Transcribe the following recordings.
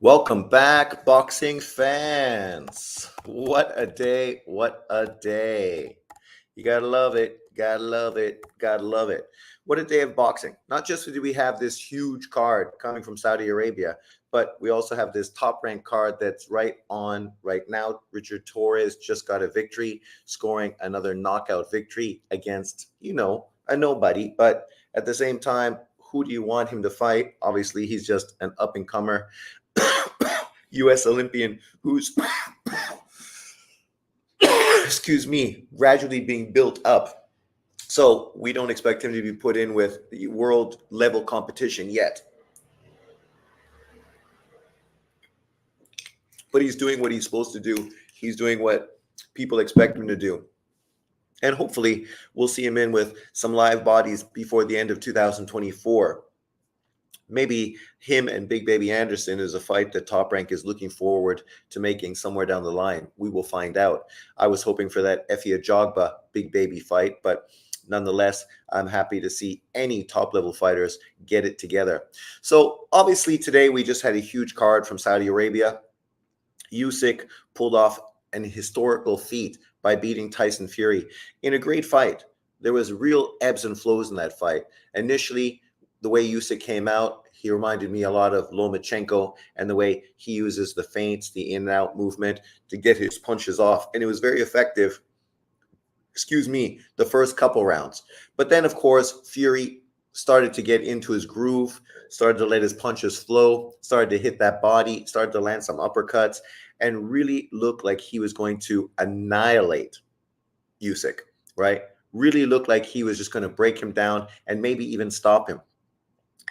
Welcome back, boxing fans. What a day. What a day. You gotta love it. Gotta love it. Gotta love it. What a day of boxing. Not just do we have this huge card coming from Saudi Arabia, but we also have this top ranked card that's right on right now. Richard Torres just got a victory, scoring another knockout victory against, a nobody. But at the same time, who do you want him to fight? Obviously, he's just an up and comer U.S. Olympian who's, excuse me, gradually being built up. So we don't expect him to be put in with the world level competition yet. But he's doing what he's supposed to do. He's doing what people expect him to do. And hopefully we'll see him in with some live bodies before the end of 2024. Maybe him and Big Baby Anderson is a fight that Top Rank is looking forward to making somewhere down the line. We will find out. I was hoping for that Effie Ajagba Big Baby fight, but nonetheless, I'm happy to see any top-level fighters get it together. So obviously today we just had a huge card from Saudi Arabia. Usyk pulled off an historical feat by beating Tyson Fury in a great fight. There was real ebbs and flows in that fight. Initially, the way Usyk came out, he reminded me a lot of Lomachenko and the way he uses the feints, the in and out movement to get his punches off. And it was very effective, the first couple rounds. But then, of course, Fury started to get into his groove, started to let his punches flow, started to hit that body, started to land some uppercuts, and really looked like he was going to annihilate Usyk, right? Really looked like he was just going to break him down and maybe even stop him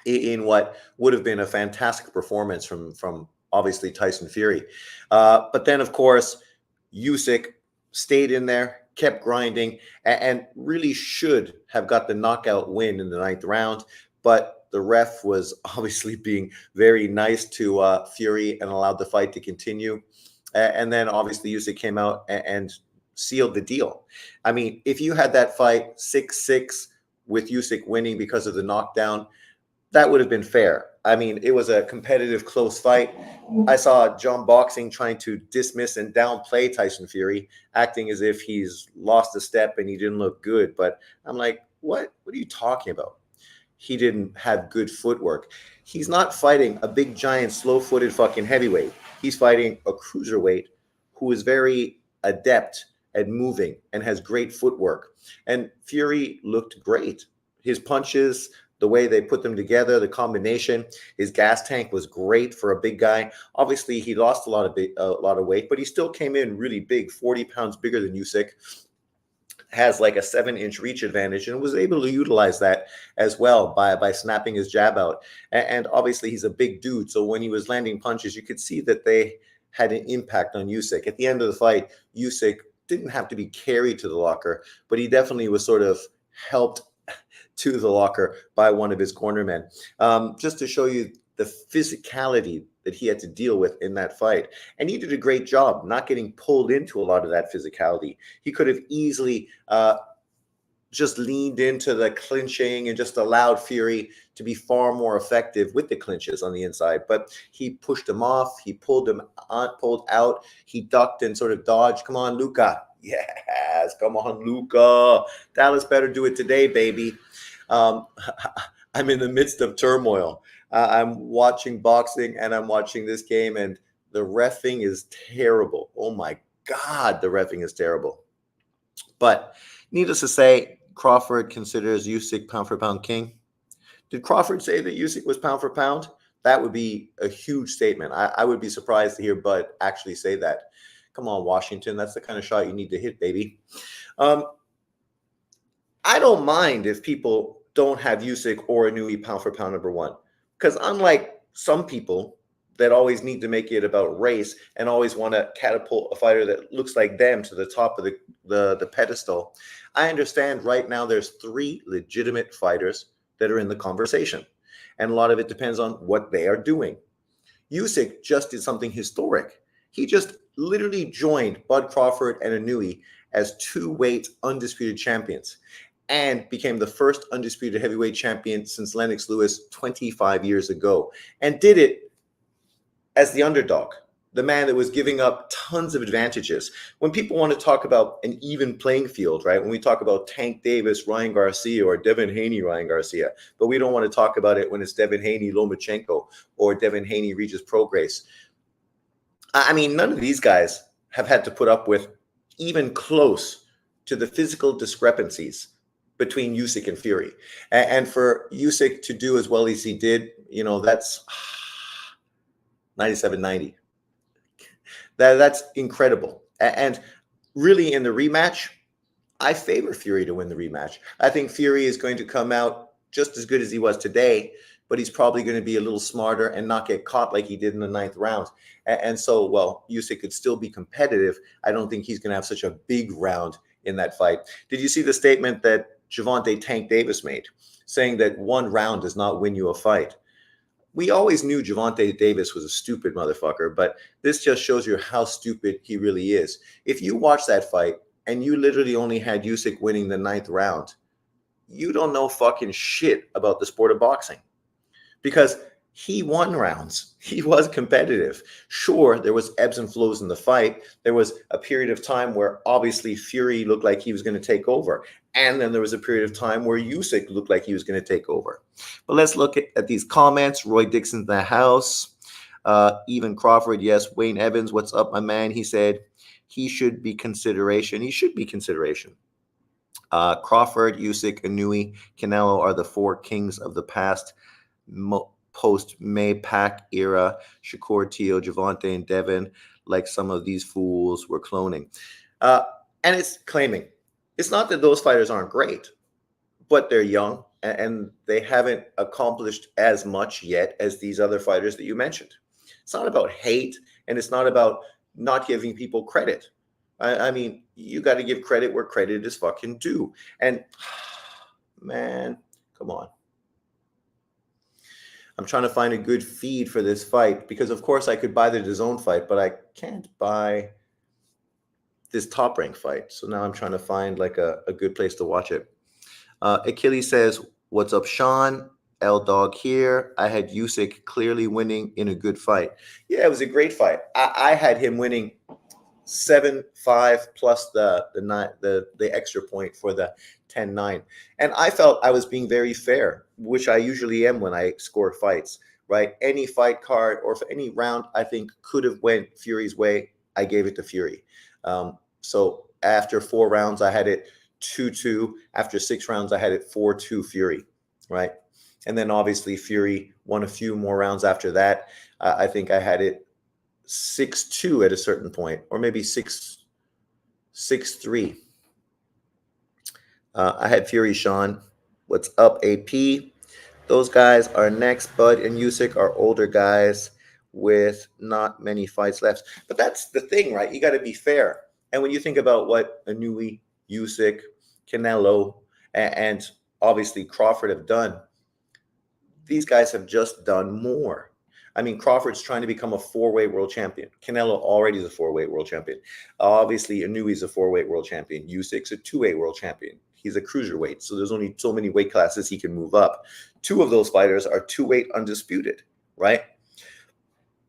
in what would have been a fantastic performance from obviously Tyson Fury. But then, of course, Usyk stayed in there, kept grinding, and really should have got the knockout win in the 9th round. But the ref was obviously being very nice to Fury and allowed the fight to continue. And then obviously Usyk came out and sealed the deal. I mean, if you had that fight 6-6 with Usyk winning because of the knockdown, that would have been fair. I mean, it was a competitive, close fight. I saw John Boxing trying to dismiss and downplay Tyson Fury, acting as if he's lost a step and he didn't look good. But I'm like, what are you talking about? He didn't have good footwork. He's not fighting a big, giant, slow-footed fucking heavyweight. He's fighting a cruiserweight who is very adept at moving and has great footwork. And Fury looked great. His punches, the way they put them together, the combination, his gas tank was great for a big guy. Obviously, he lost a lot of weight, but he still came in really big, 40 pounds bigger than Usyk. Has like a 7-inch reach advantage and was able to utilize that as well by snapping his jab out. And obviously, he's a big dude, so when he was landing punches, you could see that they had an impact on Usyk. At the end of the fight, Usyk didn't have to be carried to the locker, but he definitely was sort of helped to the locker by one of his cornermen, just to show you the physicality that he had to deal with in that fight. And he did a great job not getting pulled into a lot of that physicality. He could have easily just leaned into the clinching and just allowed Fury to be far more effective with the clinches on the inside. But he pushed him off. He pulled out. He ducked and sort of dodged. Come on, Luca. Yes, come on, Luca. Dallas better do it today, baby. I'm in the midst of turmoil. I'm watching boxing and I'm watching this game, and the reffing is terrible. Oh my God, the reffing is terrible. But needless to say, Crawford considers Usyk pound for pound king. Did Crawford say that Usyk was pound for pound? That would be a huge statement. I would be surprised to hear Bud actually say that. Come on, Washington. That's the kind of shot you need to hit, baby. I don't mind if people don't have Usyk or Inoue pound for pound number one. Because unlike some people that always need to make it about race and always want to catapult a fighter that looks like them to the top of the pedestal, I understand right now there's 3 legitimate fighters that are in the conversation. And a lot of it depends on what they are doing. Usyk just did something historic. He just literally joined Bud Crawford and Inoue as 2-weight undisputed champions and became the first undisputed heavyweight champion since Lennox Lewis 25 years ago, and did it as the underdog, the man that was giving up tons of advantages. When people want to talk about an even playing field, right? When we talk about Tank Davis, Ryan Garcia, or Devin Haney, Ryan Garcia, but we don't want to talk about it when it's Devin Haney, Lomachenko, or Devin Haney, Regis Prograis. I mean, none of these guys have had to put up with even close to the physical discrepancies between Usyk and Fury. And for Usyk to do as well as he did, that's 97-90. That's incredible. And really, in the rematch, I favor Fury to win the rematch. I think Fury is going to come out just as good as he was today, but he's probably going to be a little smarter and not get caught like he did in the ninth round. And so, well, Usyk could still be competitive. I don't think he's going to have such a big round in that fight. Did you see the statement that Gervonta Tank Davis made, saying that one round does not win you a fight? We always knew Gervonta Davis was a stupid motherfucker, but this just shows you how stupid he really is. If you watch that fight and you literally only had Usyk winning the ninth round, you don't know fucking shit about the sport of boxing, because he won rounds. He was competitive. Sure, there was ebbs and flows in the fight. There was a period of time where obviously Fury looked like he was going to take over. And then there was a period of time where Usyk looked like he was going to take over. But let's look at these comments. Roy Dixon's in the house. Even Crawford, yes. Wayne Evans, what's up, my man? He said he should be consideration. He should be consideration. Crawford, Usyk, Inouye, Canelo are the four kings of the past post-May Pac era. Shakur, Teo, Gervonta, and Devin, like some of these fools were cloning. And it's claiming. It's not that those fighters aren't great, but they're young and they haven't accomplished as much yet as these other fighters that you mentioned. It's not about hate, and it's not about not giving people credit. I mean, you got to give credit where credit is fucking due. And man, come on. I'm trying to find a good feed for this fight because, of course, I could buy the DAZN fight, but I can't buy this Top Rank fight. So now I'm trying to find like a good place to watch it. Achilles says, what's up, Sean? L Dog here. I had Usyk clearly winning in a good fight. Yeah, it was a great fight. I had him winning 7-5 plus the extra point for the 10-9. And I felt I was being very fair, which I usually am when I score fights, right? Any fight card or any round I think could have went Fury's way, I gave it to Fury. So after 4 rounds, I had it 2-2. After 6 rounds, I had it 4-2 Fury, right? And then obviously Fury won a few more rounds after that. I think I had it 6-2 at a certain point, or maybe 6-3. I had Fury, Sean. What's up, AP? Those guys are next. Bud and Usyk are older guys with not many fights left. But that's the thing, right? You got to be fair. And when you think about what Inouye, Usyk, Canelo, and obviously Crawford have done, these guys have just done more. I mean, Crawford's trying to become a 4-weight world champion. Canelo already is a 4-weight world champion. Obviously, Inouye's a 4-weight world champion. Usyk's a 2-weight world champion. He's a cruiserweight, so there's only so many weight classes he can move up. 2 of those fighters are 2-weight undisputed, right?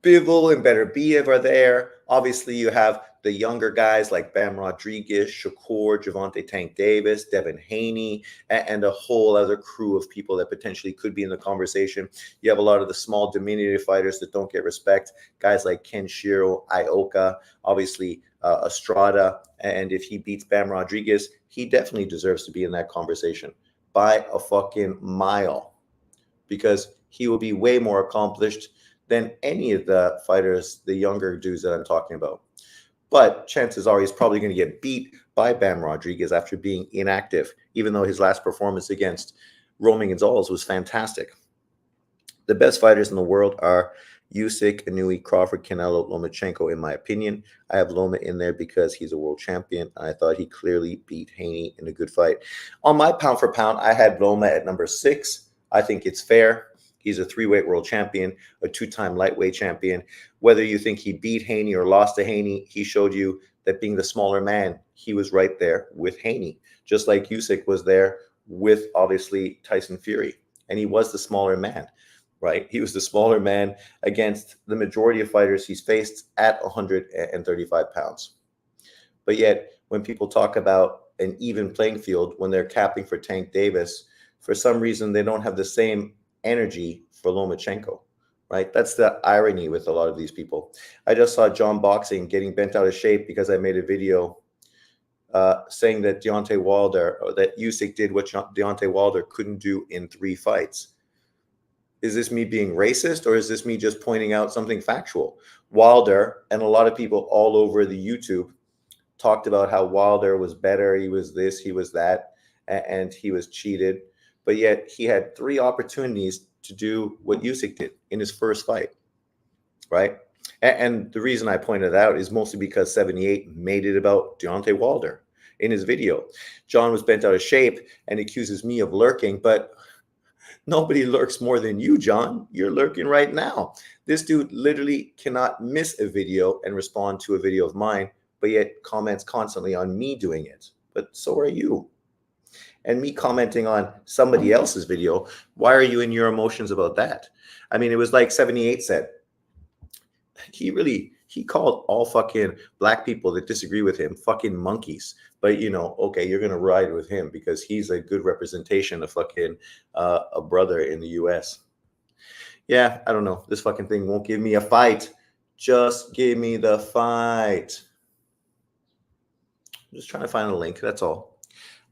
Bivol and Beterbiev are there. Obviously, you have the younger guys like Bam Rodriguez, Shakur, Gervonta Tank Davis, Devin Haney, and a whole other crew of people that potentially could be in the conversation. You have a lot of the small, diminutive fighters that don't get respect. Guys like Ken Shiro, Ioka, obviously Estrada. And if he beats Bam Rodriguez, he definitely deserves to be in that conversation by a fucking mile, because he will be way more accomplished than any of the fighters, the younger dudes that I'm talking about. But chances are he's probably going to get beat by Bam Rodriguez after being inactive, even though his last performance against Roman Gonzalez was fantastic. The best fighters in the world are Usyk, Inouye, Crawford, Canelo, Lomachenko, in my opinion. I have Loma in there because he's a world champion. I thought he clearly beat Haney in a good fight. On my pound for pound, I had Loma at number 6. I think it's fair. He's a 3-weight world champion, a 2-time lightweight champion. Whether you think he beat Haney or lost to Haney, he showed you that being the smaller man, he was right there with Haney, just like Usyk was there with, obviously, Tyson Fury. And he was the smaller man, right? He was the smaller man against the majority of fighters he's faced at 135 pounds. But yet, when people talk about an even playing field, when they're capping for Tank Davis, for some reason they don't have the same energy for Lomachenko, right? That's the irony with a lot of these people. I just saw John Boxing getting bent out of shape because I made a video saying that Deontay Wilder, or that Usyk did what Deontay Wilder couldn't do in 3 fights. Is this me being racist, or is this me just pointing out something factual? Wilder and a lot of people all over the YouTube talked about how Wilder was better, he was this, he was that, and he was cheated. But yet he had 3 opportunities to do what Usyk did in his first fight, right? And the reason I pointed it out is mostly because 78 made it about Deontay Wilder in his video. John was bent out of shape and accuses me of lurking, but nobody lurks more than you, John. You're lurking right now. This dude literally cannot miss a video and respond to a video of mine, but yet comments constantly on me doing it. But so are you. And me commenting on somebody else's video, why are you in your emotions about that? I mean, it was like 78 said. He called all fucking black people that disagree with him fucking monkeys. But okay, you're gonna ride with him because he's a good representation of fucking a brother in the US. Yeah, I don't know. This fucking thing won't give me a fight. Just give me the fight. I'm just trying to find a link, that's all.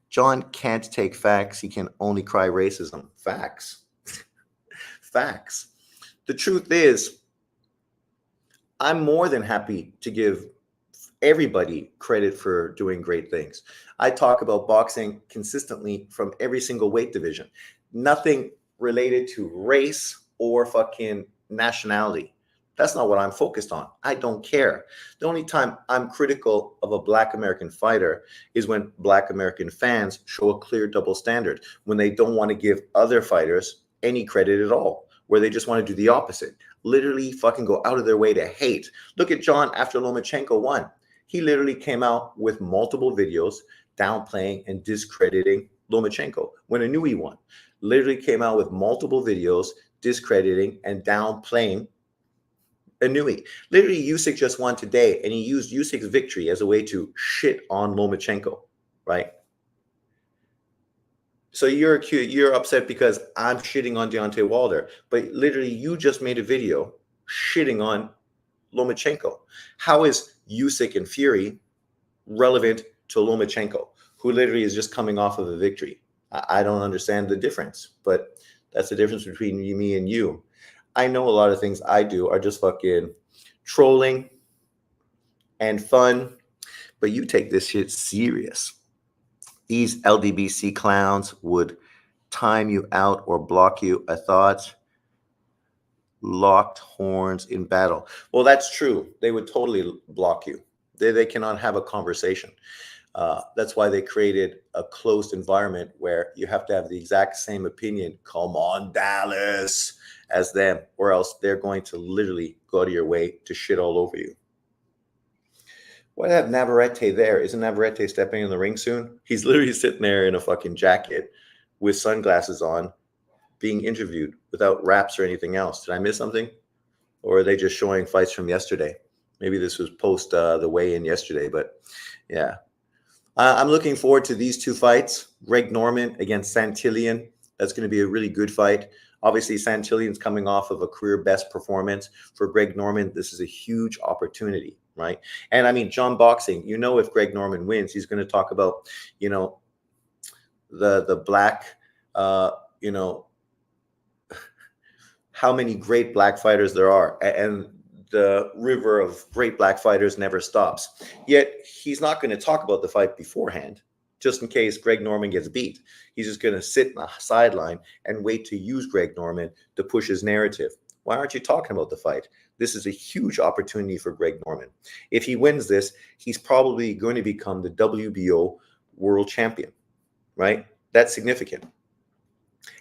John can't take facts. He can only cry racism. Facts. Facts. The truth is, I'm more than happy to give everybody credit for doing great things. I talk about boxing consistently from every single weight division. Nothing related to race or fucking nationality. That's not what I'm focused on. I don't care. The only time I'm critical of a Black American fighter is when Black American fans show a clear double standard, when they don't want to give other fighters any credit at all, where they just want to do the opposite. Literally fucking go out of their way to hate. Look at John after Lomachenko won. He literally came out with multiple videos downplaying and discrediting Lomachenko when Inouye won. Literally came out with multiple videos discrediting and downplaying Inouye. Literally, Usyk just won today, and he used Usyk's victory as a way to shit on Lomachenko, right? So you're upset because I'm shitting on Deontay Wilder, but literally you just made a video shitting on Lomachenko. How is Usyk and Fury relevant to Lomachenko, who literally is just coming off of a victory? I don't understand the difference, but that's the difference between me and you. I know a lot of things I do are just fucking trolling and fun, but you take this shit serious. These LDBC clowns would time you out or block you. I thought locked horns in battle. Well, that's true. They would totally block you. They cannot have a conversation. That's why they created a closed environment where you have to have the exact same opinion, come on, Dallas, as them, or else they're going to literally go out of your way to shit all over you. Why have Navarrete there? Isn't Navarrete stepping in the ring soon? He's literally sitting there in a fucking jacket with sunglasses on, being interviewed without wraps or anything else. Did I miss something? Or are they just showing fights from yesterday? Maybe this was post the weigh-in yesterday, but yeah. I'm looking forward to these 2 fights. Greg Norman against Santillan. That's going to be a really good fight. Obviously, Santillan's coming off of a career best performance. For Greg Norman, this is a huge opportunity, right? And I mean, John Boxing, if Greg Norman wins, he's going to talk about, the black, how many great black fighters there are. And the river of great black fighters never stops. Yet he's not going to talk about the fight beforehand, just in case Greg Norman gets beat. He's just going to sit in the sideline and wait to use Greg Norman to push his narrative. Why aren't you talking about the fight? This is a huge opportunity for Greg Norman. If he wins this, he's probably going to become the WBO world champion, right? That's significant.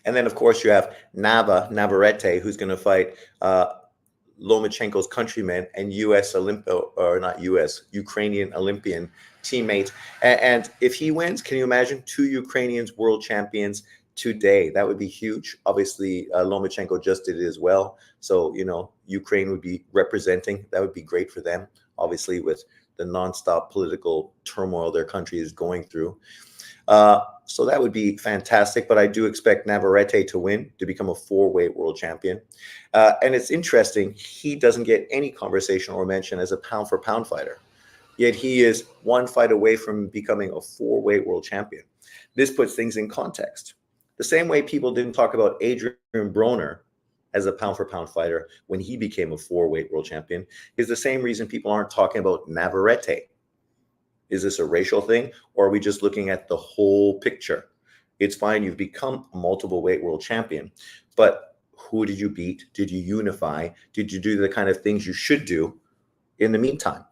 And then, of course, you have Navarrete, who's going to fight Lomachenko's countryman and Ukrainian Olympian teammate. And if he wins, can you imagine 2 Ukrainians world champions today. That would be huge. Obviously, Lomachenko just did it as well. So, Ukraine would be representing. That would be great for them, obviously, with the nonstop political turmoil their country is going through. So that would be fantastic. But I do expect Navarrete to win, to become a four-weight world champion. And it's interesting, he doesn't get any conversation or mention as a pound-for-pound fighter. Yet he is one fight away from becoming a four-weight world champion. This puts things in context. The same way people didn't talk about Adrian Broner as a pound-for-pound fighter when he became a four-weight world champion is the same reason people aren't talking about Navarrete. Is this a racial thing, or are we just looking at the whole picture? It's fine, you've become a multiple weight world champion, but who did you beat? Did you unify? Did you do the kind of things you should do in the meantime?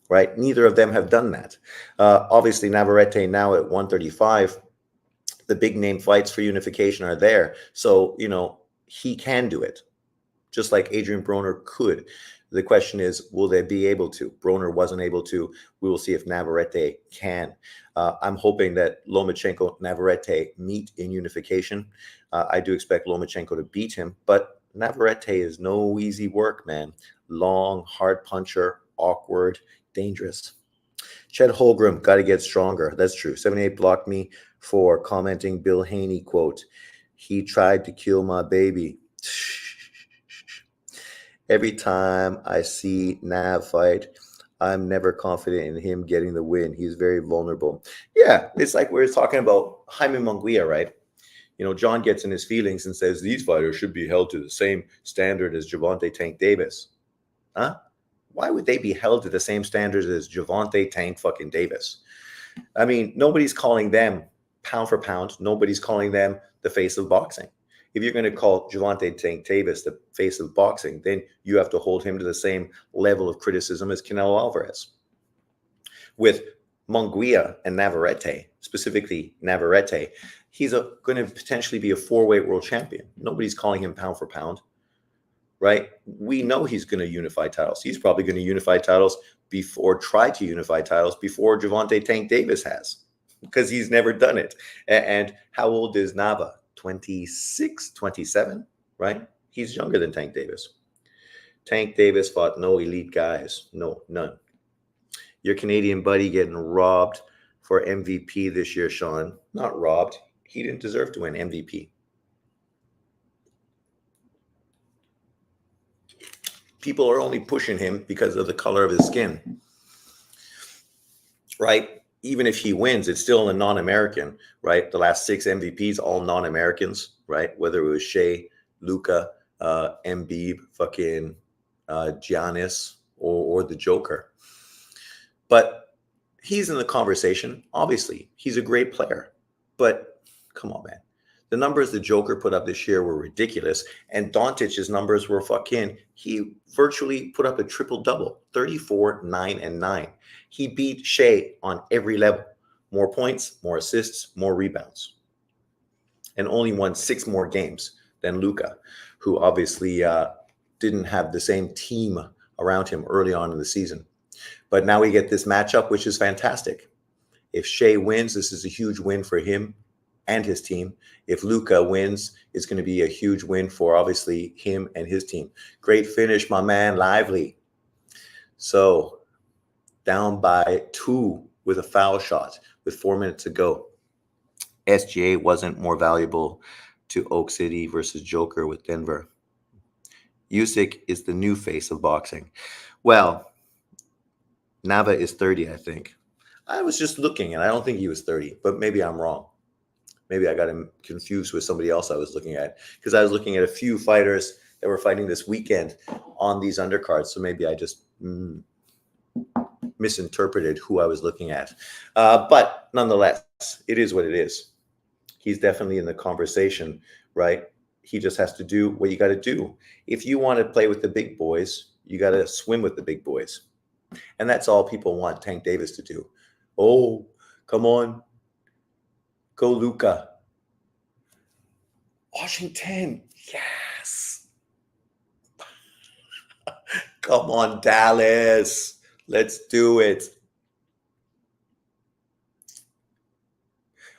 Right? Neither of them have done that. Obviously, Navarrete now at 135, the big name fights for unification are there. So, he can do it, just like Adrian Broner could. The question is, will they be able to? Broner wasn't able to. We will see if Navarrete can. I'm hoping that Lomachenko Navarrete meet in unification. I do expect Lomachenko to beat him, but Navarrete is no easy work, man. Long, hard puncher, awkward, dangerous. Chet Holgram, got to get stronger. That's true. 78 blocked me for commenting Bill Haney quote. He tried to kill my baby. Every time I see Nav fight, I'm never confident in him getting the win. He's very vulnerable. Yeah, it's like we we're talking about Jaime Munguia, right? John gets in his feelings and says these fighters should be held to the same standard as Gervonta Tank Davis. Huh? Why would they be held to the same standards as Gervonta Tank fucking Davis? I mean, nobody's calling them pound for pound. Nobody's calling them the face of boxing. If you're going to call Gervonta Tank Davis the face of boxing, then you have to hold him to the same level of criticism as Canelo Alvarez. With Munguia and Navarrete, specifically Navarrete, he's going to potentially be a four-weight world champion. Nobody's calling him pound for pound, right? We know he's going to unify titles. He's probably going to unify titles try to unify titles before Gervonta Tank Davis has, because he's never done it. And how old is Nava? 26, 27, right? He's younger than Tank Davis. Tank Davis fought no elite guys. No, none. Your Canadian buddy getting robbed for MVP this year, Sean. Not robbed. He didn't deserve to win MVP. People are only pushing him because of the color of his skin, right? Even if he wins, it's still a non-American, right? The last 6 MVPs, all non-Americans, right? Whether it was Shea, Luka, Embiid, fucking Giannis, or the Joker. But he's in the conversation. Obviously, he's a great player. But come on, man. The numbers the Joker put up this year were ridiculous. And Dončić's numbers were he virtually put up a triple-double, 34, 9, and 9. He beat Shea on every level. More points, more assists, more rebounds. And only won 6 more games than Luka, who obviously didn't have the same team around him early on in the season. But now we get this matchup, which is fantastic. If Shea wins, this is a huge win for him and his team. If Luka wins, it's going to be a huge win for obviously him and his team. Great finish, my man, Lively. So down by 2 with a foul shot with 4 minutes to go. SGA wasn't more valuable to Oak City versus Joker with Denver. Usyk is the new face of boxing. Well, Nava is 30, I think. I was just looking, and I don't think he was 30, but maybe I'm wrong. Maybe I got him confused with somebody else I was looking at, because I was looking at a few fighters that were fighting this weekend on these undercards. So maybe I just misinterpreted who I was looking at. But nonetheless, it is what it is. He's definitely in the conversation, right? He just has to do what you got to do. If you want to play with the big boys, you got to swim with the big boys. And that's all people want Tank Davis to do. Oh, come on. Go, Luka. Washington. Yes. Come on, Dallas. Let's do it.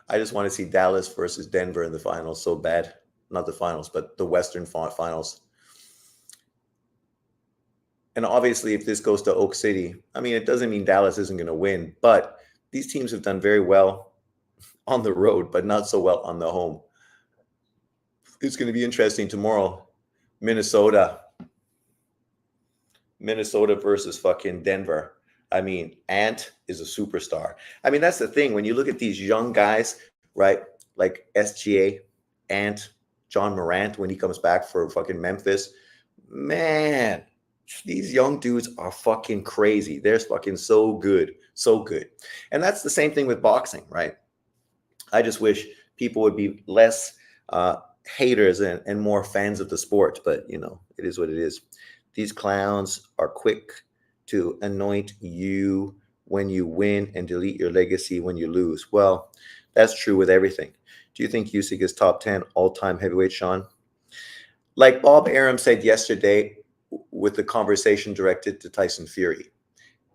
I just want to see Dallas versus Denver in the finals so bad. Not the finals, but the Western finals. And obviously, if this goes to Oak City, I mean, it doesn't mean Dallas isn't going to win, but these teams have done very well on the road, but not so well on the home. It's going to be interesting tomorrow. Minnesota. Minnesota versus fucking Denver. I mean, Ant is a superstar. I mean, that's the thing. When you look at these young guys, right? Like SGA, Ant, John Morant, when he comes back for fucking Memphis, man, these young dudes are fucking crazy. They're fucking so good. So good. And that's the same thing with boxing, right? I just wish people would be less haters and more fans of the sport. But, it is what it is. These clowns are quick to anoint you when you win and delete your legacy when you lose. Well, that's true with everything. Do you think Usyk is top 10 all-time heavyweight, Sean? Like Bob Arum said yesterday with the conversation directed to Tyson Fury,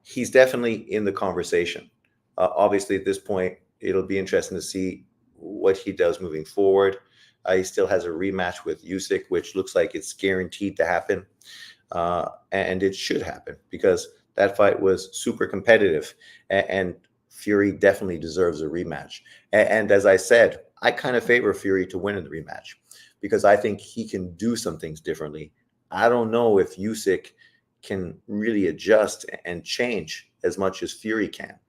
he's definitely in the conversation. Obviously, at this point, it'll be interesting to see what he does moving forward. He still has a rematch with Usyk, which looks like it's guaranteed to happen. And it should happen because that fight was super competitive. And Fury definitely deserves a rematch. And as I said, I kind of favor Fury to win in the rematch because I think he can do some things differently. I don't know if Usyk can really adjust and change as much as Fury can.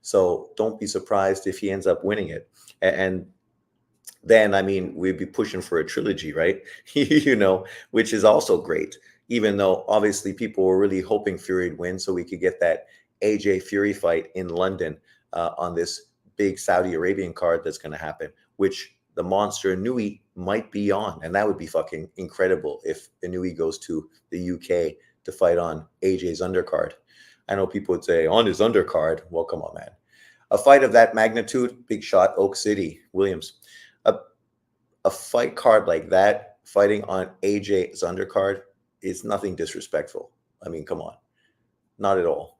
So don't be surprised if he ends up winning it. And then, I mean, we'd be pushing for a trilogy, right? Which is also great, even though obviously people were really hoping Fury would win so we could get that AJ Fury fight in London on this big Saudi Arabian card that's going to happen, which the monster Inui might be on. And that would be fucking incredible if Inui goes to the UK to fight on AJ's undercard. I know people would say, on his undercard. Well, come on, man. A fight of that magnitude, big shot, Oak City, Williams. A fight card like that, fighting on AJ's undercard, is nothing disrespectful. I mean, come on. Not at all.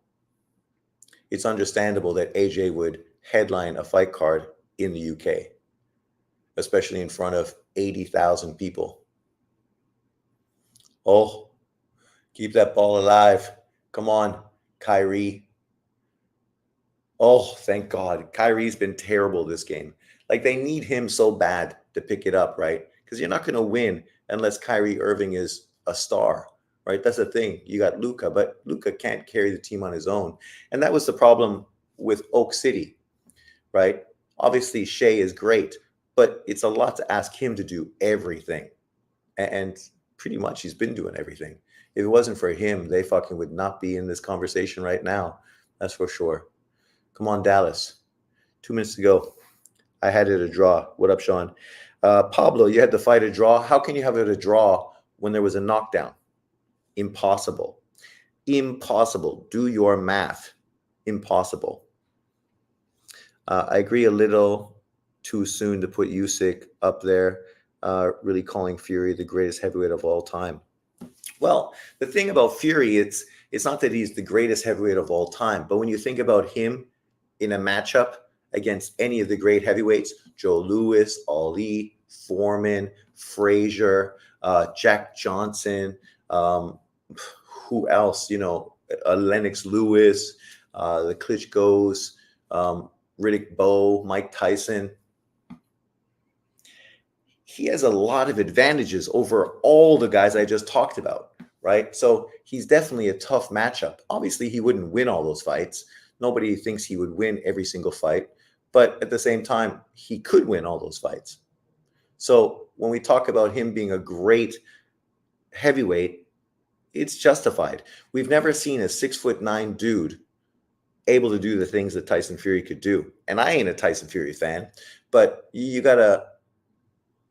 It's understandable that AJ would headline a fight card in the UK, especially in front of 80,000 people. Oh, keep that ball alive. Come on, Kyrie. Oh, thank God. Kyrie's been terrible this game. Like, they need him so bad to pick it up, right? Because you're not going to win unless Kyrie Irving is a star, right? That's the thing. You got Luka, but Luka can't carry the team on his own. And that was the problem with Oak City, right? Obviously, Shea is great, but it's a lot to ask him to do everything. And pretty much he's been doing everything. If it wasn't for him, they fucking would not be in this conversation right now. That's for sure. Come on, Dallas. 2 minutes to go. I had it a draw. What up, Sean? Pablo, you had the fight a draw. How can you have it a draw when there was a knockdown? Impossible. Impossible. Do your math. Impossible. I agree a little too soon to put Usyk up there, really calling Fury the greatest heavyweight of all time. Well, the thing about Fury, it's not that he's the greatest heavyweight of all time, but when you think about him in a matchup against any of the great heavyweights, Joe Louis, Ali, Foreman, Frazier, Jack Johnson, who else? Lennox Lewis, the Klitschko's, Riddick Bowe, Mike Tyson. He has a lot of advantages over all the guys I just talked about, right? So he's definitely a tough matchup. Obviously, he wouldn't win all those fights. Nobody thinks he would win every single fight. But at the same time, he could win all those fights. So when we talk about him being a great heavyweight, it's justified. We've never seen a 6'9" dude able to do the things that Tyson Fury could do. And I ain't a Tyson Fury fan, but you got to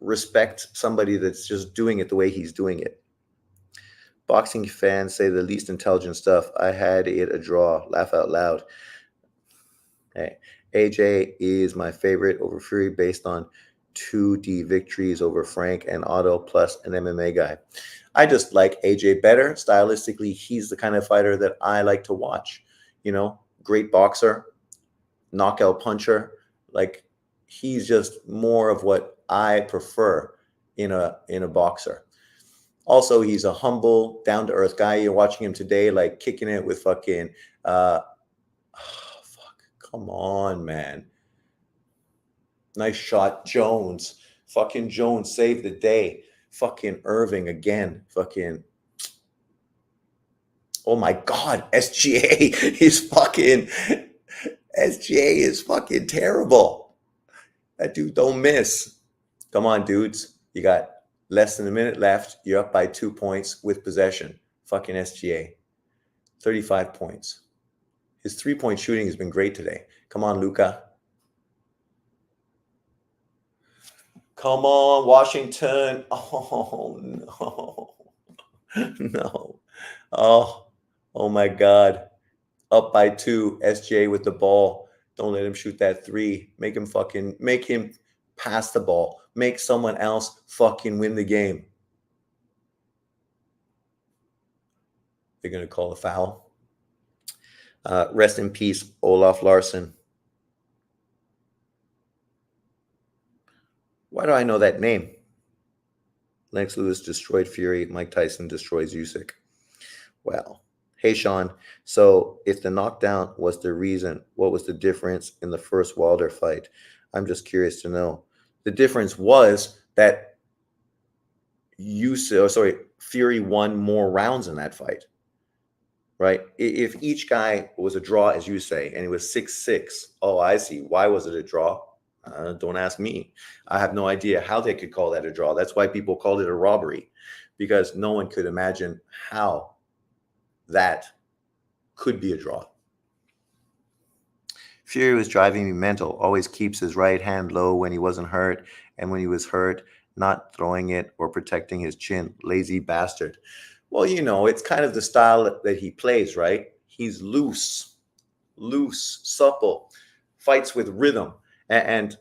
respect somebody that's just doing it the way he's doing it. Boxing fans say the least intelligent stuff. I had it a draw. Laugh out loud. Hey, AJ is my favorite over Fury based on 2D victories over Frank and Otto plus an MMA guy. I just like AJ better. Stylistically, he's the kind of fighter that I like to watch. Great boxer, knockout puncher. Like, he's just more of what I prefer in a boxer. Also, he's a humble, down to earth guy. You're watching him today, like kicking it with fucking. Oh, fuck! Come on, man. Nice shot, Jones. Fucking Jones saved the day. Fucking Irving again. Fucking. Oh my God, SGA is fucking. SGA is fucking terrible. That dude don't miss. Come on, dudes. You got less than a minute left. You're up by 2 points with possession. Fucking SGA. 35 points. His 3-point shooting has been great today. Come on, Luka. Come on, Washington. Oh, no. No. Oh my God. Up by 2. SGA with the ball. Don't let him shoot that 3. Make him pass the ball. Make someone else fucking win the game. They're going to call a foul. Rest in peace, Olaf Larson. Why do I know that name? Lennox Lewis destroyed Fury. Mike Tyson destroys Usyk. Well, hey, Sean. So if the knockdown was the reason, what was the difference in the first Wilder fight? I'm just curious to know. The difference was that Fury won more rounds in that fight. Right? If each guy was a draw, as you say, and it was 6-6, oh, I see. Why was it a draw? Don't ask me. I have no idea how they could call that a draw. That's why people called it a robbery, because no one could imagine how that could be a draw. Fury was driving me mental. Always keeps his right hand low when he wasn't hurt, and when he was hurt, not throwing it or protecting his chin. Lazy bastard. Well, it's kind of the style that he plays, right? He's loose, supple, fights with rhythm. And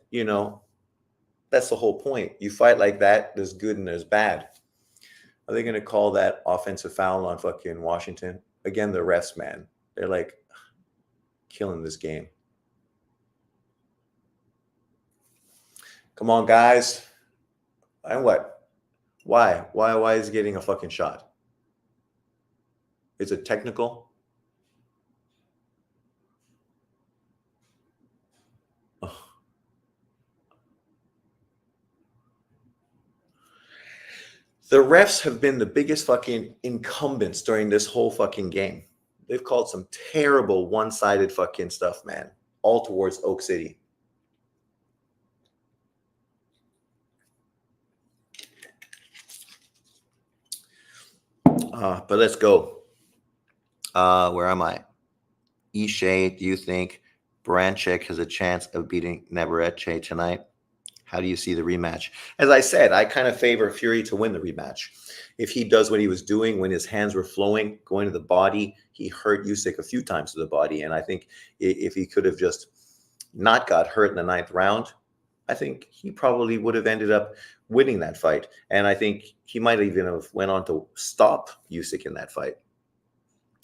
that's the whole point. You fight like that, there's good and there's bad. Are they going to call that offensive foul on fucking Washington? Again, the refs, man. They're like killing this game. Come on, guys. And what? Why? Why is he getting a fucking shot? Is it technical? Ugh. The refs have been the biggest fucking incumbents during this whole fucking game. They've called some terrible one-sided fucking stuff, man. All towards Oak City. But let's go. Where am I? Ishay, do you think Branchek has a chance of beating Navarrete tonight? How do you see the rematch? As I said, I kind of favor Fury to win the rematch. If he does what he was doing when his hands were flowing, going to the body, he hurt Usyk a few times to the body. And I think if he could have just not got hurt in the 9th round, I think he probably would have ended up winning that fight. And I think he might even have went on to stop Usyk in that fight.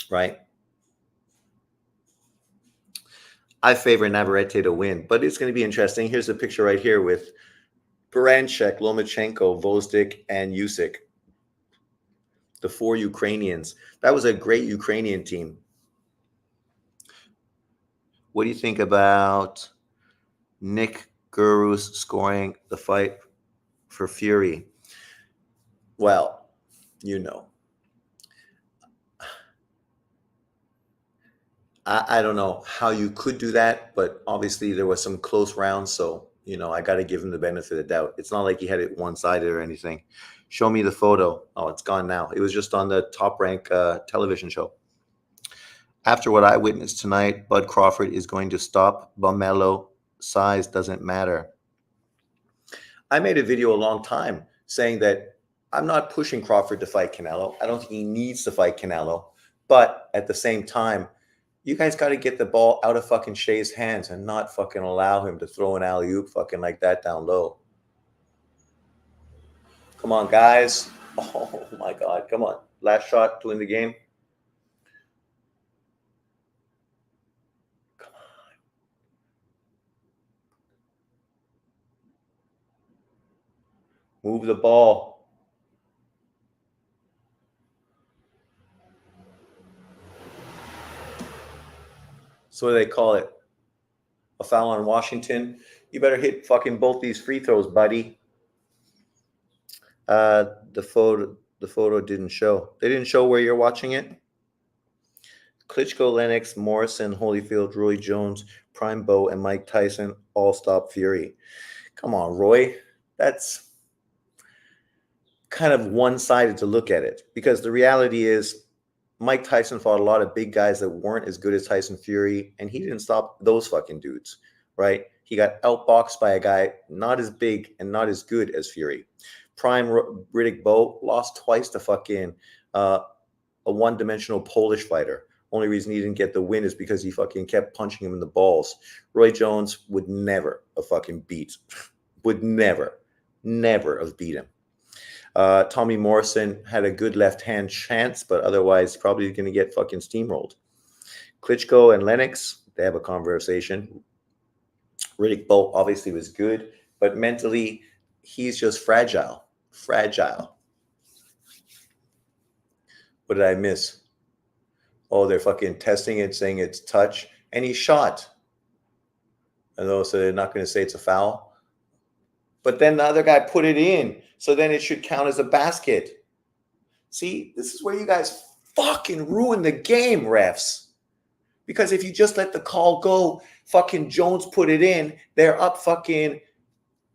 Right? I favor Navarrete to win, but it's going to be interesting. Here's a picture right here with Baranchek, Lomachenko, Vozdik, and Usyk. The 4 Ukrainians. That was a great Ukrainian team. What do you think about Nick Gurus scoring the fight for Fury? Well, I don't know how you could do that, but obviously there was some close rounds, so I got to give him the benefit of the doubt. It's not like he had it one-sided or anything. Show me the photo. Oh, it's gone now. It was just on the Top Rank television show. After what I witnessed tonight, Bud Crawford is going to stop Bumelo. Size doesn't matter. I made a video a long time saying that I'm not pushing Crawford to fight Canelo. I don't think he needs to fight Canelo. But at the same time, you guys got to get the ball out of fucking Shea's hands and not fucking allow him to throw an alley-oop fucking like that down low. Come on, guys. Oh, my God. Come on. Last shot to win the game. Come Move the ball. So what do they call it? A foul on Washington. You better hit fucking both these free throws, buddy. The photo didn't show. They didn't show where you're watching it. Klitschko, Lennox, Morrison, Holyfield, Roy Jones, Prime Bow, and Mike Tyson all stop Fury. Come on, Roy. That's kind of one-sided to look at it, because the reality is Mike Tyson fought a lot of big guys that weren't as good as Tyson Fury, and he didn't stop those fucking dudes, right? He got outboxed by a guy not as big and not as good as Fury. Prime Riddick Bowe lost twice to fucking a one-dimensional Polish fighter. Only reason he didn't get the win is because he fucking kept punching him in the balls. Roy Jones would never have fucking beat, would never have beat him. Tommy Morrison had a good left-hand chance, but otherwise probably going to get fucking steamrolled. Klitschko and Lennox, they have a conversation. Riddick Bowe obviously was good, but mentally, he's just fragile. Fragile. What did I miss? Oh, they're fucking testing it, saying it's touch, and he shot. And so they're not going to say it's a foul. But then the other guy put it in, so then it should count as a basket. See, this is where you guys fucking ruin the game, refs. Because if you just let the call go, fucking Jones put it in, they're up fucking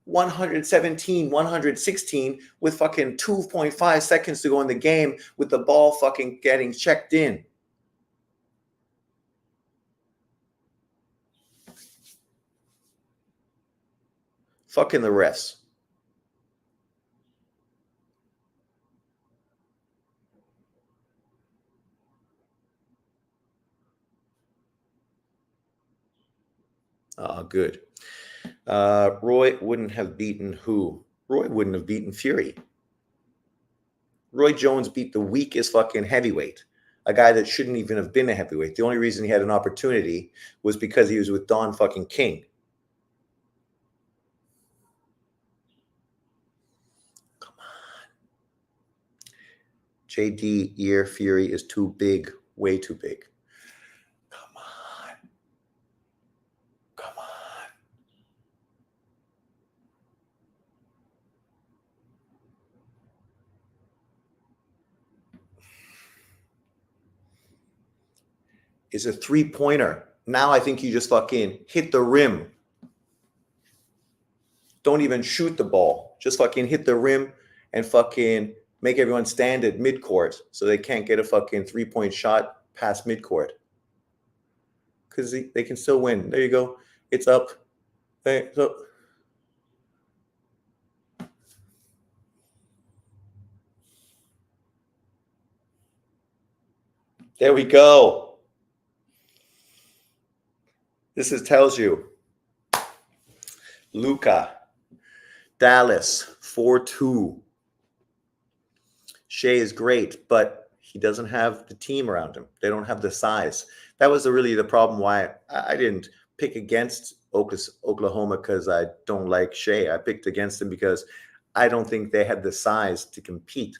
117, 116 with fucking 2.5 seconds to go in the game with the ball fucking getting checked in. Fucking the refs. Good. Roy wouldn't have beaten who? Roy wouldn't have beaten Fury. Roy Jones beat the weakest fucking heavyweight, a guy that shouldn't even have been a heavyweight. The only reason he had an opportunity was because he was with Don fucking King. Come on. JD ear Fury is too big, way too big. Come on. Come on. Is a three-pointer. Now I think you just fucking hit the rim. Don't even shoot the ball. Just fucking hit the rim and fucking make everyone stand at midcourt so they can't get a fucking three-point shot past midcourt. Because they can still win. There you go. It's up. There we go. This tells you. Luka. Dallas, 4-2. Shea is great, but he doesn't have the team around him. They don't have the size. That was really the problem why I didn't pick against Oklahoma, because I don't like Shea. I picked against him because I don't think they had the size to compete,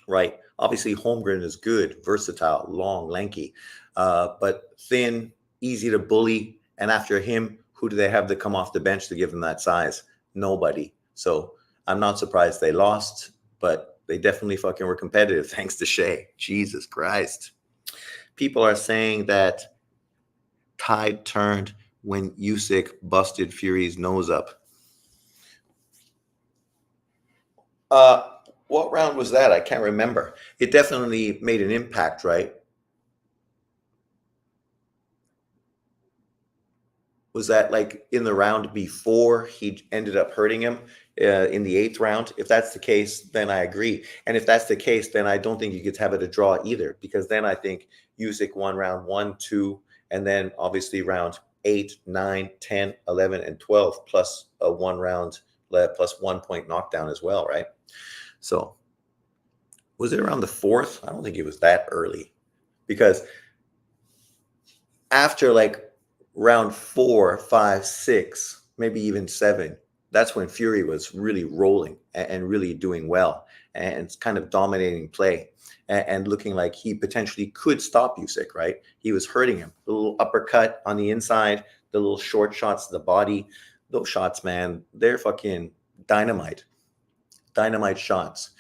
right? Obviously, Holmgren is good, versatile, long, lanky, but thin, easy to bully. And after him, who do they have to come off the bench to give them that size? Nobody. So I'm not surprised they lost, but they definitely fucking were competitive thanks to Shea. Jesus Christ. People are saying that tide turned when Usyk busted Fury's nose up. What round was that? I can't remember. It definitely made an impact, right? Was that like in the round before he ended up hurting him in the 8th round? If that's the case, then I agree. And if that's the case, then I don't think you could have it a draw either, because then I think Usyk won round 1, 2, and then obviously round 8, 9, 10, 11, and 12, plus a 1 round plus 1 point knockdown as well, right? So was it around the 4th? I don't think it was that early, because after like round 4, 5, 6, maybe even 7, that's when Fury was really rolling and really doing well and kind of dominating play and looking like he potentially could stop Usyk, right? He was hurting him. The little uppercut on the inside, the little short shots to the body. Those shots, man, they're fucking dynamite. Dynamite shots.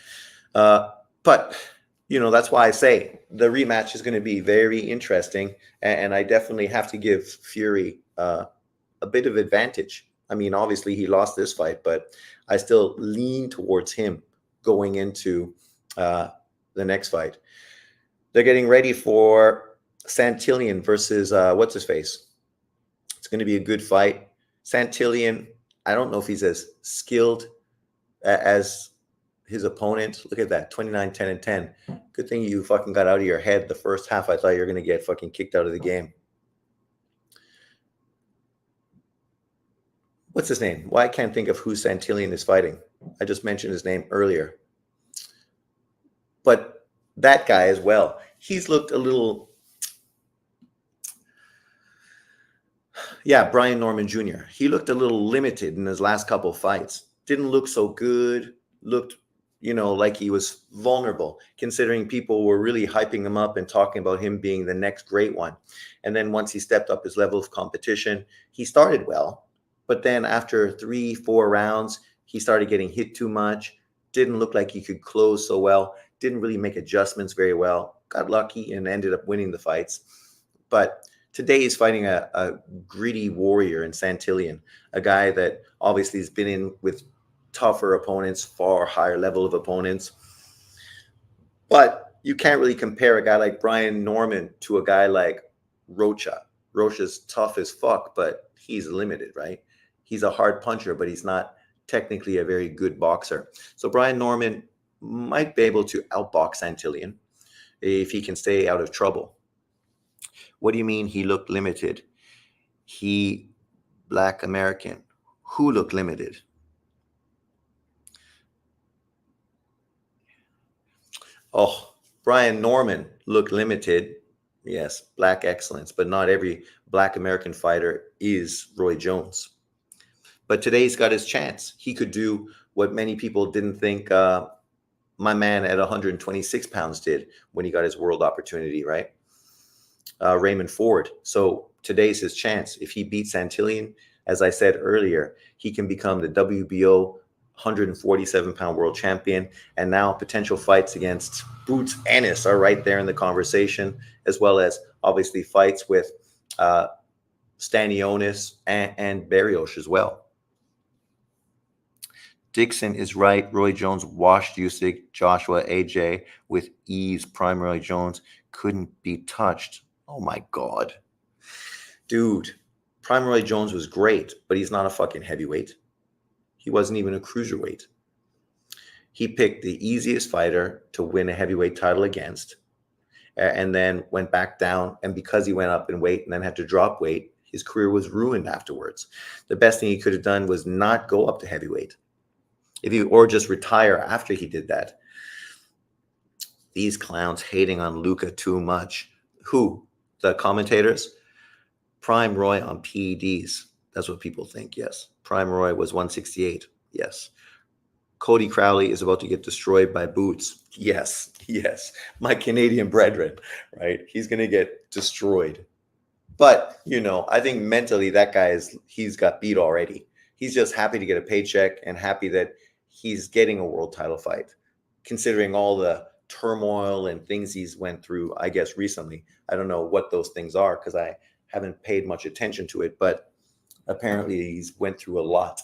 Uh, but that's why I say the rematch is going to be very interesting, and I definitely have to give Fury a bit of advantage. I mean, obviously he lost this fight, but I still lean towards him going into uh, the next fight. They're getting ready for Santillan versus what's his face. It's going to be a good fight. Santillan, I don't know if he's as skilled as his opponent. Look at that, 29, 10, and 10. Good thing you fucking got out of your head the first half. I thought you were going to get fucking kicked out of the game. What's his name? Why I can't think of who Santillan is fighting. I just mentioned his name earlier. But that guy as well, he's looked a little... Yeah, Brian Norman Jr. He looked a little limited in his last couple of fights. Didn't look so good. Looked, like he was vulnerable, considering people were really hyping him up and talking about him being the next great one. And then once he stepped up his level of competition, he started well. But then after 3-4 rounds, he started getting hit too much. Didn't look like he could close so well. Didn't really make adjustments very well. Got lucky and ended up winning the fights. But today he's fighting a gritty warrior in Santillan, a guy that obviously has been in with tougher opponents, far higher level of opponents. But you can't really compare a guy like Brian Norman to a guy like Rocha. Rocha's tough as fuck, but he's limited, right? He's a hard puncher, but he's not technically a very good boxer. So Brian Norman might be able to outbox Santillan if he can stay out of trouble. What do you mean he looked limited? He, Black American. Who looked limited? Oh, Brian Norman looked limited. Yes, Black excellence, but not every Black American fighter is Roy Jones. But today he's got his chance. He could do what many people didn't think my man at 126 pounds did when he got his world opportunity, right? Raymond Ford. So today's his chance. If he beats Santillan, as I said earlier, he can become the WBO 147-pound world champion. And now potential fights against Boots Ennis are right there in the conversation, as well as obviously fights with Stanionis and Barrios as well. Dixon is right. Roy Jones washed Usyk, Joshua, AJ with ease. Prime Roy Jones couldn't be touched. Oh my God. Dude, Prime Roy Jones was great, but he's not a fucking heavyweight. He wasn't even a cruiserweight. He picked the easiest fighter to win a heavyweight title against, and then went back down. And because he went up in weight and then had to drop weight, his career was ruined afterwards. The best thing he could have done was not go up to heavyweight. Or just retire after he did that. These clowns hating on Luka too much. Who? The commentators? Prime Roy on PEDs. That's what people think, yes. Prime Roy was 168, yes. Cody Crowley is about to get destroyed by Boots. Yes, yes. My Canadian brethren, right? He's going to get destroyed. But, I think mentally that guy he's got beat already. He's just happy to get a paycheck and happy that he's getting a world title fight, considering all the turmoil and things he's went through, I guess, recently. I don't know what those things are because I haven't paid much attention to it, but apparently he's went through a lot,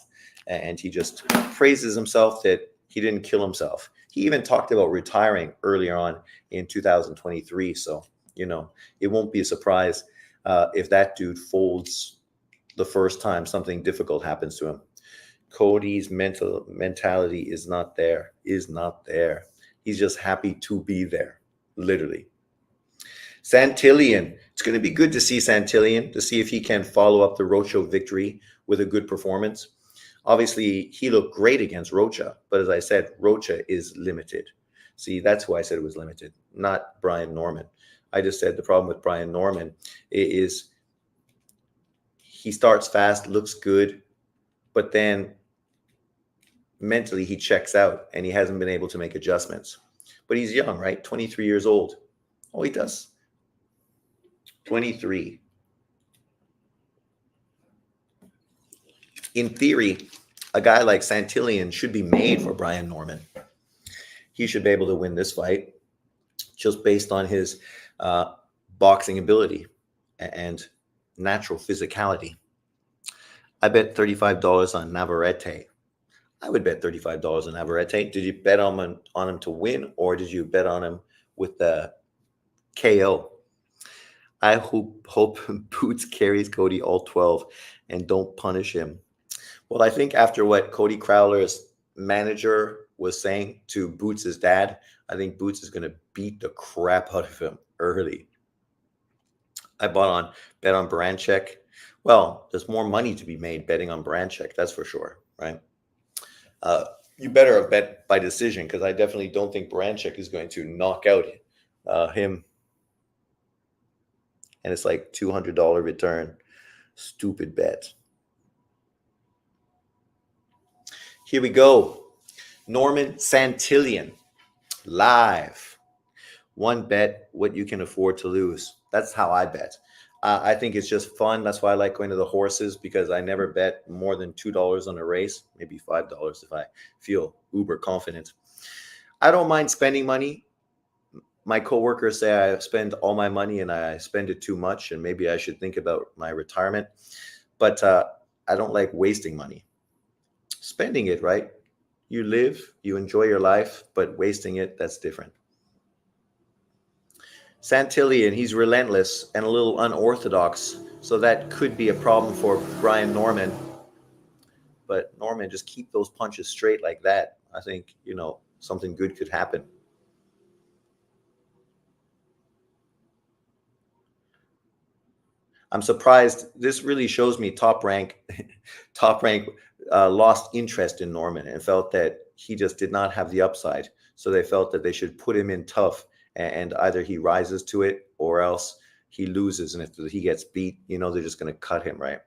and he just praises himself that he didn't kill himself. He even talked about retiring earlier on in 2023. So, it won't be a surprise if that dude folds the first time something difficult happens to him. Cody's mentality is not there. He's just happy to be there, literally. Santillan. It's going to be good to see Santillan, to see if he can follow up the Rocha victory with a good performance. Obviously, he looked great against Rocha, but as I said, Rocha is limited. See, that's why I said it was limited, not Brian Norman. I just said the problem with Brian Norman is he starts fast, looks good, but then mentally he checks out and he hasn't been able to make adjustments. But he's young, right? 23 years old. Oh, he does. 23. In theory, a guy like Santillan should be made for Brian Norman. He should be able to win this fight just based on his uh, boxing ability and natural physicality. I bet $35 on Navarrete. I would bet $35 on Navarrete. Did you bet on him to win, or did you bet on him with the KO? I hope Boots carries Cody all 12 and don't punish him. Well, I think after what Cody Crowler's manager was saying to Boots' dad, I think Boots is going to beat the crap out of him early. I bet on Baranchek. Well, there's more money to be made betting on Baranchek, that's for sure, right? You better have bet by decision, because I definitely don't think Baranchek is going to knock out him. And it's like $200 return. Stupid bet. Here we go. Norman Santillan, live. One bet, what you can afford to lose. That's how I bet. I think it's just fun. That's why I like going to the horses, because I never bet more than $2 on a race, maybe $5 if I feel uber confident. I don't mind spending money. My coworkers say I spend all my money and I spend it too much, and maybe I should think about my retirement. But I don't like wasting money. Spending it, right? You live, you enjoy your life, but wasting it, that's different. Santillan, he's relentless and a little unorthodox, so that could be a problem for Brian Norman. But Norman, just keep those punches straight like that. I think, something good could happen. I'm surprised. This really shows me Top Rank lost interest in Norman and felt that he just did not have the upside. So they felt that they should put him in tough, and either he rises to it or else he loses. And if he gets beat, they're just going to cut him, right?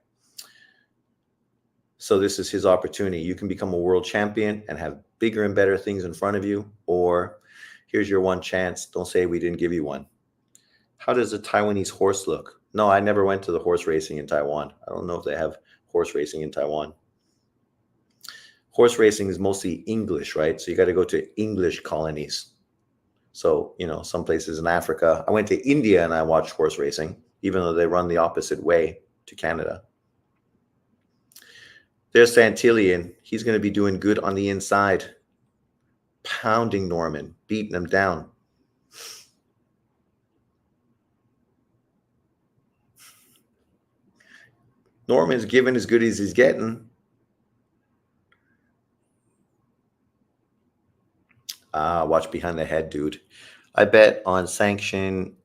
So this is his opportunity. You can become a world champion and have bigger and better things in front of you, or here's your one chance. Don't say we didn't give you one. How does a Taiwanese horse look? No, I never went to the horse racing in Taiwan. I don't know if they have horse racing in Taiwan. Horse racing is mostly English, right? So you got to go to English colonies. So, some places in Africa. I went to India and I watched horse racing, even though they run the opposite way to Canada. There's Santillan. He's going to be doing good on the inside. Pounding Norman, beating him down. Norman's giving as good as he's getting. Watch behind the head, dude. I bet on Santillan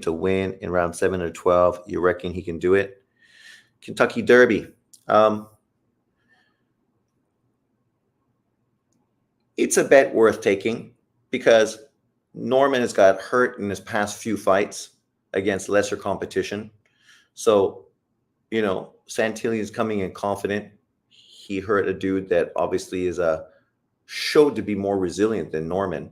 to win in round 7 or 12. You reckon he can do it? Kentucky Derby. It's a bet worth taking, because Norman has got hurt in his past few fights against lesser competition. So, Santillan is coming in confident. He hurt a dude that obviously is showed to be more resilient than Norman.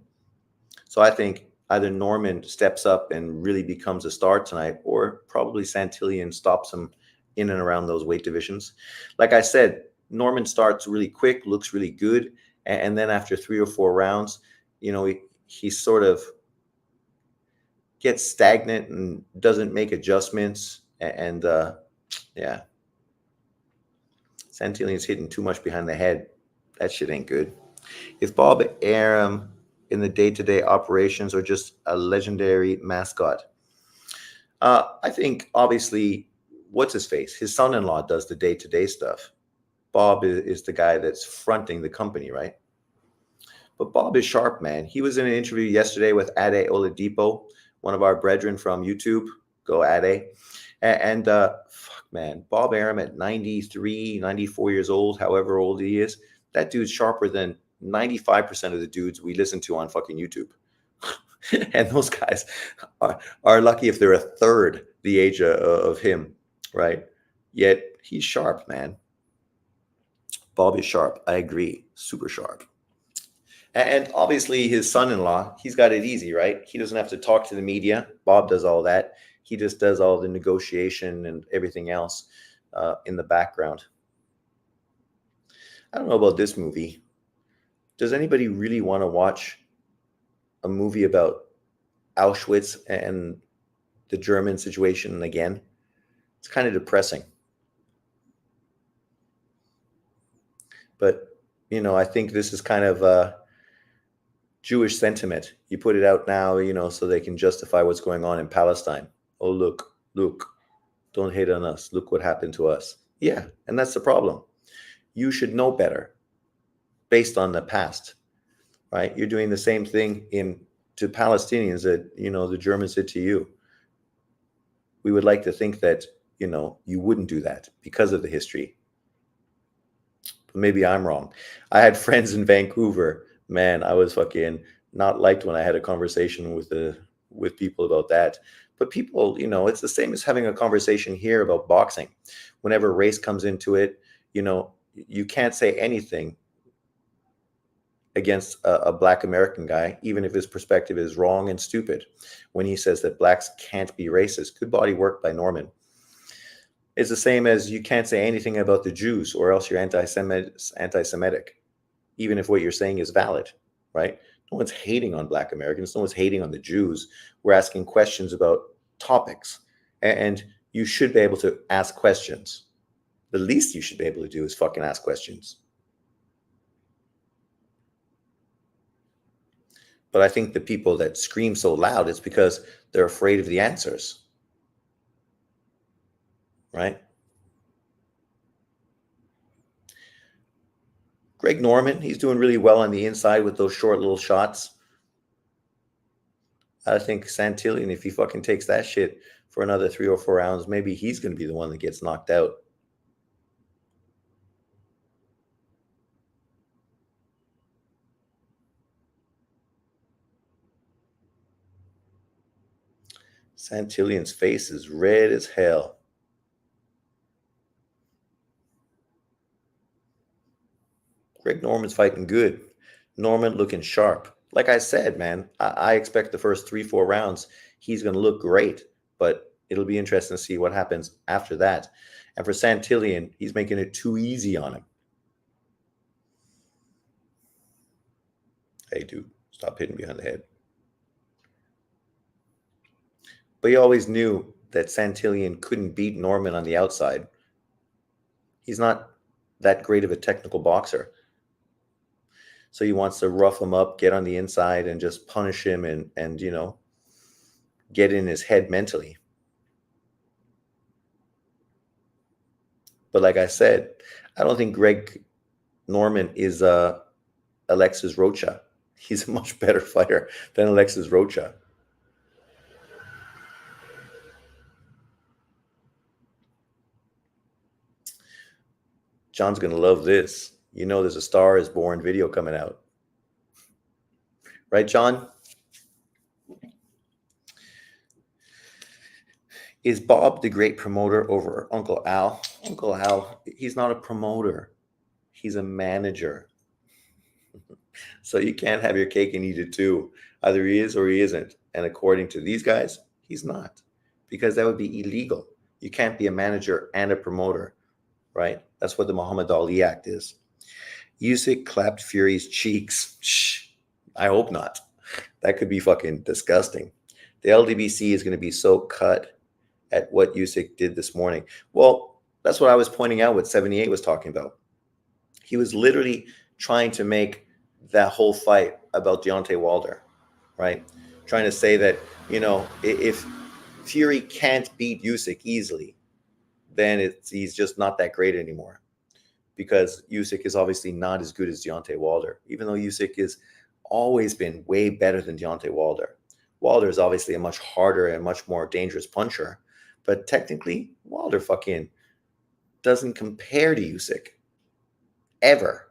So I think either Norman steps up and really becomes a star tonight, or probably Santillan stops him in and around those weight divisions. Like I said, Norman starts really quick, looks really good, and then after 3 or 4 rounds, he sort of gets stagnant and doesn't make adjustments. And yeah, Santillan's hitting too much behind the head. That shit ain't good. Is Bob Arum in the day-to-day operations or just a legendary mascot? I think, obviously, what's his face? His son-in-law does the day-to-day stuff. Bob is the guy that's fronting the company, right? But Bob is sharp, man. He was in an interview yesterday with Ade Oladipo, one of our brethren from YouTube. Go Ade. And fuck, man, Bob Arum at 93, 94 years old, however old he is, that dude's sharper than 95% of the dudes we listen to on fucking YouTube. And those guys are lucky if they're a third the age of him, right? Yet he's sharp, man. Bob is sharp. I agree. Super sharp. And obviously, his son in law, he's got it easy, right? He doesn't have to talk to the media. Bob does all that. He just does all the negotiation and everything else in the background. I don't know about this movie. Does anybody really want to watch a movie about Auschwitz and the German situation again? It's kind of depressing. But, I think this is kind of Jewish sentiment. You put it out now, so they can justify what's going on in Palestine. Oh, look, don't hate on us. Look what happened to us. Yeah, and that's the problem. You should know better based on the past, right? You're doing the same thing to Palestinians that, the Germans did to you. We would like to think that, you wouldn't do that because of the history. But maybe I'm wrong. I had friends in Vancouver. Man, I was fucking not liked when I had a conversation with people about that. But people, it's the same as having a conversation here about boxing. Whenever race comes into it, you can't say anything against a black American guy, even if his perspective is wrong and stupid. When he says that blacks can't be racist, good body work by Norman. It's the same as you can't say anything about the Jews, or else you're anti-Semitic, even if what you're saying is valid, right? No one's hating on black Americans. No one's hating on the Jews. We're asking questions about topics, and you should be able to ask questions. The least you should be able to do is fucking ask questions. But I think the people that scream so loud is because they're afraid of the answers, right? Greg Norman, he's doing really well on the inside with those short little shots. I think Santillan, if he fucking takes that shit for another 3 or 4 rounds, maybe he's going to be the one that gets knocked out. Santillan's face is red as hell. Greg Norman's fighting good. Norman looking sharp. Like I said, man, I expect the first 3, 4 rounds, he's going to look great. But it'll be interesting to see what happens after that. And for Santillan, he's making it too easy on him. Hey, dude, stop hitting behind the head. But he always knew that Santillan couldn't beat Norman on the outside. He's not that great of a technical boxer. So he wants to rough him up, get on the inside, and just punish him and get in his head mentally. But like I said, I don't think Greg Norman is Alexis Rocha. He's a much better fighter than Alexis Rocha. John's going to love this. There's a Star is Born video coming out. Right, John? Is Bob the great promoter over Uncle Al? Uncle Al, he's not a promoter. He's a manager. So you can't have your cake and eat it too. Either he is or he isn't. And according to these guys, he's not. Because that would be illegal. You can't be a manager and a promoter, right? That's what the Muhammad Ali Act is. Usyk clapped Fury's cheeks. Shh, I hope not. That could be fucking disgusting. The LDBC is going to be so cut at what Usyk did this morning. Well, that's what I was pointing out what 78 was talking about. He was literally trying to make that whole fight about Deontay Wilder, right? Trying to say that, if Fury can't beat Usyk easily, then he's just not that great anymore. Because Usyk is obviously not as good as Deontay Wilder, even though Usyk has always been way better than Deontay Wilder. Wilder is obviously a much harder and much more dangerous puncher, but technically, Wilder fucking doesn't compare to Usyk. Ever.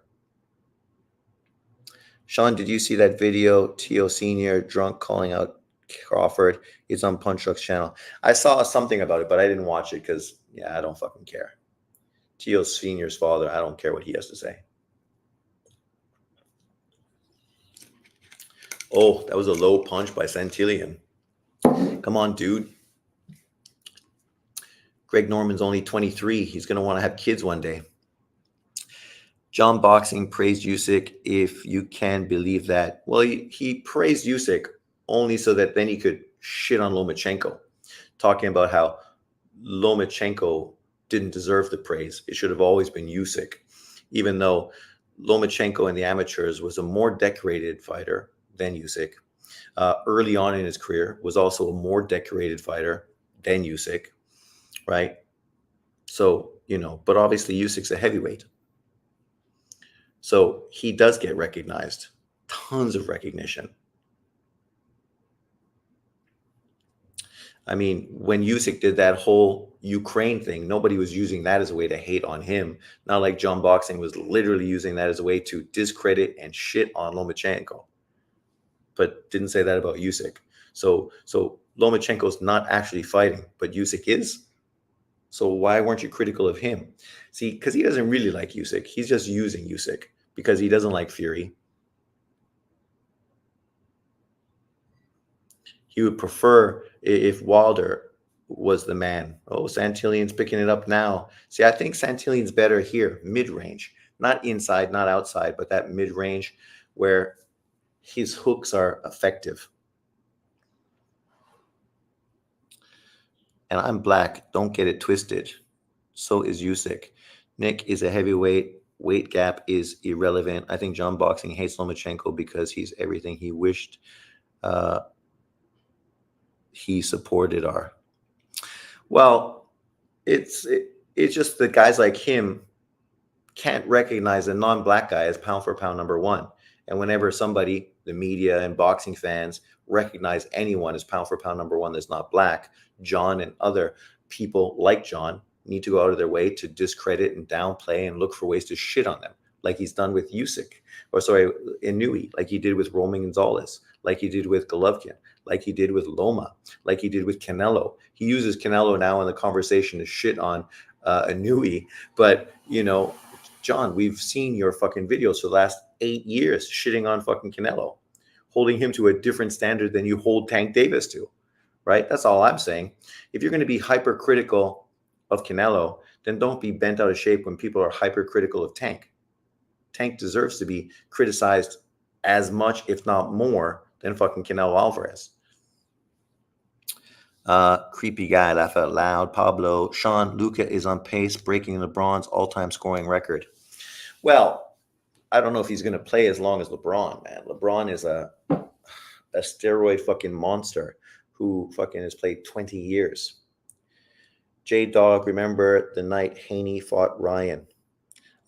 Sean, did you see that video? T.O. Sr. drunk calling out Crawford. It's on Punch Truck's channel. I saw something about it, but I didn't watch it because, I don't fucking care. Tio Senior's father, I don't care what he has to say. Oh, that was a low punch by Santillan. Come on, dude. Greg Norman's only 23. He's going to want to have kids one day. John Boxing praised Usyk, if you can believe that. Well, he praised Usyk only so that then he could shit on Lomachenko, talking about how Lomachenko didn't deserve the praise. It should have always been Usyk, even though Lomachenko in the amateurs was a more decorated fighter than Usyk. Early on in his career, was also a more decorated fighter than Usyk, right? So, but obviously Usyk's a heavyweight. So he does get recognized, tons of recognition. I mean, when Usyk did that whole Ukraine thing, nobody was using that as a way to hate on him. Not like John Boxing was literally using that as a way to discredit and shit on Lomachenko, but didn't say that about Usyk. So Lomachenko's not actually fighting, but Usyk is. So why weren't you critical of him? See, because he doesn't really like Usyk. He's just using Usyk because he doesn't like Fury. He would prefer if Wilder was the man. Oh, Santillan's picking it up now. See, I think Santillan's better here, mid-range. Not inside, not outside, but that mid-range where his hooks are effective. And I'm black. Don't get it twisted. So is Usyk. Nick is a heavyweight. Weight gap is irrelevant. I think John Boxing hates Lomachenko because he's everything he wished he supported are. Well, it's just that guys like him can't recognize a non-black guy as pound for pound number one. And whenever somebody, the media and boxing fans, recognize anyone as pound for pound number one that's not black, John and other people like John need to go out of their way to discredit and downplay and look for ways to shit on them, like he's done with Usyk, Inui, like he did with Roman Gonzalez, like he did with Golovkin, like he did with Loma, like he did with Canelo. He uses Canelo now in the conversation to shit on Inui, but John, we've seen your fucking videos for the last 8 years shitting on fucking Canelo, holding him to a different standard than you hold Tank Davis to, right? That's all I'm saying. If you're going to be hypercritical of Canelo, then don't be bent out of shape when people are hypercritical of Tank. Tank deserves to be criticized as much, if not more, than fucking Canelo Alvarez. Creepy guy, laugh out loud. Pablo, Sean, Luka is on pace, breaking LeBron's all-time scoring record. Well, I don't know if he's going to play as long as LeBron, man. LeBron is a steroid fucking monster who fucking has played 20 years. J-Dog, remember the night Haney fought Ryan.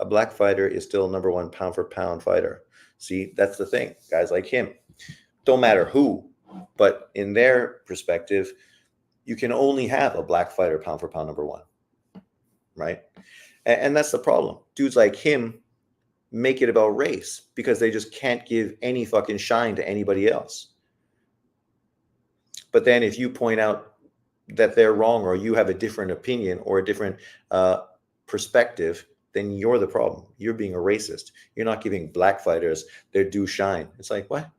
A black fighter is still number one pound for pound fighter. See, that's the thing. Guys like him, don't matter who, but in their perspective, you can only have a black fighter pound for pound number one, right? And that's the problem. Dudes like him make it about race because they just can't give any fucking shine to anybody else. But then if you point out that they're wrong or you have a different opinion or a different perspective, then you're the problem. You're being a racist. You're not giving black fighters their due shine. It's like, what?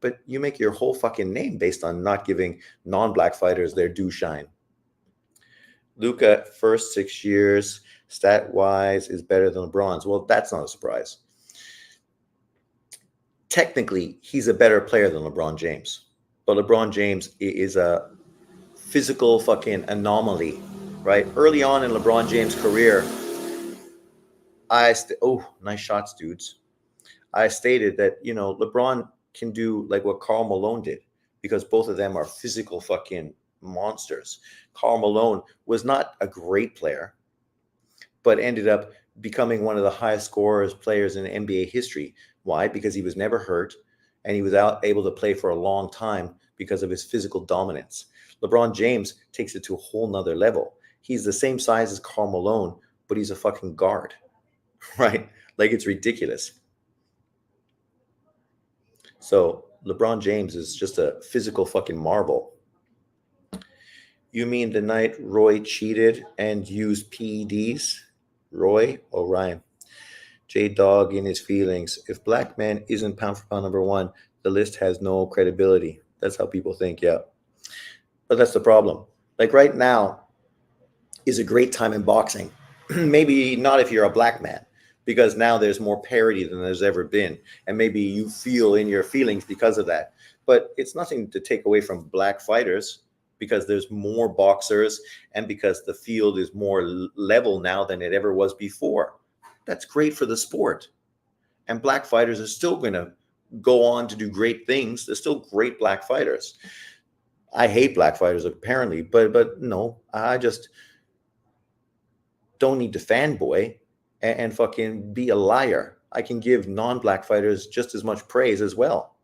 But you make your whole fucking name based on not giving non-black fighters their due shine. Luka, first 6 years, stat-wise, is better than LeBron's. Well, that's not a surprise. Technically, he's a better player than LeBron James. But LeBron James is a physical fucking anomaly, right? Early on in LeBron James' career, nice shots, dudes. I stated that, LeBron can do like what Karl Malone did because both of them are physical fucking monsters. Karl Malone was not a great player, but ended up becoming one of the highest scorers players in NBA history. Why? Because he was never hurt and he was able to play for a long time because of his physical dominance. LeBron James takes it to a whole nother level. He's the same size as Karl Malone, but he's a fucking guard, right? Like, it's ridiculous. So LeBron James is just a physical fucking marvel. You mean the night Roy cheated and used PEDs? Roy Orion. J Dog in his feelings. If Black Man isn't pound for pound number one, the list has no credibility. That's how people think, yeah. But that's the problem. Like right now is a great time in boxing. Maybe not if you're a black man, because now there's more parity than there's ever been. And maybe you feel in your feelings because of that. But it's nothing to take away from black fighters because there's more boxers and because the field is more level now than it ever was before. That's great for the sport. And black fighters are still going to go on to do great things. There's still great black fighters. I hate black fighters apparently, but no, I just don't need to fanboy and fucking be a liar. I can give non-black fighters just as much praise as well.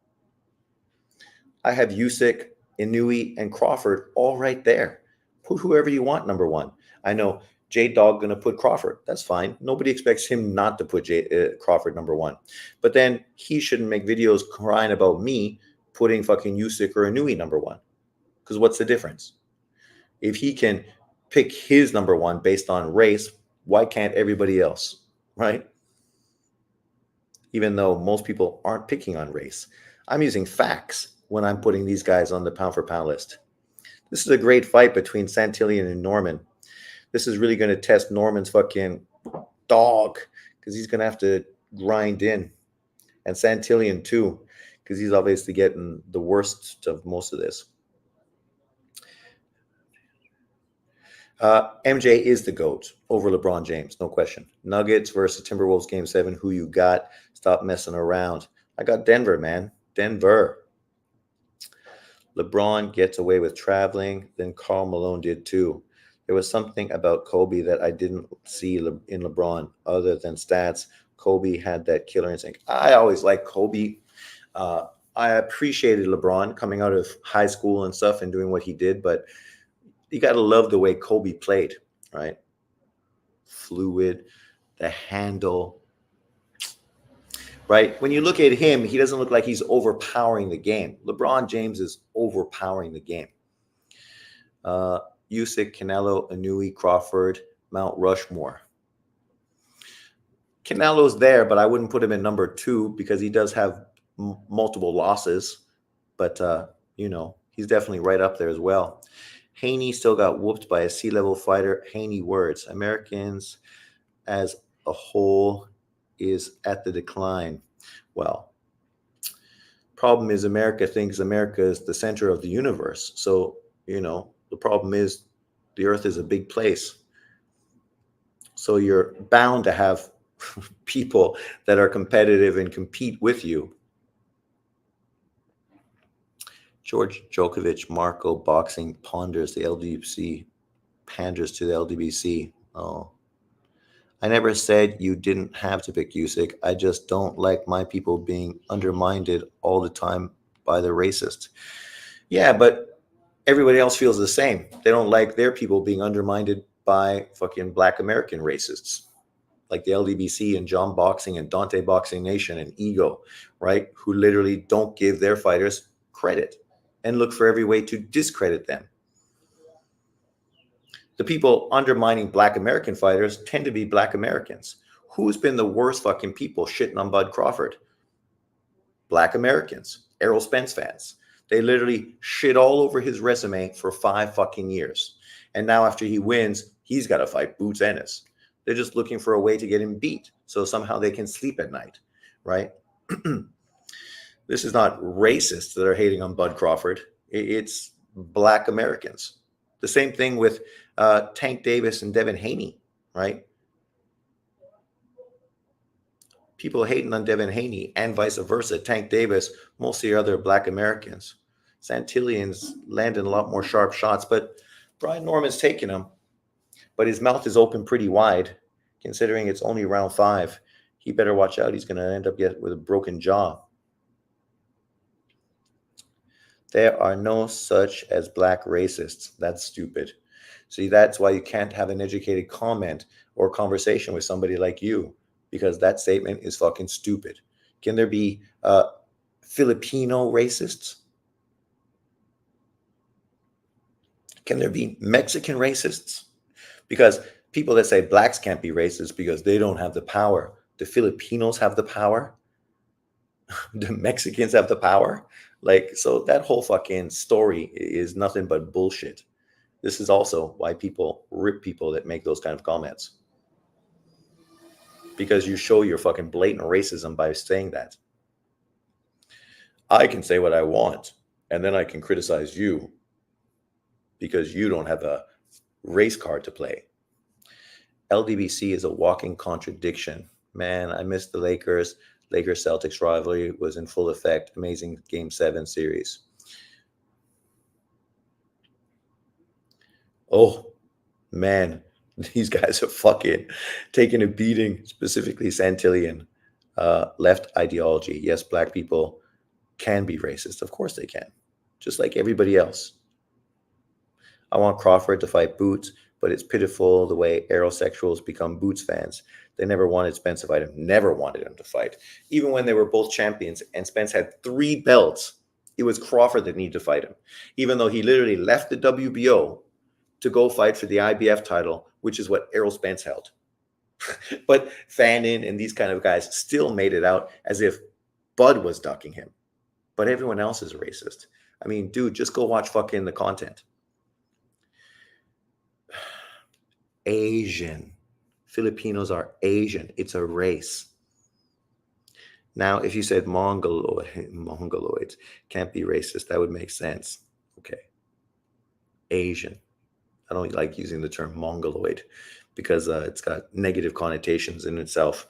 I have Usyk, Inouye, and Crawford all right there. Put whoever you want number one. I know J Dog gonna put Crawford. That's fine. Nobody expects him not to put Crawford number one. But then he shouldn't make videos crying about me putting fucking Usyk or Inouye number one. Because what's the difference? If he can pick his number one based on race, why can't everybody else? Right? Even though most people aren't picking on race. I'm using facts when I'm putting these guys on the pound for pound list. This is a great fight between Santillan and Norman. This is really going to test Norman's fucking dog because he's going to have to grind in. And Santillan too, because he's obviously getting the worst of most of this. MJ is the GOAT over LeBron James, no question. Nuggets versus Timberwolves Game 7. Who you got? Stop messing around. I got Denver, man. Denver. LeBron gets away with traveling. Then Karl Malone did too. There was something about Kobe that I didn't see in LeBron other than stats. Kobe had that killer instinct. I always liked Kobe. I appreciated LeBron coming out of high school and stuff and doing what he did, but you got to love the way Kobe played, right? Fluid, the handle, right? When you look at him, he doesn't look like he's overpowering the game. LeBron James is overpowering the game. Usyk, Canelo, Inouye, Crawford, Mount Rushmore. Canelo's there, but I wouldn't put him in number 2 because he does have multiple losses. But, he's definitely right up there as well. Haney still got whooped by a C-level fighter. Haney words. Americans as a whole is at the decline. Well, problem is America thinks America is the center of the universe. So, the problem is the earth is a big place. So you're bound to have people that are competitive and compete with you. George Djokovic, Marco Boxing ponders the LDBC, panders to the LDBC. Oh, I never said you didn't have to pick Usyk. I just don't like my people being undermined all the time by the racists. Yeah, but everybody else feels the same. They don't like their people being undermined by fucking Black American racists, like the LDBC and John Boxing and Dante Boxing Nation and Ego, right? Who literally don't give their fighters credit and look for every way to discredit them. The people undermining Black American fighters tend to be Black Americans. Who's been the worst fucking people shitting on Bud Crawford? Black Americans, Errol Spence fans. They literally shit all over his resume for 5 fucking years. And now after he wins, he's got to fight Boots Ennis. They're just looking for a way to get him beat so somehow they can sleep at night, right? This is not racists that are hating on Bud Crawford. It's Black Americans. The same thing with Tank Davis and Devin Haney, right? People hating on Devin Haney and vice versa. Tank Davis, mostly other Black Americans. Santillan's landing a lot more sharp shots, but Brian Norman's taking them. But his mouth is open pretty wide, considering it's only round 5. He better watch out. He's going to end up with a broken jaw. There are no such as Black racists. That's stupid. See, that's why you can't have an educated comment or conversation with somebody like you, because that statement is fucking stupid. Can there be Filipino racists? Can there be Mexican racists? Because People that say blacks can't be racist because they don't have the power. The Filipinos have the power. The Mexicans have the power. Like, so that whole fucking story is nothing but bullshit. This is also why people rip people that make those kind of comments, because you show your fucking blatant racism by saying that. I can say what I want, and then I can criticize you because you don't have a race card to play. LDBC is a walking contradiction. Man, I missed the Lakers. Lakers Celtics rivalry was in full effect. Amazing Game 7 series. Oh, man, these guys are fucking taking a beating, specifically Santillian. Left ideology. Yes, black people can be racist. Of course they can, just like everybody else. I want Crawford to fight Boots, but it's pitiful the way aerosexuals become Boots fans. They never wanted Spence to fight him, never wanted him to fight. Even when they were both champions and Spence had 3 belts, it was Crawford that needed to fight him, even though he literally left the WBO to go fight for the IBF title, which is what Errol Spence held. But Fannin and these kind of guys still made it out as if Bud was ducking him. But everyone else is a racist. I mean, dude, just go watch fucking the content. Asian. Filipinos are Asian. It's a race. Now, if you said Mongoloids can't be racist, that would make sense. Okay. Asian. I don't like using the term Mongoloid because it's got negative connotations in itself.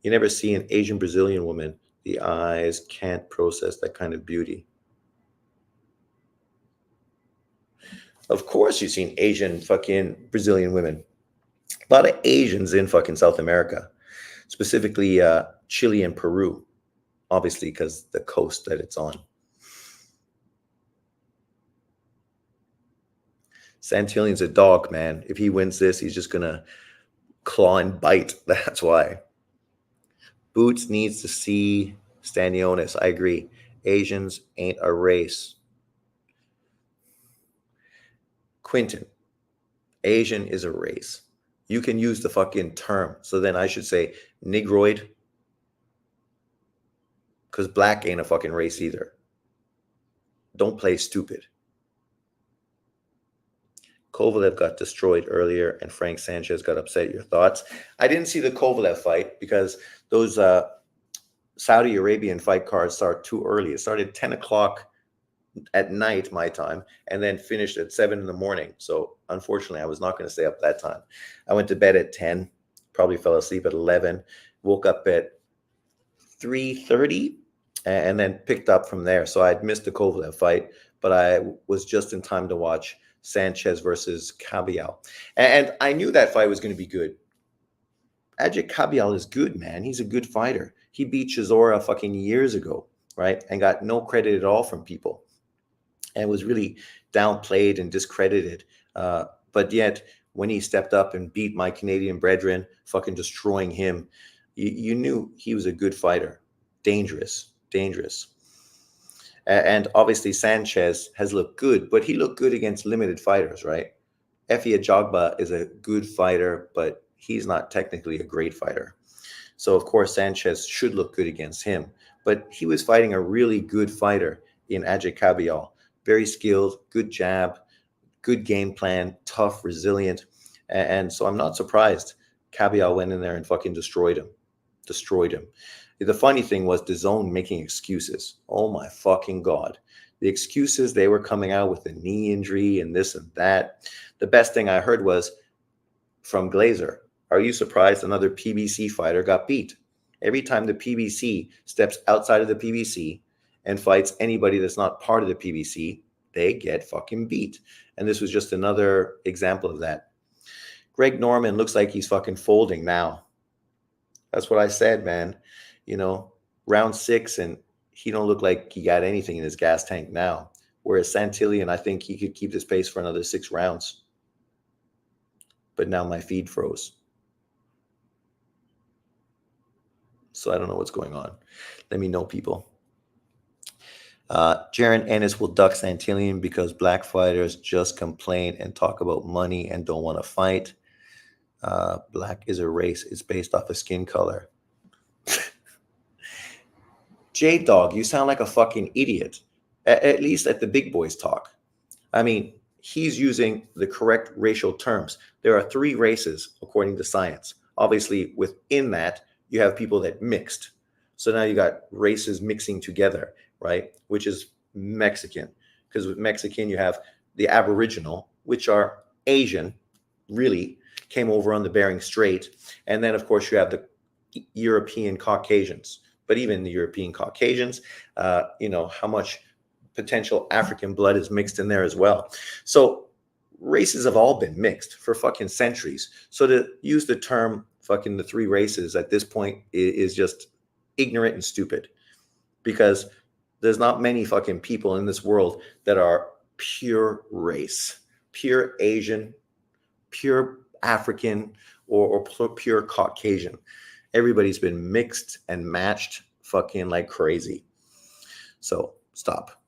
You never see an Asian Brazilian woman. The eyes can't process that kind of beauty. Of course you've seen Asian fucking Brazilian women. A lot of Asians in fucking South America, specifically Chile and Peru, obviously because the coast that it's on. Santillian's a dog, man. If he wins this, he's just going to claw and bite. That's why. Boots needs to see Stanionis. I agree. Asians ain't a race. Quinton, Asian is a race. You can use the fucking term. So then I should say Negroid. Because black ain't a fucking race either. Don't play stupid. Kovalev got destroyed earlier and Frank Sanchez got upset. Your thoughts? I didn't see the Kovalev fight because those Saudi Arabian fight cards start too early. It started 10 o'clock at night, my time, and then finished at 7 in the morning. So unfortunately, I was not going to stay up that time. I went to bed at 10, probably fell asleep at 11, woke up at 3:30, and then picked up from there. So I'd missed the Kovalev fight, but I was just in time to watch Sanchez versus Cabial. And I knew that fight was going to be good. Ajit Cabial is good, man. He's a good fighter. He beat Chisora fucking years ago, right? And got no credit at all from people. And was really downplayed and discredited. But yet, when he stepped up and beat my Canadian brethren, fucking destroying him, you knew he was a good fighter. Dangerous. And obviously Sanchez has looked good, but he looked good against limited fighters, right? Effie Ajagba is a good fighter, but he's not technically a great fighter. So, of course, Sanchez should look good against him. But he was fighting a really good fighter in Ajit Cabial. Very skilled, good jab, good game plan, tough, resilient. And so I'm not surprised Cabial went in there and fucking destroyed him. The funny thing was DAZN making excuses. Oh my fucking God. The excuses they were coming out with, the knee injury and this and that. The best thing I heard was from Glazer. Are you surprised another PBC fighter got beat? Every time the PBC steps outside of the PBC and fights anybody that's not part of the PBC, they get fucking beat. And this was just another example of that. Greg Norman looks like he's fucking folding now. That's what I said, man. You know, round 6, and he don't look like he got anything in his gas tank now. Whereas Santillian, I think he could keep this pace for another 6 rounds. But now my feed froze. So I don't know what's going on. Let me know, people. Jaron Ennis will duck Santillian because black fighters just complain and talk about money and don't want to fight. Black is a race. It's based off of skin color. J Dog, you sound like a fucking idiot. At least at the big boys talk. I mean, he's using the correct racial terms. There are three races according to science. Obviously, within that, you have people that mixed. So now you got races mixing together, right? Which is Mexican. Because with Mexican, you have the Aboriginal, which are Asian, really, came over on the Bering Strait. And then, of course, you have the European Caucasians. But even the European Caucasians, how much potential African blood is mixed in there as well. So races have all been mixed for fucking centuries. So to use the term fucking the three races at this point is just ignorant and stupid, because there's not many fucking people in this world that are pure race, pure Asian, pure African, or pure Caucasian. Everybody's been mixed and matched fucking like crazy. So stop.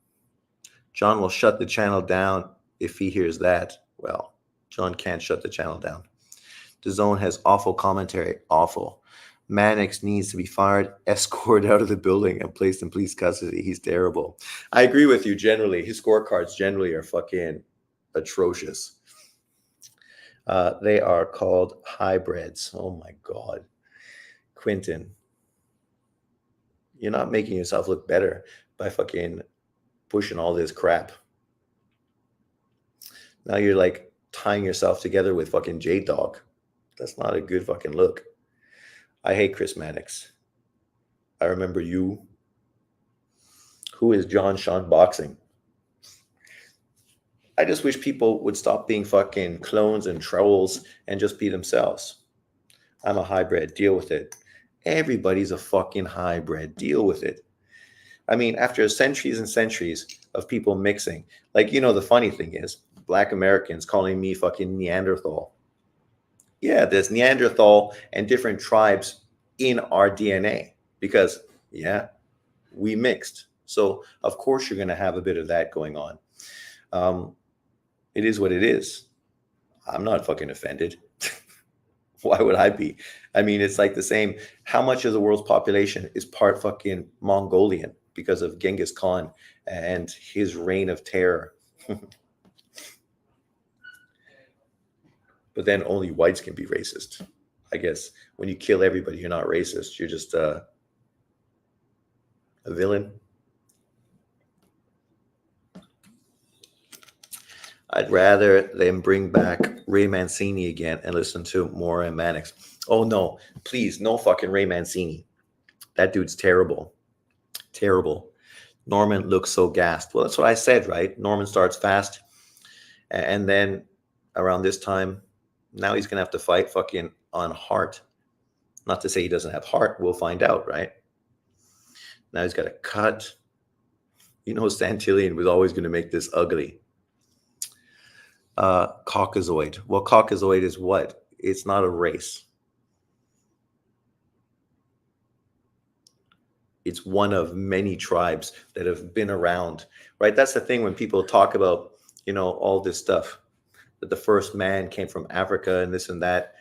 John will shut the channel down if he hears that. Well, John can't shut the channel down. The Zone has awful commentary. Awful. Mannix needs to be fired, escorted out of the building, and placed in police custody. He's terrible. I agree with you generally. His scorecards generally are fucking atrocious. They are called hybrids. Oh my God. Quentin, you're not making yourself look better by fucking pushing all this crap. Now you're like tying yourself together with fucking J-Dog. That's not a good fucking look. I hate Chris Mannix. I remember you. Who is John Sean Boxing? I just wish people would stop being fucking clones and trolls and just be themselves. I'm a hybrid. Deal with it. Everybody's a fucking hybrid. Deal with it. I mean, after centuries and centuries of people mixing, like, the funny thing is, Black Americans calling me fucking Neanderthal. Yeah, there's Neanderthal and different tribes in our DNA because, yeah, we mixed. So, of course, you're going to have a bit of that going on. It is what it is. I'm not fucking offended. Why would I be? I mean, it's like the same. How much of the world's population is part fucking Mongolian because of Genghis Khan and his reign of terror? But then only whites can be racist. I guess when you kill everybody, you're not racist. You're just a villain. I'd rather them bring back Ray Mancini again and listen to more Mannix. Oh, no, please, no fucking Ray Mancini. That dude's terrible. Terrible. Norman looks so gassed. Well, that's what I said, right? Norman starts fast. And then around this time, now he's going to have to fight fucking on heart. Not to say he doesn't have heart. We'll find out, right? Now he's got a cut. Santillion was always going to make this ugly. Caucasoid. Well, Caucasoid is what? It's not a race. It's one of many tribes that have been around, right? That's the thing when people talk about, all this stuff, that the first man came from Africa and this and that.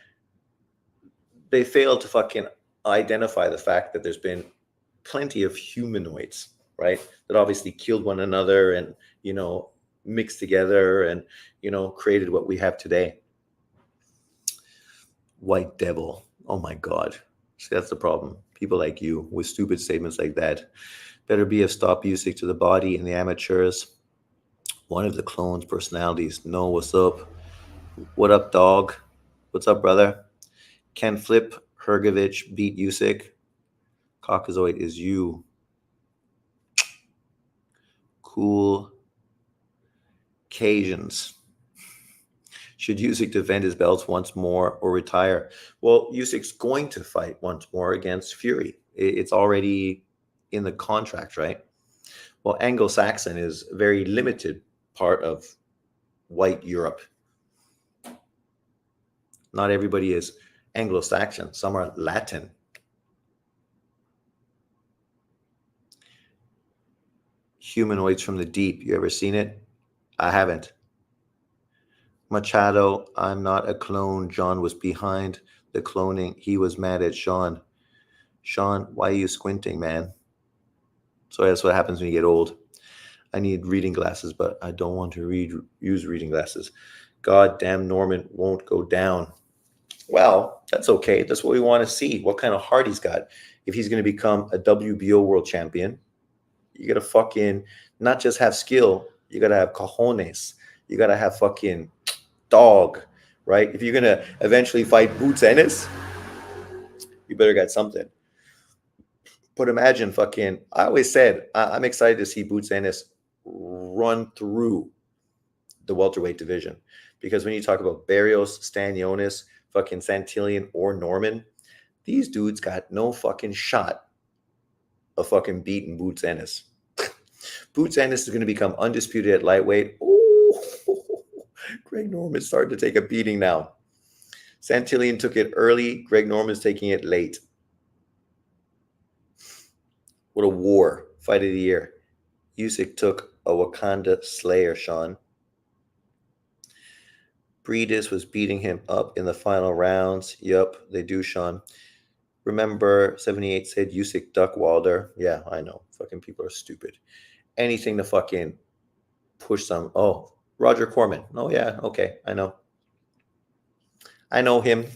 They fail to fucking identify the fact that there's been plenty of humanoids, right? That obviously killed one another and, mixed together and, created what we have today. White devil. Oh my God. See, that's the problem. People like you with stupid statements like that. Better be a stop Usyk to the body and the amateurs. One of the clones' personalities. No, what's up? What up, dog? What's up, brother? Can Flip Hergovich beat Usyk? Caucasoid is you. Cool Cajuns. Should Usyk defend his belts once more or retire? Well, Usyk's going to fight once more against Fury. It's already in the contract, right? Well, Anglo-Saxon is a very limited part of white Europe. Not everybody is Anglo-Saxon. Some are Latin. Humanoids from the Deep. You ever seen it? I haven't. Machado, I'm not a clone. John was behind the cloning. He was mad at Sean. Sean, why are you squinting, man? So that's what happens when you get old. I need reading glasses, but I don't want to use reading glasses. God damn Norman won't go down. Well, that's okay. That's what we want to see. What kind of heart he's got. If he's going to become a WBO world champion, you got to fucking not just have skill, you got to have cojones. You got to have fucking dog, right? If you're going to eventually fight Boots Ennis, you better get something. But imagine fucking, I always said, I'm excited to see Boots Ennis run through the welterweight division. Because when you talk about Barrios, Stanionis, fucking Santillan, or Norman, these dudes got no fucking shot of fucking beating Boots Ennis. Boots Ennis is going to become undisputed at lightweight. Ooh, Greg Norman's starting to take a beating now. Santillan took it early. Greg Norman's taking it late. What a war. Fight of the year. Usyk took a Wakanda Slayer, Sean. Breedis was beating him up in the final rounds. Yup, they do, Sean. Remember, 78 said Usyk duck Wilder. Yeah, I know. Fucking people are stupid. Anything to fucking push some. Oh, Roger Corman. Oh, yeah, okay, I know. I know him.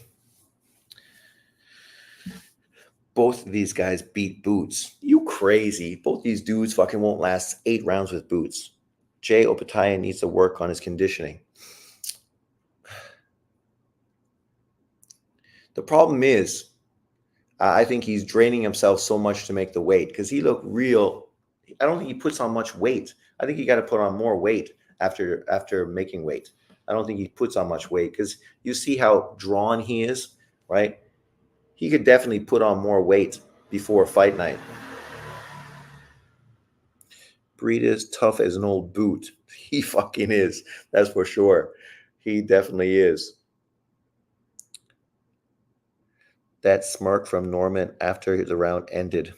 Both of these guys beat Boots. You crazy. Both these dudes fucking won't last 8 rounds with Boots. Jay Opataya needs to work on his conditioning. The problem is, I think he's draining himself so much to make the weight because he looked real. I don't think he puts on much weight. I think he got to put on more weight after making weight. I don't think he puts on much weight because you see how drawn he is, right? He could definitely put on more weight before fight night. Breed is tough as an old boot. He fucking is. That's for sure. He definitely is. That smirk from Norman after the round ended.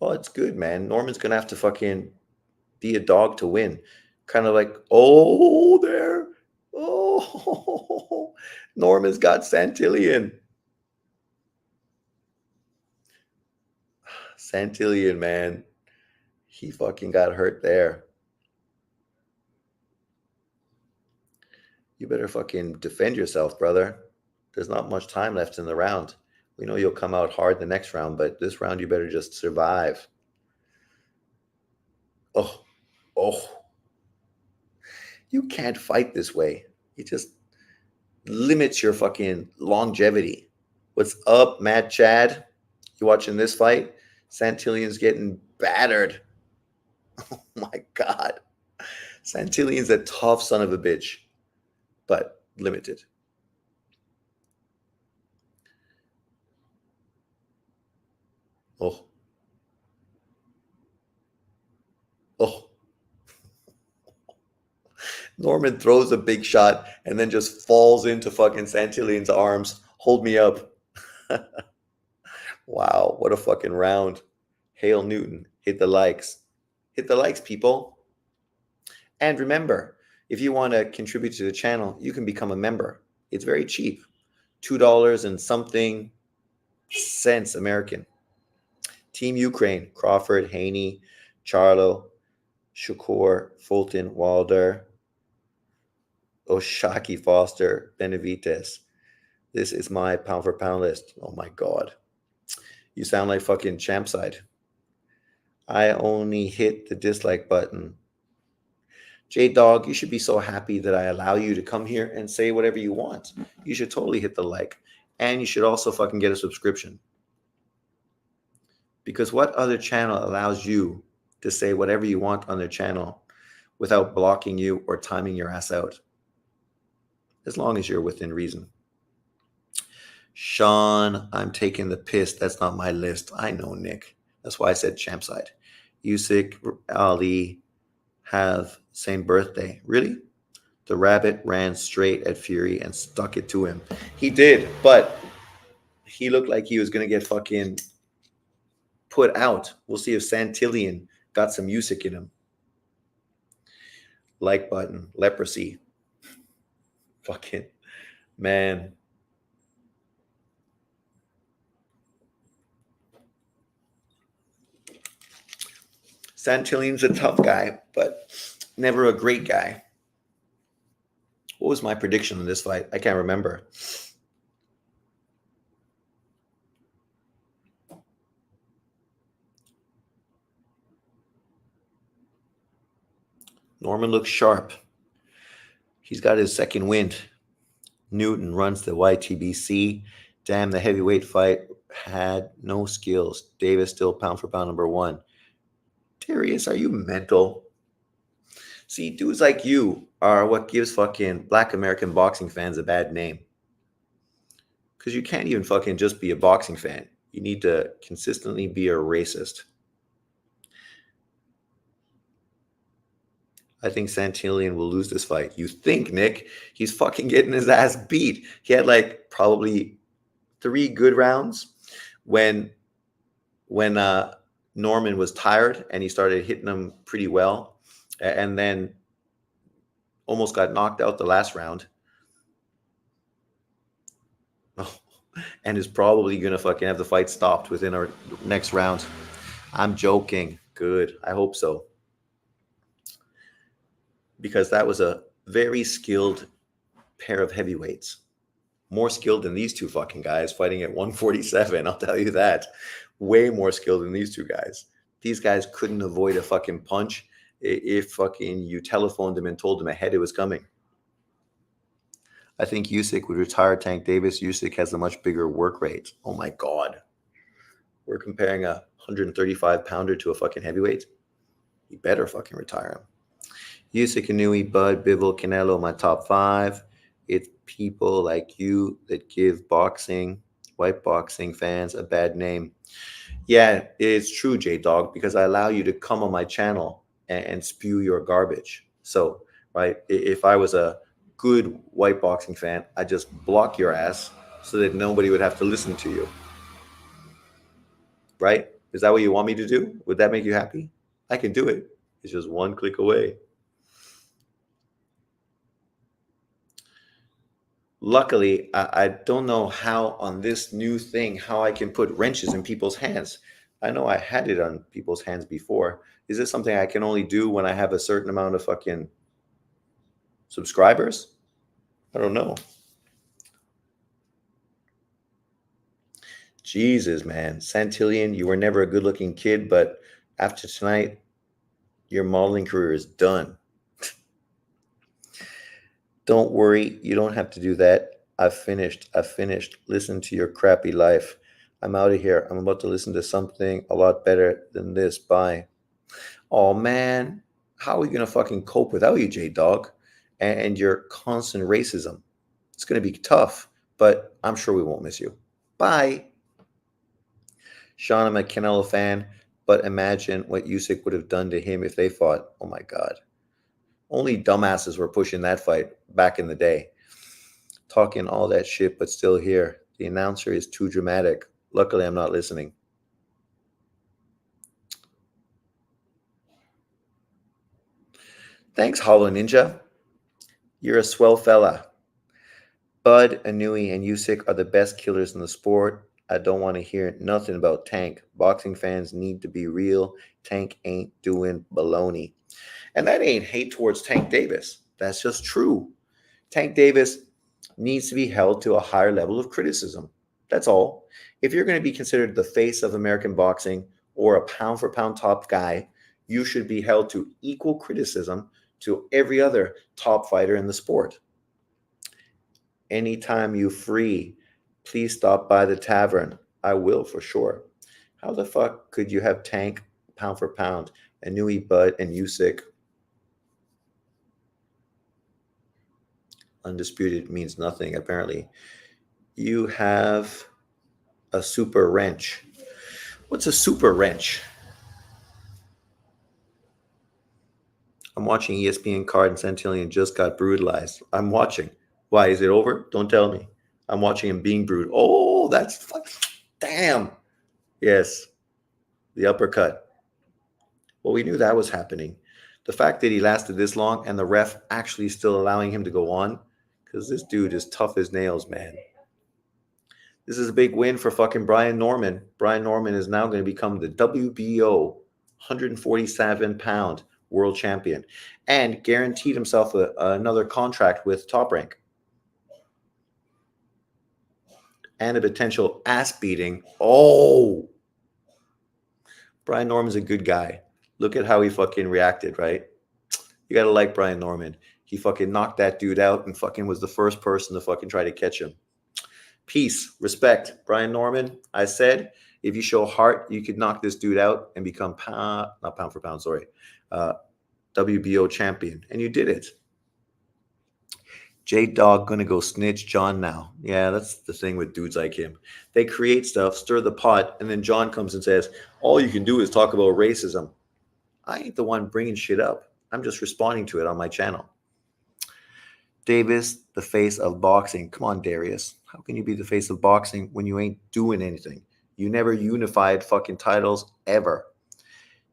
Well, it's good, man. Norman's going to have to fucking be a dog to win. Kind of like, oh, there. Oh, Norman's got Santillan. Santillan, man. He fucking got hurt there. You better fucking defend yourself, brother. There's not much time left in the round. We know you'll come out hard the next round, but this round you better just survive. Oh, oh. You can't fight this way. It just limits your fucking longevity. What's up, Mad Chad? You watching this fight? Santillan's getting battered. Oh my God. Santillan's a tough son of a bitch, but limited. Oh. Oh. Norman throws a big shot and then just falls into fucking Santillan's arms. Hold me up. Wow, what a fucking round. Hail Newton. Hit the likes. Hit the likes, people. And remember, if you want to contribute to the channel, you can become a member. It's very cheap. $2 and something cents American. Team Ukraine, Crawford, Haney, Charlo, Shakur, Fulton, Wilder, Oshaki, Foster, Benavides. This is my pound for pound list. Oh my God. You sound like fucking champ side. I only hit the dislike button. J-Dog, you should be so happy that I allow you to come here and say whatever you want. You should totally hit the like. And you should also fucking get a subscription. Because what other channel allows you to say whatever you want on their channel without blocking you or timing your ass out? As long as you're within reason. Sean, I'm taking the piss. That's not my list. I know, Nick. That's why I said champ side. Usyk, Ali have same birthday. Really? The rabbit ran straight at Fury and stuck it to him. He did, but he looked like he was going to get fucking put out. We'll see if Santillan got some Usyk in him. Like button. Leprosy. Fucking man. Santillan's a tough guy, but never a great guy. What was my prediction in this fight? I can't remember. Norman looks sharp. He's got his second wind. Newton runs the YTBC. Damn, the heavyweight fight had no skills. Davis still pound for pound number one. Darius, are you mental? See, dudes like you are what gives fucking black American boxing fans a bad name. Because you can't even fucking just be a boxing fan. You need to consistently be a racist. I think Santillan will lose this fight. You think, Nick? He's fucking getting his ass beat. He had like probably 3 good rounds when Norman was tired and he started hitting him pretty well, and then almost got knocked out the last round. And is probably gonna fucking have the fight stopped within our next round. I'm joking. Good. I hope so. Because that was a very skilled pair of heavyweights. More skilled than these two fucking guys fighting at 147. I'll tell you that. Way more skilled than these two guys. These guys couldn't avoid a fucking punch if fucking you telephoned them and told them ahead it was coming. I think Usyk would retire Tank Davis. Usyk has a much bigger work rate. Oh my God. We're comparing a 135 pounder to a fucking heavyweight. You better fucking retire him. Usyk, Inui, Bud, Bivol, Canelo, my top 5. It's people like you that give boxing, white boxing fans a bad name. Yeah, it's true, J-Dog, because I allow you to come on my channel and spew your garbage. So, right, if I was a good white boxing fan, I'd just block your ass so that nobody would have to listen to you. Right? Is that what you want me to do? Would that make you happy? I can do it. It's just one click away. Luckily, I don't know how on this new thing, how I can put wrenches in people's hands. I know I had it on people's hands before. Is this something I can only do when I have a certain amount of fucking subscribers? I don't know. Jesus, man. Santillan, you were never a good looking kid, but after tonight, your modeling career is done. Don't worry, you don't have to do that. I've finished. Listen to your crappy life. I'm out of here. I'm about to listen to something a lot better than this. Bye. Oh man, how are we gonna fucking cope without you, J-Dog? And your constant racism. It's gonna be tough, but I'm sure we won't miss you. Bye. Sean, I'm a Canelo fan, but imagine what Usyk would have done to him if they fought. Oh my God. Only dumbasses were pushing that fight back in the day. Talking all that shit, but still here. The announcer is too dramatic. Luckily, I'm not listening. Thanks, Hollow Ninja. You're a swell fella. Bud, Anui, and Usyk are the best killers in the sport. I don't want to hear nothing about Tank. Boxing fans need to be real. Tank ain't doing baloney. And that ain't hate towards Tank Davis. That's just true. Tank Davis needs to be held to a higher level of criticism. That's all. If you're going to be considered the face of American boxing or a pound for pound top guy, you should be held to equal criticism to every other top fighter in the sport. Anytime you free, please stop by the tavern. I will for sure. How the fuck could you have Tank pound for pound, Anui, Bud, and Usyk? Undisputed means nothing, apparently. You have a super wrench. What's a super wrench? I'm watching ESPN card and Santillan just got brutalized. I'm watching. Why? Is it over? Don't tell me. I'm watching him being brutalized. Oh, that's damn. Yes, the uppercut. Well, we knew that was happening. The fact that he lasted this long and the ref actually still allowing him to go on, because this dude is tough as nails, man. This is a big win for fucking Brian Norman. Brian Norman is now going to become the WBO 147-pound world champion and guaranteed himself another contract with Top Rank and a potential ass beating. Oh, Brian Norman's a good guy. Look at how he fucking reacted, right? You gotta like Brian Norman. He fucking knocked that dude out and fucking was the first person to fucking try to catch him. Peace, respect, Brian Norman. I said, if you show heart, you could knock this dude out and become not pound for pound, sorry, WBO champion, and you did it. J-Dog gonna go snitch John now. Yeah, that's the thing with dudes like him. They create stuff, stir the pot, and then John comes and says, all you can do is talk about racism. I ain't the one bringing shit up. I'm just responding to it on my channel. Davis, the face of boxing. Come on, Darius. How can you be the face of boxing when you ain't doing anything? You never unified fucking titles ever.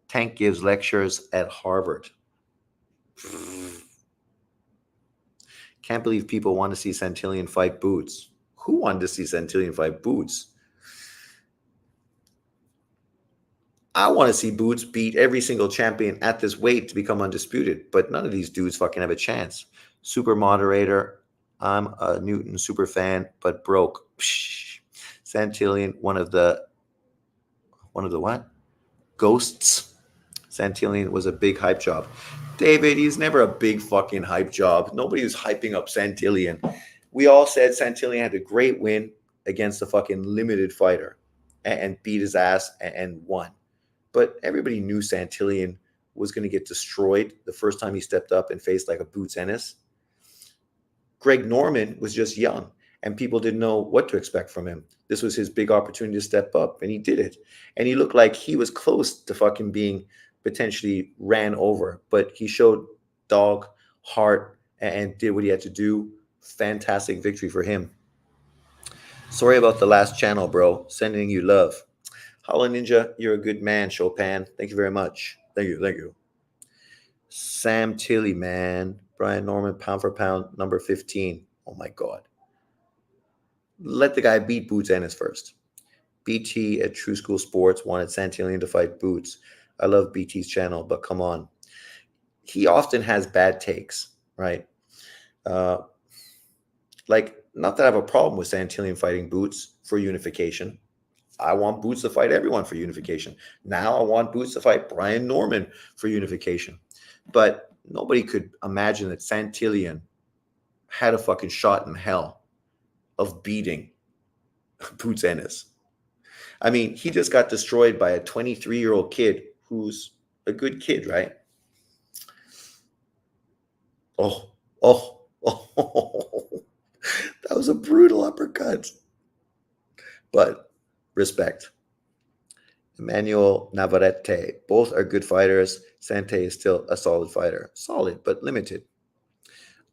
Tank gives lectures at Harvard. Can't believe people want to see Santillan fight Boots. Who wanted to see Santillan fight Boots? I want to see Boots beat every single champion at this weight to become undisputed, but none of these dudes fucking have a chance. Super moderator. I'm a Newton super fan, but broke. Psh. Santillan, one of the what? Ghosts. Santillan was a big hype job. David, he's never a big fucking hype job. Nobody was hyping up Santillan. We all said Santillan had a great win against a fucking limited fighter and beat his ass and won. But everybody knew Santillan was going to get destroyed the first time he stepped up and faced like a Boots Ennis. Greg Norman was just young and people didn't know what to expect from him. This was his big opportunity to step up and he did it. And he looked like he was close to fucking being potentially ran over, but he showed dog, heart, and did what he had to do. Fantastic victory for him. Sorry about the last channel, bro. Sending you love. Holland Ninja, you're a good man, Chopin. Thank you very much. Thank you. Sam Tilly, man. Brian Norman, pound for pound, number 15. Oh, my God. Let the guy beat Boots Ennis first. BT at True School Sports wanted Santillan to fight Boots. I love BT's channel, but come on. He often has bad takes, right? Like, not that I have a problem with Santillan fighting Boots for unification. I want Boots to fight everyone for unification. Now I want Boots to fight Brian Norman for unification. But nobody could imagine that Santillan had a fucking shot in hell of beating Boots Ennis. I mean, he just got destroyed by a 23-year-old kid who's a good kid, right? Oh. That was a brutal uppercut. But respect. Emmanuel Navarrete. Both are good fighters. Sante is still a solid fighter. Solid, but limited.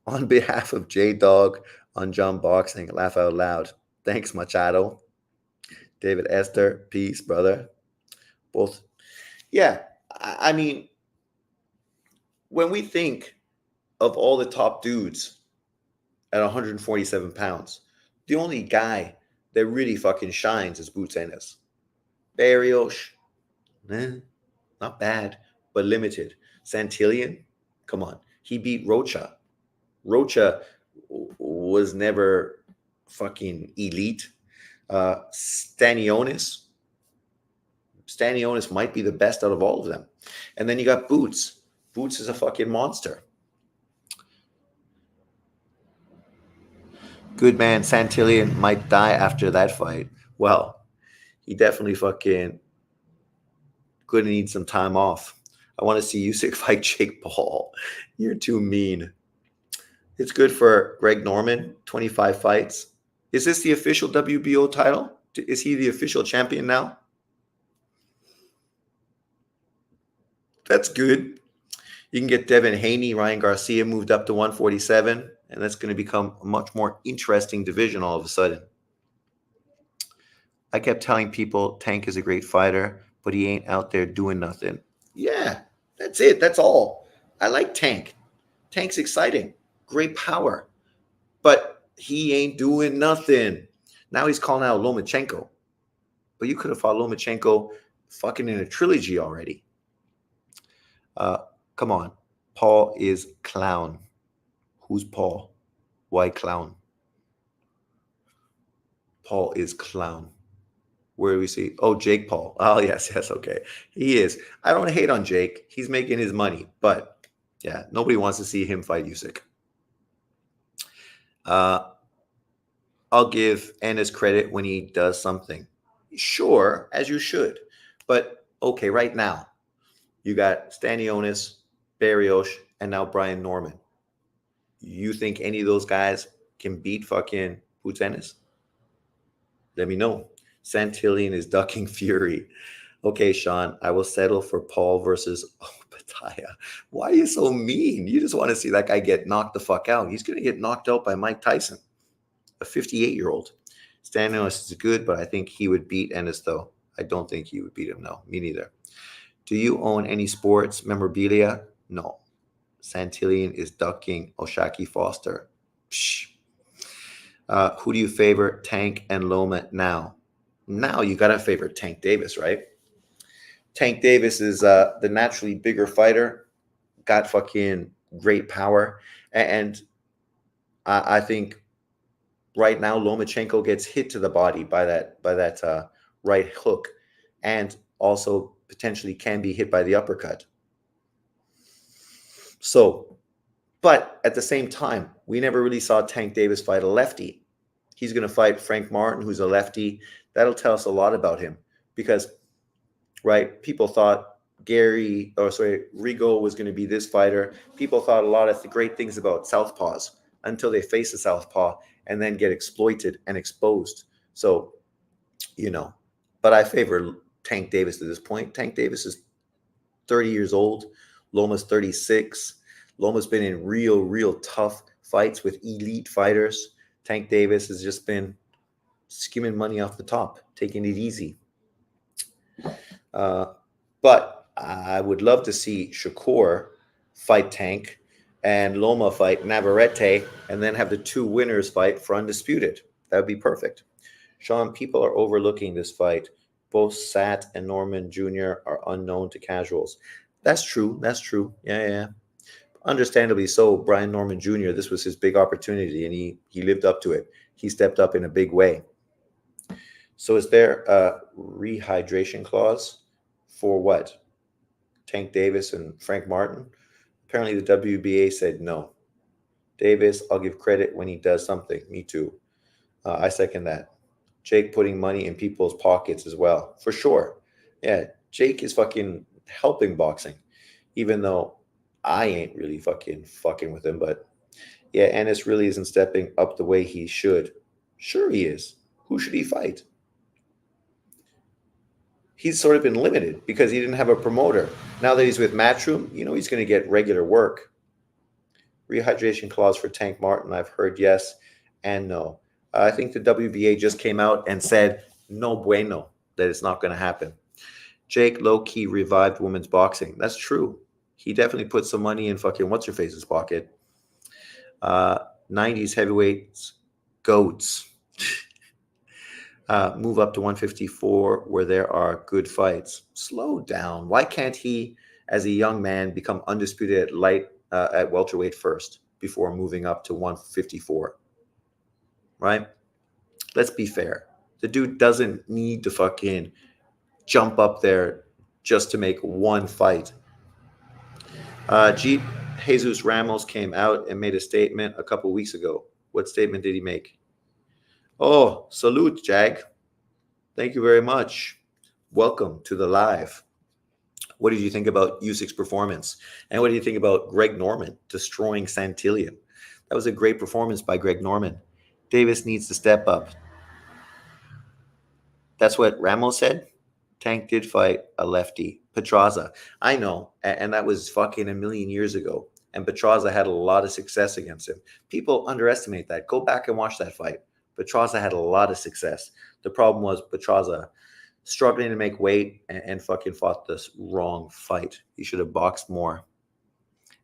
On behalf of J-Dog on John Boxing, laugh out loud. Thanks, Machado. David Esther, peace, brother. Both. Yeah, I mean, when we think of all the top dudes at 147 pounds, the only guy that really fucking shines is Boots Ennis. Barrios, not bad, but limited. Santillan, come on. He beat Rocha. Rocha was never fucking elite. Stanionis might be the best out of all of them. And then you got Boots. Boots is a fucking monster. Good man, Santillan might die after that fight. Well, he definitely fucking gonna need some time off. I want to see Usyk fight Jake Paul. You're too mean. It's good for Greg Norman, 25 fights. Is this the official WBO title? Is he the official champion now? That's good. You can get Devin Haney, Ryan Garcia moved up to 147, and that's going to become a much more interesting division all of a sudden. I kept telling people Tank is a great fighter, but he ain't out there doing nothing. Yeah, that's it. That's all. I like Tank. Tank's exciting, great power, but he ain't doing nothing. Now he's calling out Lomachenko, but you could have fought Lomachenko fucking in a trilogy already. Uh, Come on, Paul is clown. Who's Paul? Why clown? Paul is clown. Where do we see? Oh, Jake Paul. Oh, yes, okay. He is. I don't hate on Jake. He's making his money, but yeah, nobody wants to see him fight Usyk. I'll give Ennis credit when he does something. Sure, as you should. But okay, right now, you got Stanionis, Barrios, and now Brian Norman. You think any of those guys can beat fucking Boots Ennis? Let me know. Santillion is ducking Fury. Okay, Sean, I will settle for Paul versus Obadiah. Why are you so mean? You just want to see that guy get knocked the fuck out. He's going to get knocked out by Mike Tyson, a 58-year-old. Stanley is good, but I think he would beat Ennis, though. I don't think he would beat him, no. Me neither. Do you own any sports memorabilia? No. Santillion is ducking Oshaki Foster. Psh. Who do you favor, Tank and Loma now? Now you got to favor Tank Davis, right? Tank Davis is the naturally bigger fighter, got fucking great power. And I think right now Lomachenko gets hit to the body by that right hook, and also potentially can be hit by the uppercut. So, but at the same time, we never really saw Tank Davis fight a lefty. He's going to fight Frank Martin, who's a lefty. That'll tell us a lot about him because, right, people thought Rigo was going to be this fighter. People thought a lot of great things about southpaws until they face a southpaw and then get exploited and exposed. So, but I favor Tank Davis at this point. Tank Davis is 30 years old. Loma's 36. Loma's been in real tough fights with elite fighters. Tank Davis has just been skimming money off the top, taking it easy. But I would love to see Shakur fight Tank and Loma fight Navarrete and then have the two winners fight for undisputed. That would be perfect. Sean, people are overlooking this fight. Both Sat and Norman Jr. are unknown to casuals. That's true. Yeah. Understandably so. Brian Norman Jr., this was his big opportunity, and he lived up to it. He stepped up in a big way. So is there a rehydration clause for what? Tank Davis and Frank Martin? Apparently the WBA said no. Davis, I'll give credit when he does something. Me too. I second that. Jake putting money in people's pockets as well. For sure. Yeah, Jake is fucking helping boxing, even though I ain't really fucking with him. But yeah, Ennis really isn't stepping up the way he should. Sure he is. Who should he fight? He's sort of been limited because he didn't have a promoter. Now that he's with Matchroom, he's going to get regular work. Rehydration clause for Tank Martin, I've heard yes and no. I think the WBA just came out and said no bueno, that it's not going to happen. Jake low-key revived women's boxing. That's true. He definitely put some money in fucking what's-her-face's pocket. 90s heavyweights, goats. Move up to 154 where there are good fights. Slow down. Why can't he, as a young man, become undisputed at welterweight first before moving up to 154? Right? Let's be fair. The dude doesn't need to fucking jump up there just to make one fight. Jesus Ramos came out and made a statement a couple weeks ago. What statement did he make? Oh, salute, Jag. Thank you very much. Welcome to the live. What did you think about Usyk's performance? And what do you think about Greg Norman destroying Santillion? That was a great performance by Greg Norman. Davis needs to step up. That's what Ramos said? Tank did fight a lefty, Petraza. I know, and that was fucking a million years ago. And Petraza had a lot of success against him. People underestimate that. Go back and watch that fight. Petraza had a lot of success. The problem was Petraza struggling to make weight and fucking fought this wrong fight. He should have boxed more.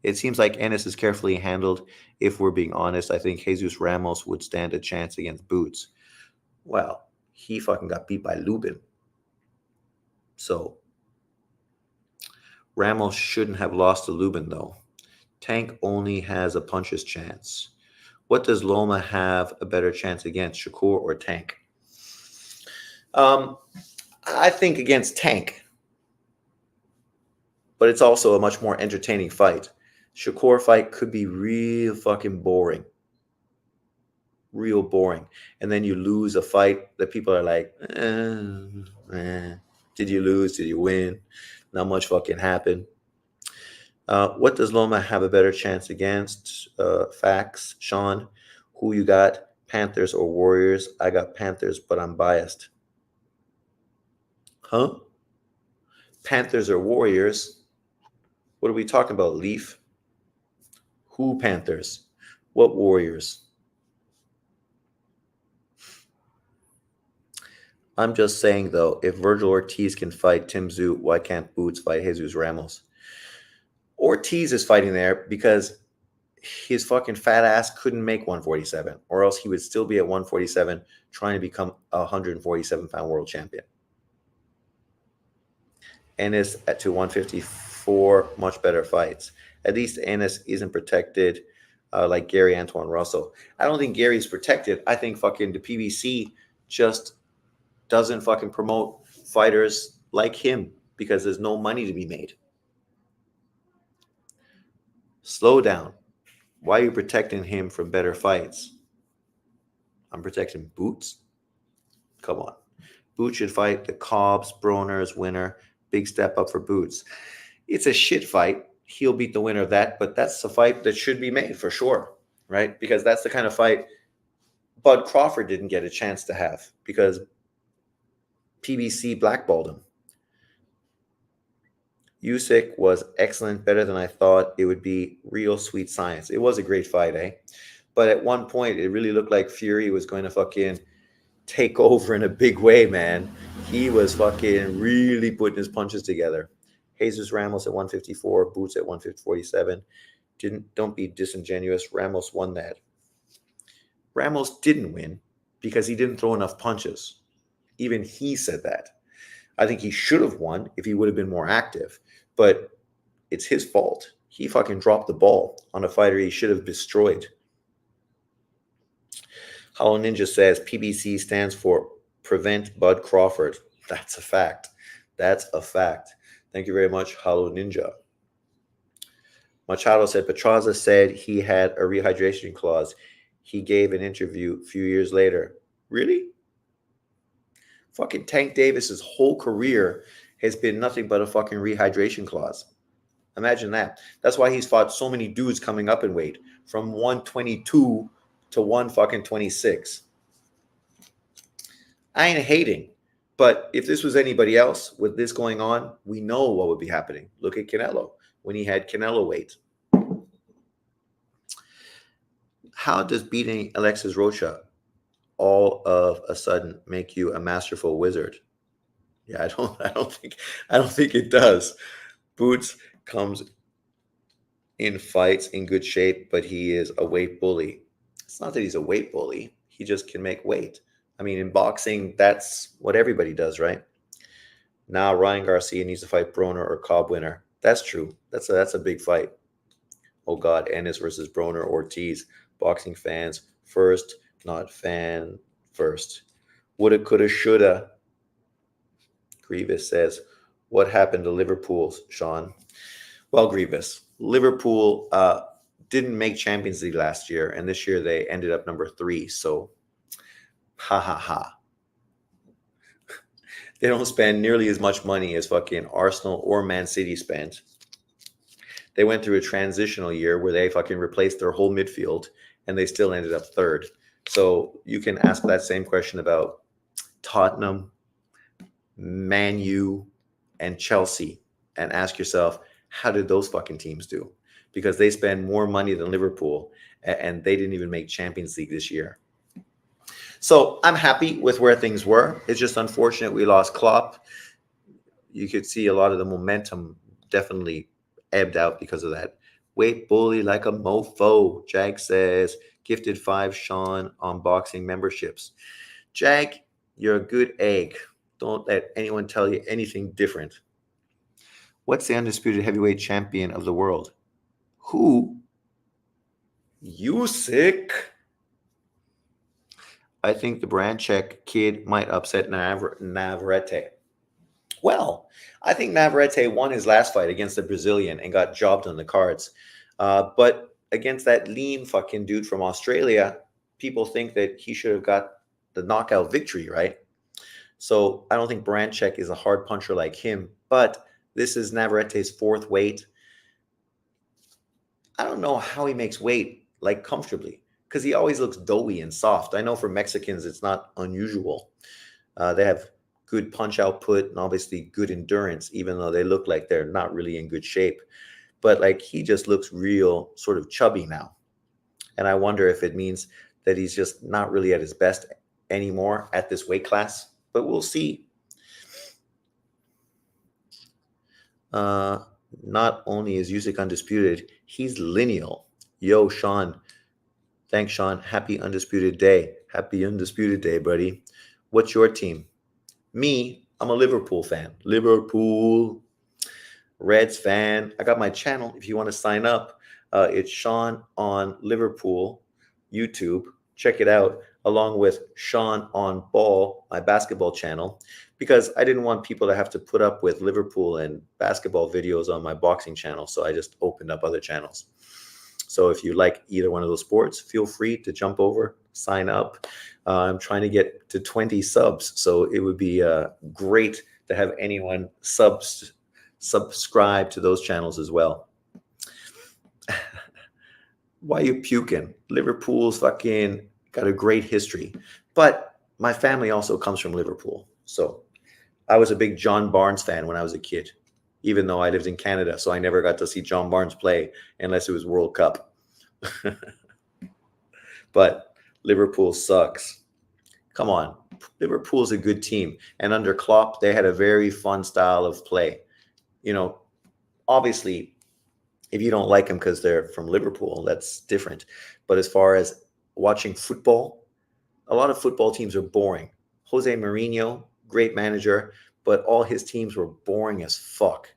It seems like Ennis is carefully handled. If we're being honest, I think Jesus Ramos would stand a chance against Boots. Well, he fucking got beat by Lubin. So Ramos shouldn't have lost to Lubin, though. Tank only has a puncher's chance. What does Loma have a better chance against, Shakur or Tank? I think against Tank, but it's also a much more entertaining fight. Shakur fight could be real fucking boring. Real boring. And then you lose a fight that people are like, did you lose? Did you win? Not much fucking happened. What does Loma have a better chance against? Facts, Sean. Who you got? Panthers or Warriors? I got Panthers, but I'm biased. Huh? Panthers or Warriors? What are we talking about, Leaf? Who Panthers? What Warriors? I'm just saying, though, if Virgil Ortiz can fight Tim Tszyu, why can't Boots fight Jesus Ramos? Ortiz is fighting there because his fucking fat ass couldn't make 147, or else he would still be at 147 trying to become a 147-pound world champion. Ennis at to 154, much better fights. At least Ennis isn't protected like Gary Antoine Russell. I don't think Gary's protected. I think fucking the PBC just doesn't fucking promote fighters like him because there's no money to be made. Slow down. Why are you protecting him from better fights? I'm protecting Boots? Come on. Boots should fight the Cobbs, Broner's winner. Big step up for Boots. It's a shit fight. He'll beat the winner of that, but that's a fight that should be made for sure, right? Because that's the kind of fight Bud Crawford didn't get a chance to have because PBC blackballed him. Usyk was excellent, better than I thought it would be. Real sweet science. It was a great fight, eh? But at one point, it really looked like Fury was going to fucking take over in a big way, man. He was fucking really putting his punches together. Jesus Ramos at 154, Boots at 147. Don't be disingenuous. Ramos won that. Ramos didn't win because he didn't throw enough punches. Even he said that. I think he should have won if he would have been more active, but it's his fault. He fucking dropped the ball on a fighter he should have destroyed. Hollow Ninja says PBC stands for Prevent Bud Crawford. That's a fact. That's a fact. Thank you very much, Hollow Ninja. Machado said Petraza said he had a rehydration clause. He gave an interview a few years later. Really? Fucking Tank Davis's whole career has been nothing but a fucking rehydration clause. Imagine that. That's why he's fought so many dudes coming up in weight from 122 to 126. I ain't hating, but if this was anybody else with this going on, we know what would be happening. Look at Canelo when he had Canelo weight. How does beating Alexis Rocha all of a sudden make you a masterful wizard? Yeah, I don't think it does. Boots comes in fights in good shape, but he is a weight bully. It's not that he's a weight bully. He just can make weight. I mean, in boxing, that's what everybody does, right? Now Ryan Garcia needs to fight Broner or Cobb winner. That's true. That's a big fight. Oh God, Ennis versus Broner Ortiz. Boxing fans first, not fan first. Woulda, coulda, shoulda. Grievous says, what happened to Liverpool, Sean? Well, Grievous, Liverpool didn't make Champions League last year, and this year they ended up number 3. So, ha ha ha. They don't spend nearly as much money as fucking Arsenal or Man City spent. They went through a transitional year where they fucking replaced their whole midfield, and they still ended up 3rd. So you can ask that same question about Tottenham, Man U, and Chelsea, and ask yourself, how did those fucking teams do? Because they spend more money than Liverpool, and they didn't even make Champions League this year. So I'm happy with where things were. It's just unfortunate we lost Klopp. You could see a lot of the momentum definitely ebbed out because of that. Weight bully like a mofo. Jag says, gifted 5 Sean on boxing memberships. Jag, you're a good egg. Don't let anyone tell you anything different. What's the undisputed heavyweight champion of the world? Who? Usyk. I think the Branchek kid might upset Navarrete. Well, I think Navarrete won his last fight against the Brazilian and got jobbed on the cards. But against that lean fucking dude from Australia, people think that he should have got the knockout victory, right? So I don't think Branchek is a hard puncher like him, but this is Navarrete's fourth weight. I don't know how he makes weight like comfortably because he always looks doughy and soft. I know for Mexicans it's not unusual. They have good punch output and obviously good endurance, even though they look like they're not really in good shape. But like he just looks real sort of chubby now. And I wonder if it means that he's just not really at his best anymore at this weight class. But we'll see. Not only is Usyk undisputed, he's lineal. Yo, Sean. Thanks, Sean. Happy undisputed day. Happy undisputed day, buddy. What's your team? Me, I'm a Liverpool fan. Liverpool. Reds fan. I got my channel. If you want to sign up, it's Sean on Liverpool YouTube. Check it out, along with Sean on Ball, my basketball channel, because I didn't want people to have to put up with Liverpool and basketball videos on my boxing channel. So I just opened up other channels. So if you like either one of those sports, feel free to jump over, sign up. I'm trying to get to 20 subs. So it would be great to have anyone subscribe to those channels as well. Why you puking? Liverpool's fucking got a great history. But my family also comes from Liverpool. So I was a big John Barnes fan when I was a kid, even though I lived in Canada. So I never got to see John Barnes play unless it was World Cup. But Liverpool sucks. Come on. Liverpool's a good team. And under Klopp, they had a very fun style of play. You know, obviously, if you don't like them because they're from Liverpool, that's different. But as far as watching football, a lot of football teams are boring. Jose Mourinho, great manager, but all his teams were boring as fuck.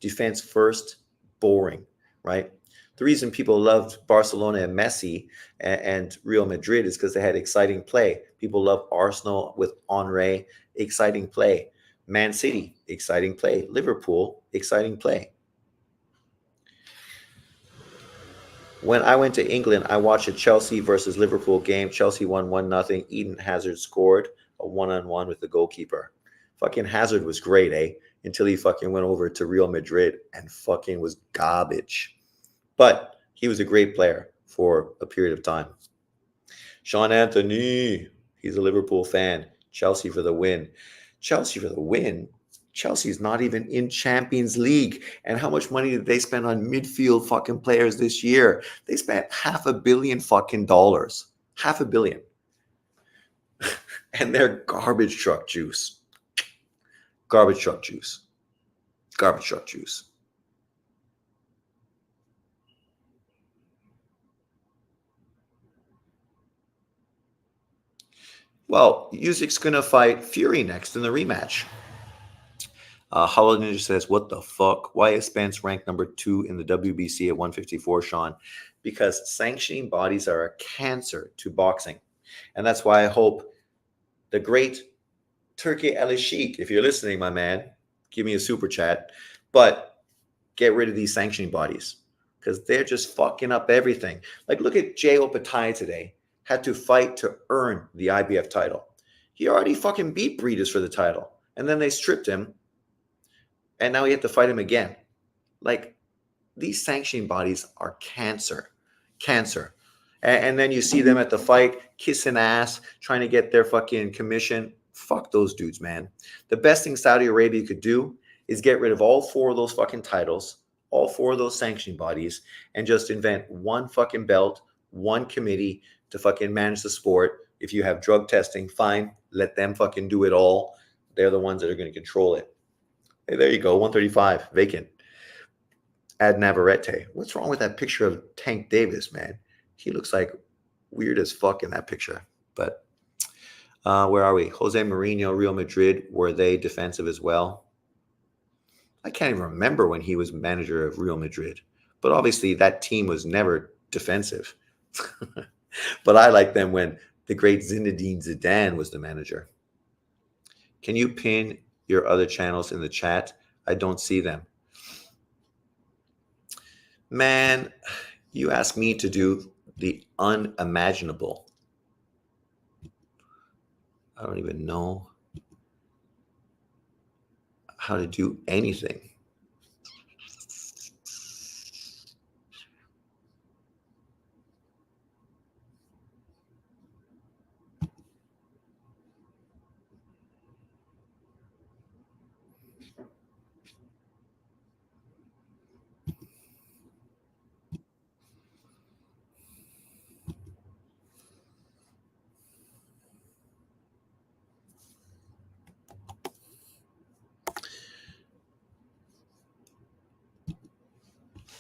Defense first, boring, right? The reason people loved Barcelona and Messi and Real Madrid is because they had exciting play. People love Arsenal with Henry, exciting play. Man City, exciting play. Liverpool, exciting play. When I went to England, I watched a Chelsea versus Liverpool game. Chelsea won 1-0. Eden Hazard scored a one-on-one with the goalkeeper. Fucking Hazard was great, eh? Until he fucking went over to Real Madrid and fucking was garbage. But he was a great player for a period of time. Sean Anthony, he's a Liverpool fan. Chelsea for the win. Chelsea for the win? Chelsea's not even in Champions League. And how much money did they spend on midfield fucking players this year? They spent $500 million fucking dollars. $500 million. And they're garbage truck juice. Garbage truck juice. Garbage truck juice. Well, Usyk's going to fight Fury next in the rematch. Hollow Ninja says, what the fuck? Why is Spence ranked number 2 in the WBC at 154, Sean? Because sanctioning bodies are a cancer to boxing. And that's why I hope the great Turkey Alishik, if you're listening, my man, give me a super chat. But get rid of these sanctioning bodies because they're just fucking up everything. Like, look at Jay Opatai today. Had to fight to earn the IBF title. He already fucking beat Breeders for the title. And then they stripped him. And now he had to fight him again. Like, these sanctioning bodies are cancer. Cancer. And then you see them at the fight, kissing ass, trying to get their fucking commission. Fuck those dudes, man. The best thing Saudi Arabia could do is get rid of all 4 of those fucking titles, all 4 of those sanctioning bodies, and just invent one fucking belt, one committee to fucking manage the sport. If you have drug testing, fine. Let them fucking do it all. They're the ones that are going to control it. Hey, there you go, 135, vacant. Add Navarrete. What's wrong with that picture of Tank Davis, man? He looks like weird as fuck in that picture. But where are we? Jose Mourinho, Real Madrid. Were they defensive as well? I can't even remember when he was manager of Real Madrid. But obviously, that team was never defensive. But I like them when the great Zinedine Zidane was the manager. Can you pin your other channels in the chat? I don't see them. Man, you asked me to do the unimaginable. I don't even know how to do anything.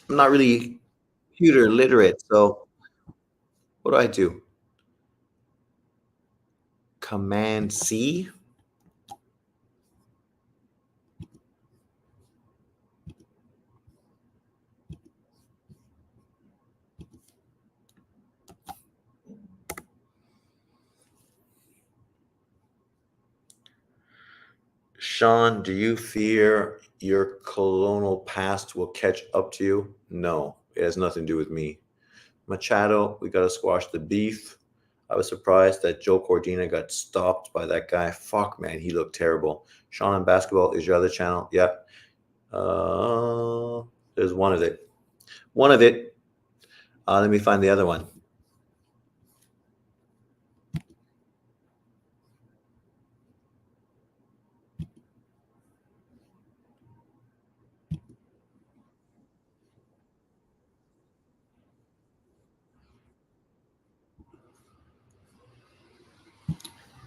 I'm not really computer literate, so what do I do? Command C? Sean, do you fear your colonial past will catch up to you? No, it has nothing to do with me. Machado, we got to squash the beef. I was surprised that Joe Cordina got stopped by that guy. Fuck, man, he looked terrible. Sean on basketball is your other channel. Yep. There's one of it. One of it. Let me find the other one.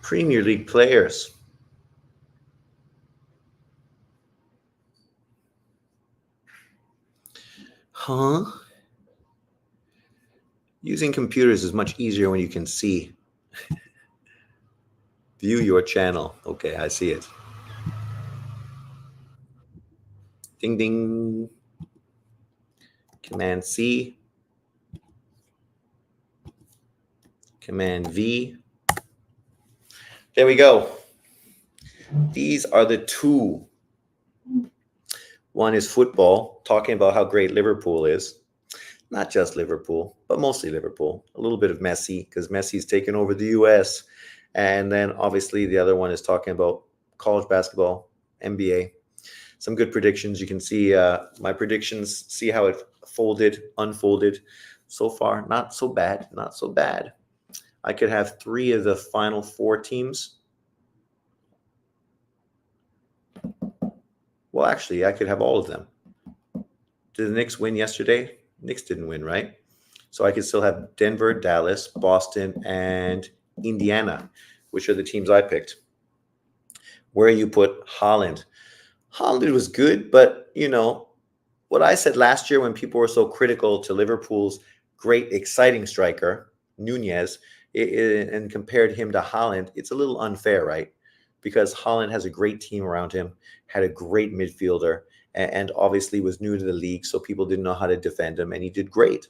Premier League players. Huh? Using computers is much easier when you can see. View your channel. Okay, I see it. Ding, ding. Command C. Command V. There we go. These are the two. One is football, talking about how great Liverpool is. Not just Liverpool, but mostly Liverpool. A little bit of Messi, because Messi's taken over the US. And then obviously the other one is talking about college basketball, NBA. Some good predictions. You can see my predictions, see how it unfolded so far. Not so bad, not so bad. I could have 3 of the final 4 teams. Well, actually, I could have all of them. Did the Knicks win yesterday? Knicks didn't win, right? So I could still have Denver, Dallas, Boston, and Indiana, which are the teams I picked. Where you put Holland. Holland was good, but, you know, what I said last year when people were so critical to Liverpool's great, exciting striker, Nunez, and compared him to Holland, it's a little unfair, right? Because Holland has a great team around him, had a great midfielder, and obviously was new to the league, so people didn't know how to defend him, and he did great.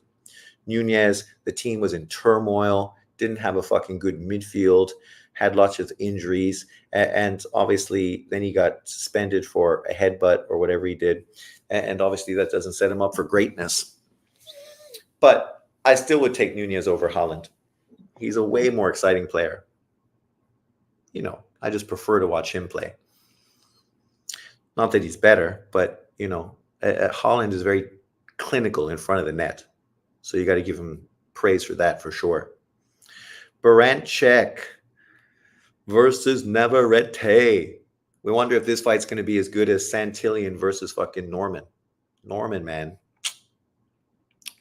Nunez, the team was in turmoil, didn't have a fucking good midfield, had lots of injuries, and obviously then he got suspended for a headbutt or whatever he did, and obviously that doesn't set him up for greatness. But I still would take Nunez over Holland. He's a way more exciting player. You know, I just prefer to watch him play. Not that he's better, but, you know, Holland is very clinical in front of the net. So you got to give him praise for that for sure. Baranchek versus Navarrete. We wonder if this fight's going to be as good as Santillan versus fucking Norman. Norman, man.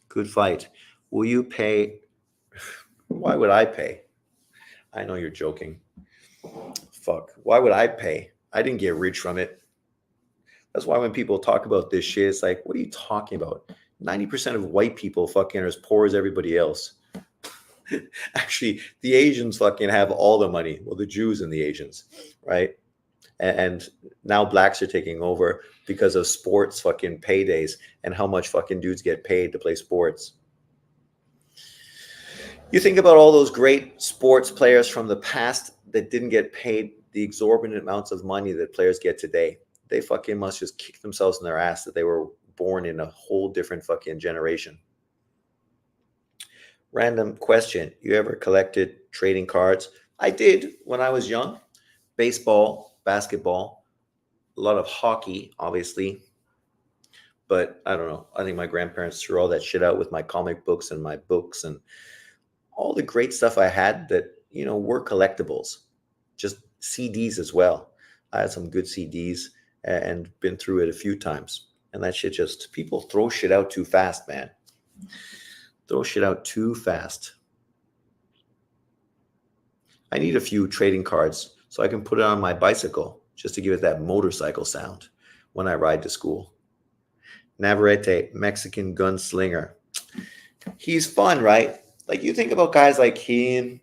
Good fight. Will you pay? Why would I pay? I know you're joking. Fuck. Why would I pay? I didn't get rich from it. That's why when people talk about this shit, it's like, what are you talking about? 90% of white people fucking are as poor as everybody else. Actually, the Asians fucking have all the money. Well, the Jews and the Asians, right? And now blacks are taking over because of sports fucking paydays and how much fucking dudes get paid to play sports. You think about all those great sports players from the past that didn't get paid the exorbitant amounts of money that players get today. They fucking must just kick themselves in their ass that they were born in a whole different fucking generation. Random question. You ever collected trading cards? I did when I was young. Baseball, basketball, a lot of hockey, obviously. But I don't know. I think my grandparents threw all that shit out with my comic books and my books and all the great stuff I had that, were collectibles. Just CDs as well. I had some good CDs and been through it a few times. And that shit just, people throw shit out too fast, man. Throw shit out too fast. I need a few trading cards so I can put it on my bicycle just to give it that motorcycle sound when I ride to school. Navarrete, Mexican gunslinger. He's fun, right? Like you think about guys like him,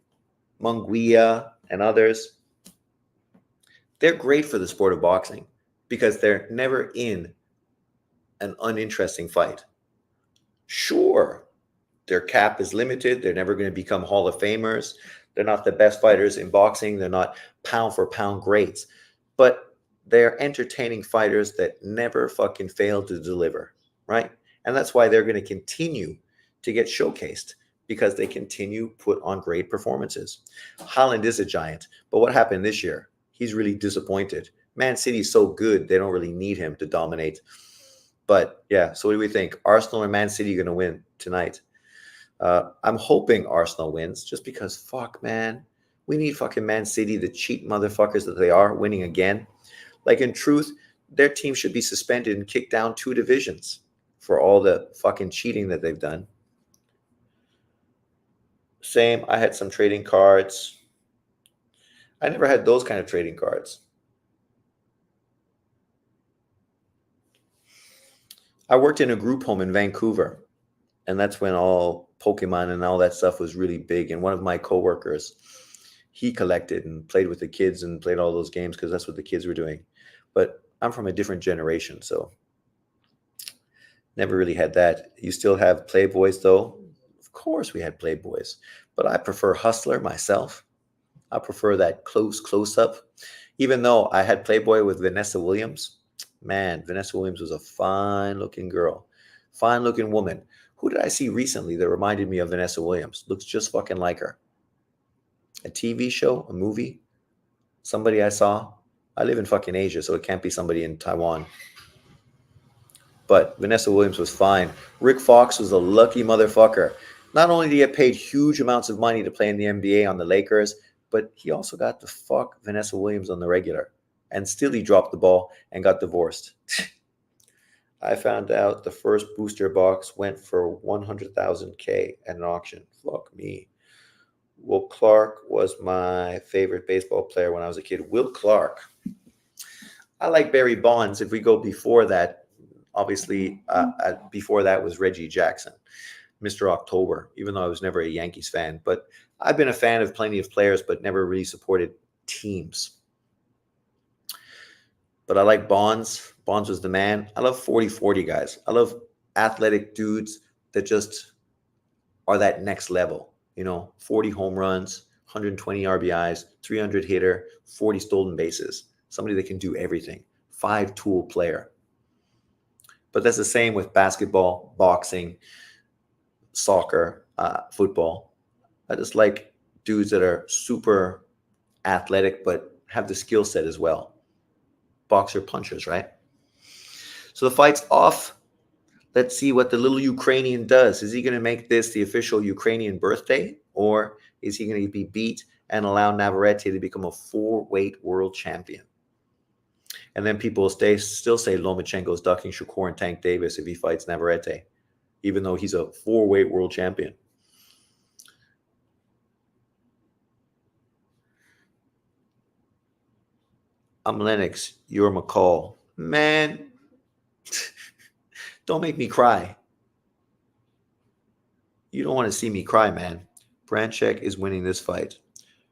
Munguia, and others. They're great for the sport of boxing because they're never in an uninteresting fight. Sure, their cap is limited. They're never going to become Hall of Famers. They're not the best fighters in boxing. They're not pound for pound greats. But they're entertaining fighters that never fucking fail to deliver, right? And that's why they're going to continue to get showcased because they continue put on great performances. Haaland is a giant, but what happened this year? He's really disappointed. Man City's so good, they don't really need him to dominate. But yeah, so what do we think? Arsenal or Man City going to win tonight? I'm hoping Arsenal wins just because, fuck, man. We need fucking Man City, the cheat motherfuckers that they are, winning again. Like, in truth, their team should be suspended and kicked down 2 divisions for all the fucking cheating that they've done. Same, I had some trading cards. I never had those kind of trading cards. I worked in a group home in Vancouver, and that's when all Pokemon and all that stuff was really big. And one of my coworkers, he collected and played with the kids and played all those games because that's what the kids were doing. But I'm from a different generation, so never really had that. You still have Playboys, though? Of course we had Playboys, but I prefer Hustler myself. I prefer that close up. Even though I had Playboy with Vanessa Williams, man, Vanessa Williams was a fine looking girl, fine looking woman. Who did I see recently that reminded me of Vanessa Williams? Looks just fucking like her. A TV show, a movie, somebody I saw. I live in fucking Asia, so it can't be somebody in Taiwan. But Vanessa Williams was fine. Rick Fox was a lucky motherfucker. Not only did he get paid huge amounts of money to play in the NBA on the Lakers, but he also got to fuck Vanessa Williams on the regular. And still he dropped the ball and got divorced. I found out the first booster box went for 100,000 K at an auction. Fuck me. Will Clark was my favorite baseball player when I was a kid. Will Clark. I like Barry Bonds. If we go before that, obviously, before that was Reggie Jackson, Mr. October, even though I was never a Yankees fan. But I've been a fan of plenty of players, but never really supported teams. But I like Bonds. Bonds was the man. I love 40-40 guys. I love athletic dudes that just are that next level. 40 home runs, 120 RBIs, 300 hitter, 40 stolen bases. Somebody that can do everything. 5-tool player. But that's the same with basketball, boxing, soccer, football. I just like dudes that are super athletic but have the skill set as well. Boxer punchers, right? So the fight's off. Let's see what the little Ukrainian does. Is he going to make this the official Ukrainian birthday, or is he going to be beat and allow Navarrete to become a 4-weight world champion? And then people still say Lomachenko's ducking Shakur and Tank Davis if he fights Navarrete, even though he's a 4-weight world champion. I'm Lennox. You're McCall. Man, Don't make me cry. You don't want to see me cry, man. Branchek is winning this fight.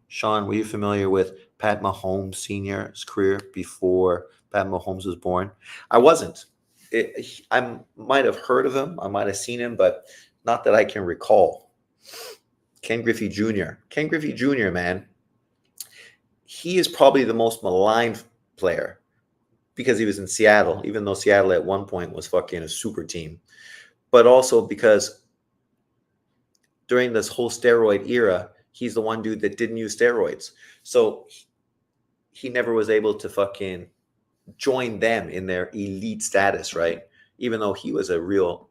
Sean, were you familiar with Pat Mahomes Sr.'s career before Pat Mahomes was born? I wasn't. I might have heard of him. I might have seen him, but not that I can recall. Ken Griffey Jr. Ken Griffey Jr., man. He is probably the most maligned player because he was in Seattle, even though Seattle at one point was fucking a super team. But also because during this whole steroid era, he's the one dude that didn't use steroids. So he never was able to fucking join them in their elite status, right? Even though he was a real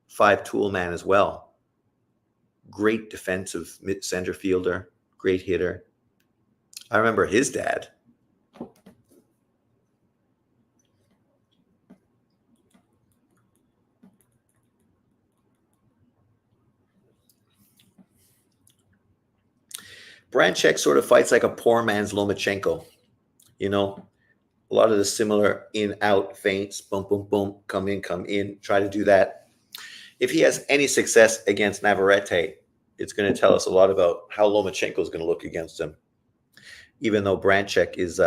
five-tool man as well. Great defensive center fielder, great hitter. I remember his dad. Branchek sort of fights like a poor man's Lomachenko. You know, a lot of the similar in-out feints, boom, boom, boom, come in, try to do that. If he has any success against Navarrete, it's going to tell us a lot about how Lomachenko is going to look against him, even though Branchek is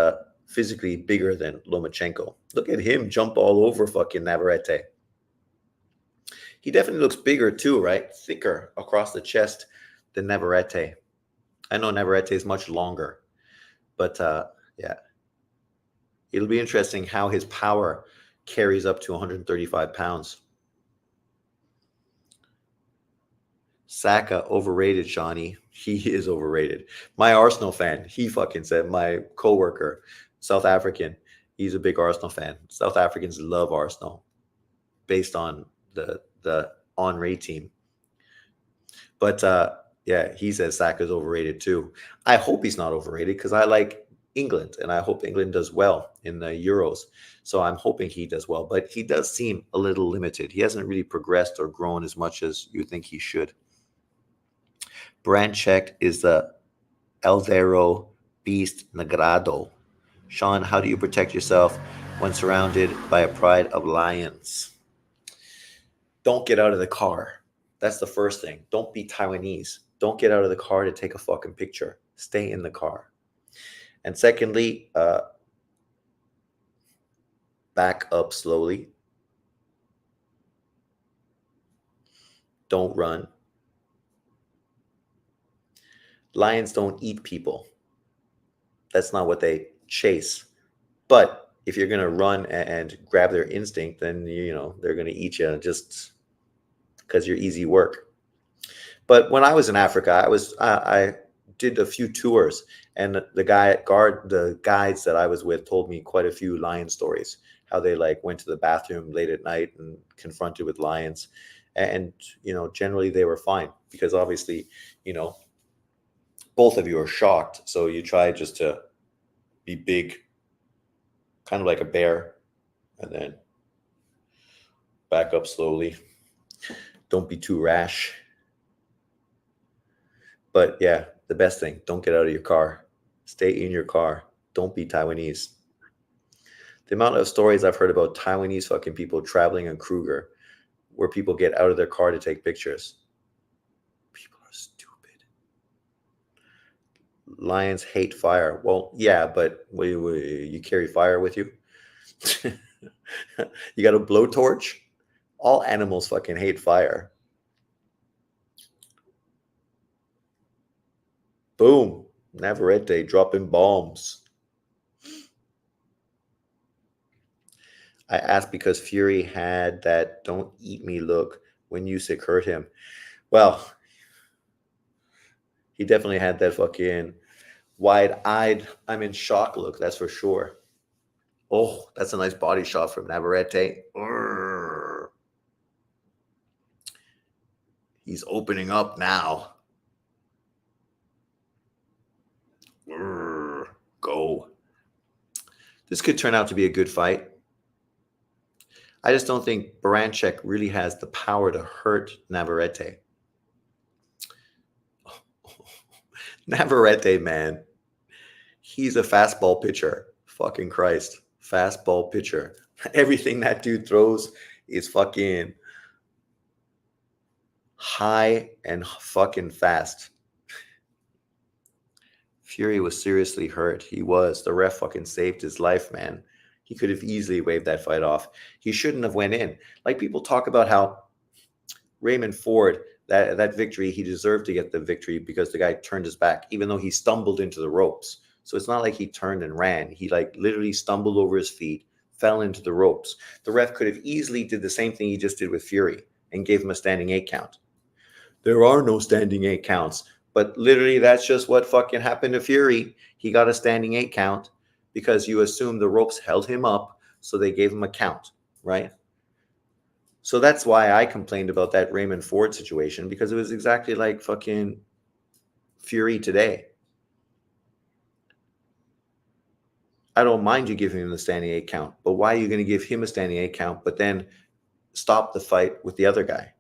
physically bigger than Lomachenko. Look at him jump all over fucking Navarrete. He definitely looks bigger too, right? Thicker across the chest than Navarrete. I know Navarrete is much longer, but yeah. It'll be interesting how his power carries up to 135 pounds. Saka overrated, Shawnee. He is overrated. My Arsenal fan, he fucking said, my coworker, South African, he's a big Arsenal fan. South Africans love Arsenal based on the Henry team. But yeah, he says Saka's overrated too. I hope he's not overrated because I like England and I hope England does well in the Euros. So I'm hoping he does well, but he does seem a little limited. He hasn't really progressed or grown as much as you think he should. Branchek is the Eldero Beast Nagrado. Sean, how do you protect yourself when surrounded by a pride of lions? Don't get out of the car. That's the first thing. Don't be Taiwanese. Don't get out of the car to take a fucking picture. Stay in the car. And secondly, back up slowly. Don't run. Lions don't eat people. That's not what they chase. But if you're going to run and grab their instinct, then, you know, they're going to eat you just because you're easy work. But when I was in Africa, I did a few tours, and the guides that I was with told me quite a few lion stories, how they like went to the bathroom late at night and confronted with lions. And, you know, generally they were fine because obviously, you know, both of you are shocked. So you try just to be big, kind of like a bear, and then back up slowly. Don't be too rash. But yeah, the best thing, don't get out of your car. Stay in your car. Don't be Taiwanese. The amount of stories I've heard about Taiwanese fucking people traveling in Kruger where people get out of their car to take pictures. People are stupid. Lions hate fire. Well, yeah, but you carry fire with you? You got a blowtorch? All animals fucking hate fire. Boom. Navarrete dropping bombs. I asked because Fury had that "don't eat me" look when Usyk hurt him. Well, he definitely had that fucking wide-eyed, I'm in shock look, that's for sure. Oh, that's a nice body shot from Navarrete. Urgh. He's opening up now. Urgh. Go. This could turn out to be a good fight. I just don't think Branchek really has the power to hurt Navarrete. Navarrete, man. He's a fastball pitcher. Fucking Christ. Fastball pitcher. Everything that dude throws is fucking high and fucking fast. Fury was seriously hurt. He was. The ref fucking saved his life, man. He could have easily waved that fight off. He shouldn't have went in. Like people talk about how Raymond Ford, that victory, he deserved to get the victory because the guy turned his back, even though he stumbled into the ropes. So it's not like he turned and ran. He like literally stumbled over his feet, fell into the ropes. The ref could have easily did the same thing he just did with Fury and gave him a standing 8 count. There are no standing 8 counts. But literally, that's just what fucking happened to Fury. He got a standing 8 count because you assume the ropes held him up, so they gave him a count, right? So that's why I complained about that Raymond Ford situation, because it was exactly like fucking Fury today. I don't mind you giving him the standing 8 count, but why are you going to give him a standing 8 count, but then stop the fight with the other guy?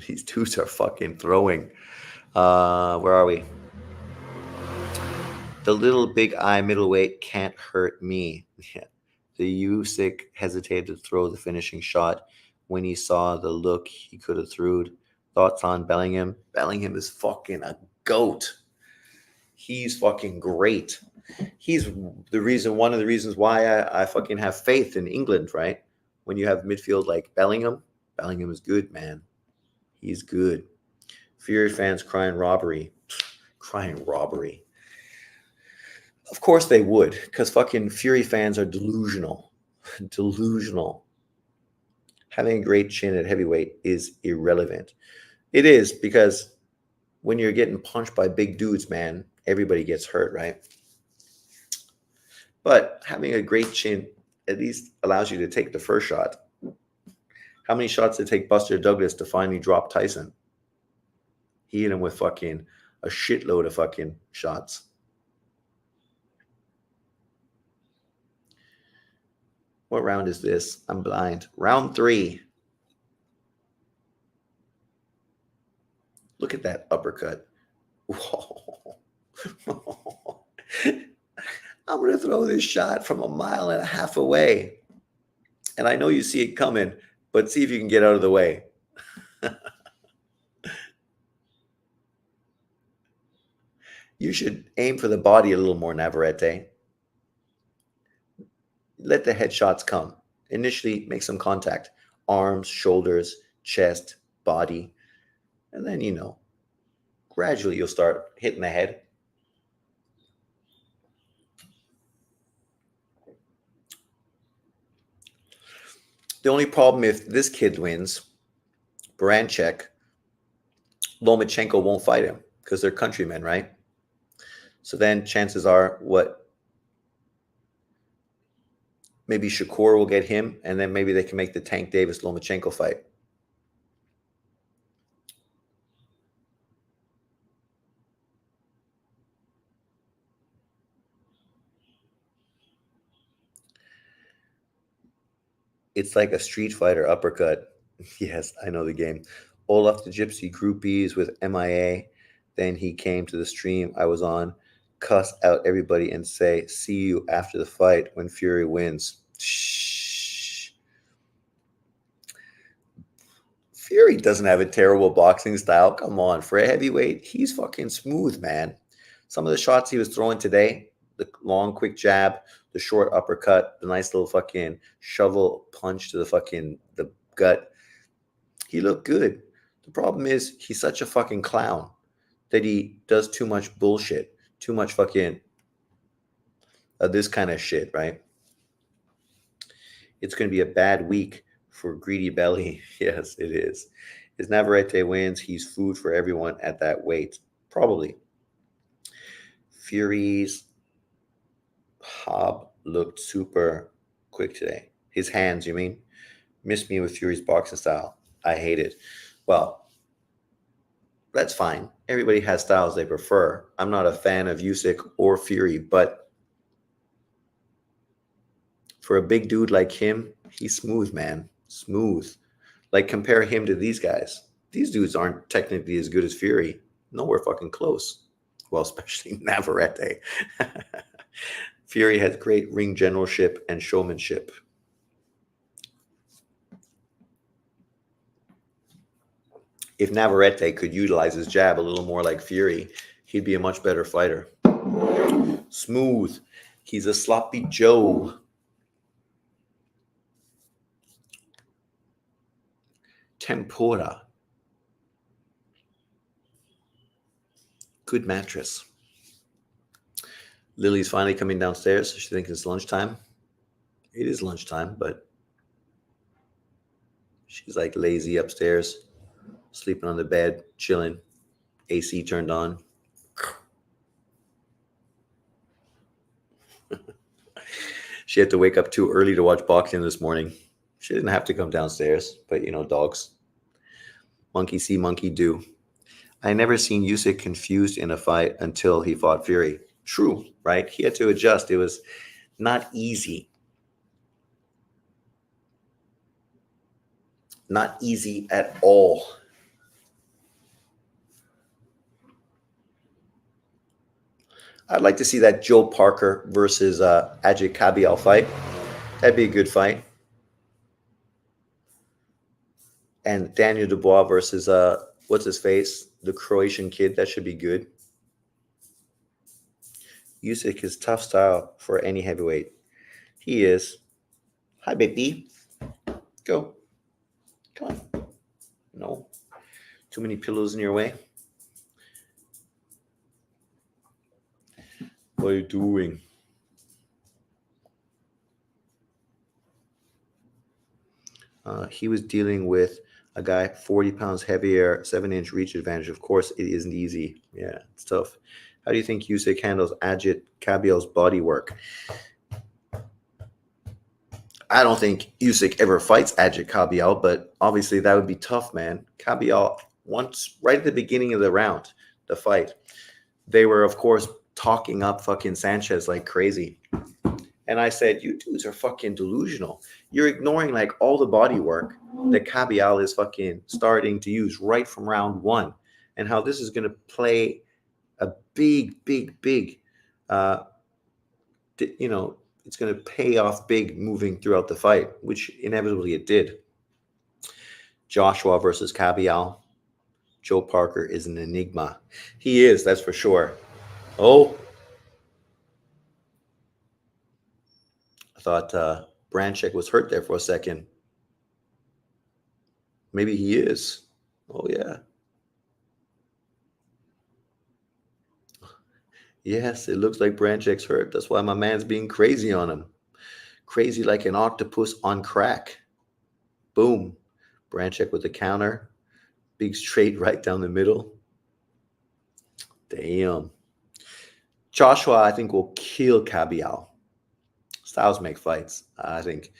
These dudes are fucking throwing. Where are we? The little big eye middleweight can't hurt me. Yeah. The Usyk hesitated to throw the finishing shot when he saw the look he could have thrown. Thoughts on Bellingham? Bellingham is fucking a goat. He's fucking great. He's one of the reasons why I fucking have faith in England, right? When you have midfield like Bellingham is good, man. He's good. Fury fans crying robbery. Crying robbery. Of course they would, because fucking Fury fans are delusional. Delusional. Having a great chin at heavyweight is irrelevant. It is, because when you're getting punched by big dudes, man, everybody gets hurt, right? But having a great chin at least allows you to take the first shot. How many shots did it take Buster Douglas to finally drop Tyson? He hit him with fucking a shitload of fucking shots. What round is this? I'm blind. Round 3. Look at that uppercut. Whoa. I'm going to throw this shot from 1.5 miles away. And I know you see it coming, but see if you can get out of the way. You should aim for the body a little more, Navarrete. Let the headshots come. Initially, make some contact. Arms, shoulders, chest, body. And then, gradually you'll start hitting the head. The only problem, if this kid wins, Baranchek, Lomachenko won't fight him because they're countrymen, right? So then chances are maybe Shakur will get him, and then maybe they can make the Tank Davis-Lomachenko fight. It's like a Street Fighter uppercut. Yes, I know the game. Olaf the Gypsy groupies with MIA. Then he came to the stream I was on, cuss out everybody and say, see you after the fight when Fury wins. Shh. Fury doesn't have a terrible boxing style. Come on. For a heavyweight, he's fucking smooth, man. Some of the shots he was throwing today, the long, quick jab, the short uppercut, the nice little fucking shovel punch to the gut. He looked good. The problem is he's such a fucking clown that he does too much bullshit, too much fucking this kind of shit, right? It's going to be a bad week for Greedy Belly. Yes, it is. If Navarrete wins, he's food for everyone at that weight. Probably. Fury's Hob looked super quick today. His hands, you mean? Missed me with Fury's boxing style. I hate it. Well, that's fine. Everybody has styles they prefer. I'm not a fan of Usyk or Fury, but for a big dude like him, he's smooth, man. Smooth. Like, compare him to these guys. These dudes aren't technically as good as Fury. Nowhere fucking close. Well, especially Navarrete. Fury has great ring generalship and showmanship. If Navarrete could utilize his jab a little more like Fury, he'd be a much better fighter. Smooth. He's a sloppy Joe. Tempura. Good mattress. Lily's finally coming downstairs. She thinks it's lunchtime. It is lunchtime, but she's like lazy upstairs, sleeping on the bed, chilling. AC turned on. She had to wake up too early to watch boxing this morning. She didn't have to come downstairs, but dogs. Monkey see, monkey do. I never seen Usyk confused in a fight until he fought Fury. True, right? He had to adjust. It was not easy. Not easy at all. I'd like to see that Joe Parker versus Ajit Kabial fight. That'd be a good fight. And Daniel Dubois versus what's his face? The Croatian kid. That should be good. Usyk is tough style for any heavyweight. He is. Hi, baby. Go. Come on. No. Too many pillows in your way. What are you doing? He was dealing with a guy 40 pounds heavier, 7-inch reach advantage. Of course, it isn't easy. Yeah, it's tough. How do you think Usyk handles Ajit Kabial's body work? I don't think Usyk ever fights Ajit Kabial, but obviously that would be tough, man. Kabial, once right at the beginning of the round, the fight, they were, of course, talking up fucking Sanchez like crazy. And I said, you dudes are fucking delusional. You're ignoring like all the body work that Kabial is fucking starting to use right from round one, and how this is going to play a big, it's going to pay off big moving throughout the fight, which inevitably it did. Joshua versus Kabial. Joe Parker is an enigma. He is, that's for sure. Oh, I thought Branchek was hurt there for a second. Maybe he is. Oh, yeah. Yes, it looks like Branchek's hurt. That's why my man's being crazy on him. Crazy like an octopus on crack. Boom. Branchek with the counter. Big straight right down the middle. Damn. Joshua, I think, will kill Kabial. Styles make fights. I think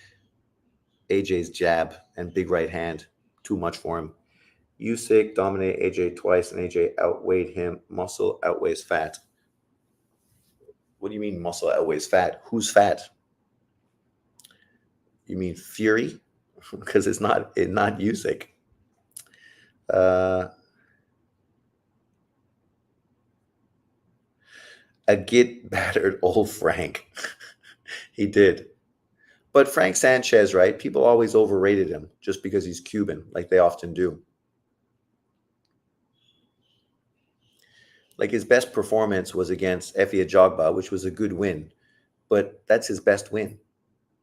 AJ's jab and big right hand, too much for him. Usyk dominated AJ twice, and AJ outweighed him. Muscle outweighs fat. What do you mean muscle outweighs fat? Who's fat? You mean Fury? Because it's not Usyk. A get battered old Frank. He did. But Frank Sanchez, right? People always overrated him just because he's Cuban, like they often do. Like his best performance was against Efe Ajagba, which was a good win. But that's his best win.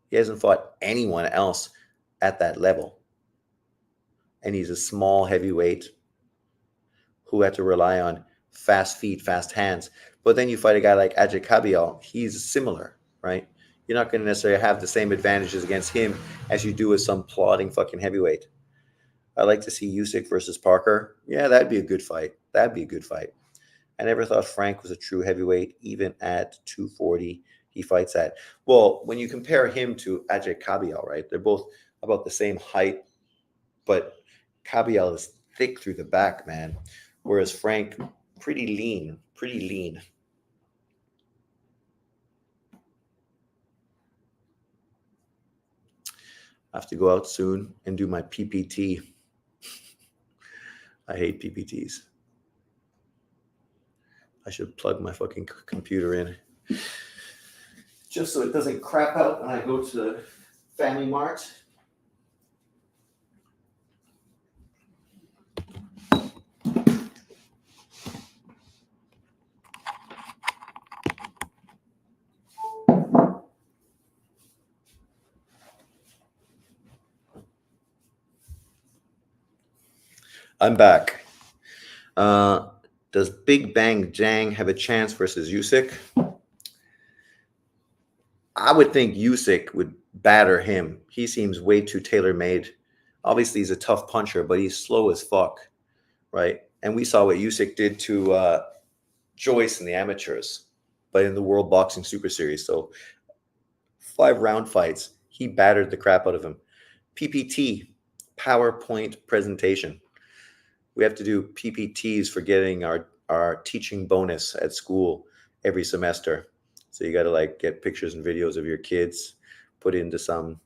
He hasn't fought anyone else at that level. And he's a small heavyweight who had to rely on fast feet, fast hands. But then you fight a guy like Ajit Kabial, he's similar, right? You're not going to necessarily have the same advantages against him as you do with some plodding fucking heavyweight. I'd like to see Usyk versus Parker. Yeah, that'd be a good fight. That'd be a good fight. I never thought Frank was a true heavyweight, even at 240 he fights at. Well, when you compare him to Ajit Kabial, right? They're both about the same height, but Kabial is thick through the back, man. Whereas Frank, pretty lean, pretty lean. I have to go out soon and do my PPT. I hate PPTs. I should plug my fucking computer in just so it doesn't crap out when I go to the Family Mart. I'm back. Uh, does Big Bang Jang have a chance versus Usyk? I would think Usyk would batter him. He seems way too tailor made. Obviously, he's a tough puncher, but he's slow as fuck, right? And we saw what Usyk did to Joyce in the amateurs, but in the World Boxing Super Series. So 5 round fights, he battered the crap out of him. PPT, PowerPoint presentation. We have to do PPTs for getting our teaching bonus at school every semester. So you got to like get pictures and videos of your kids, put into some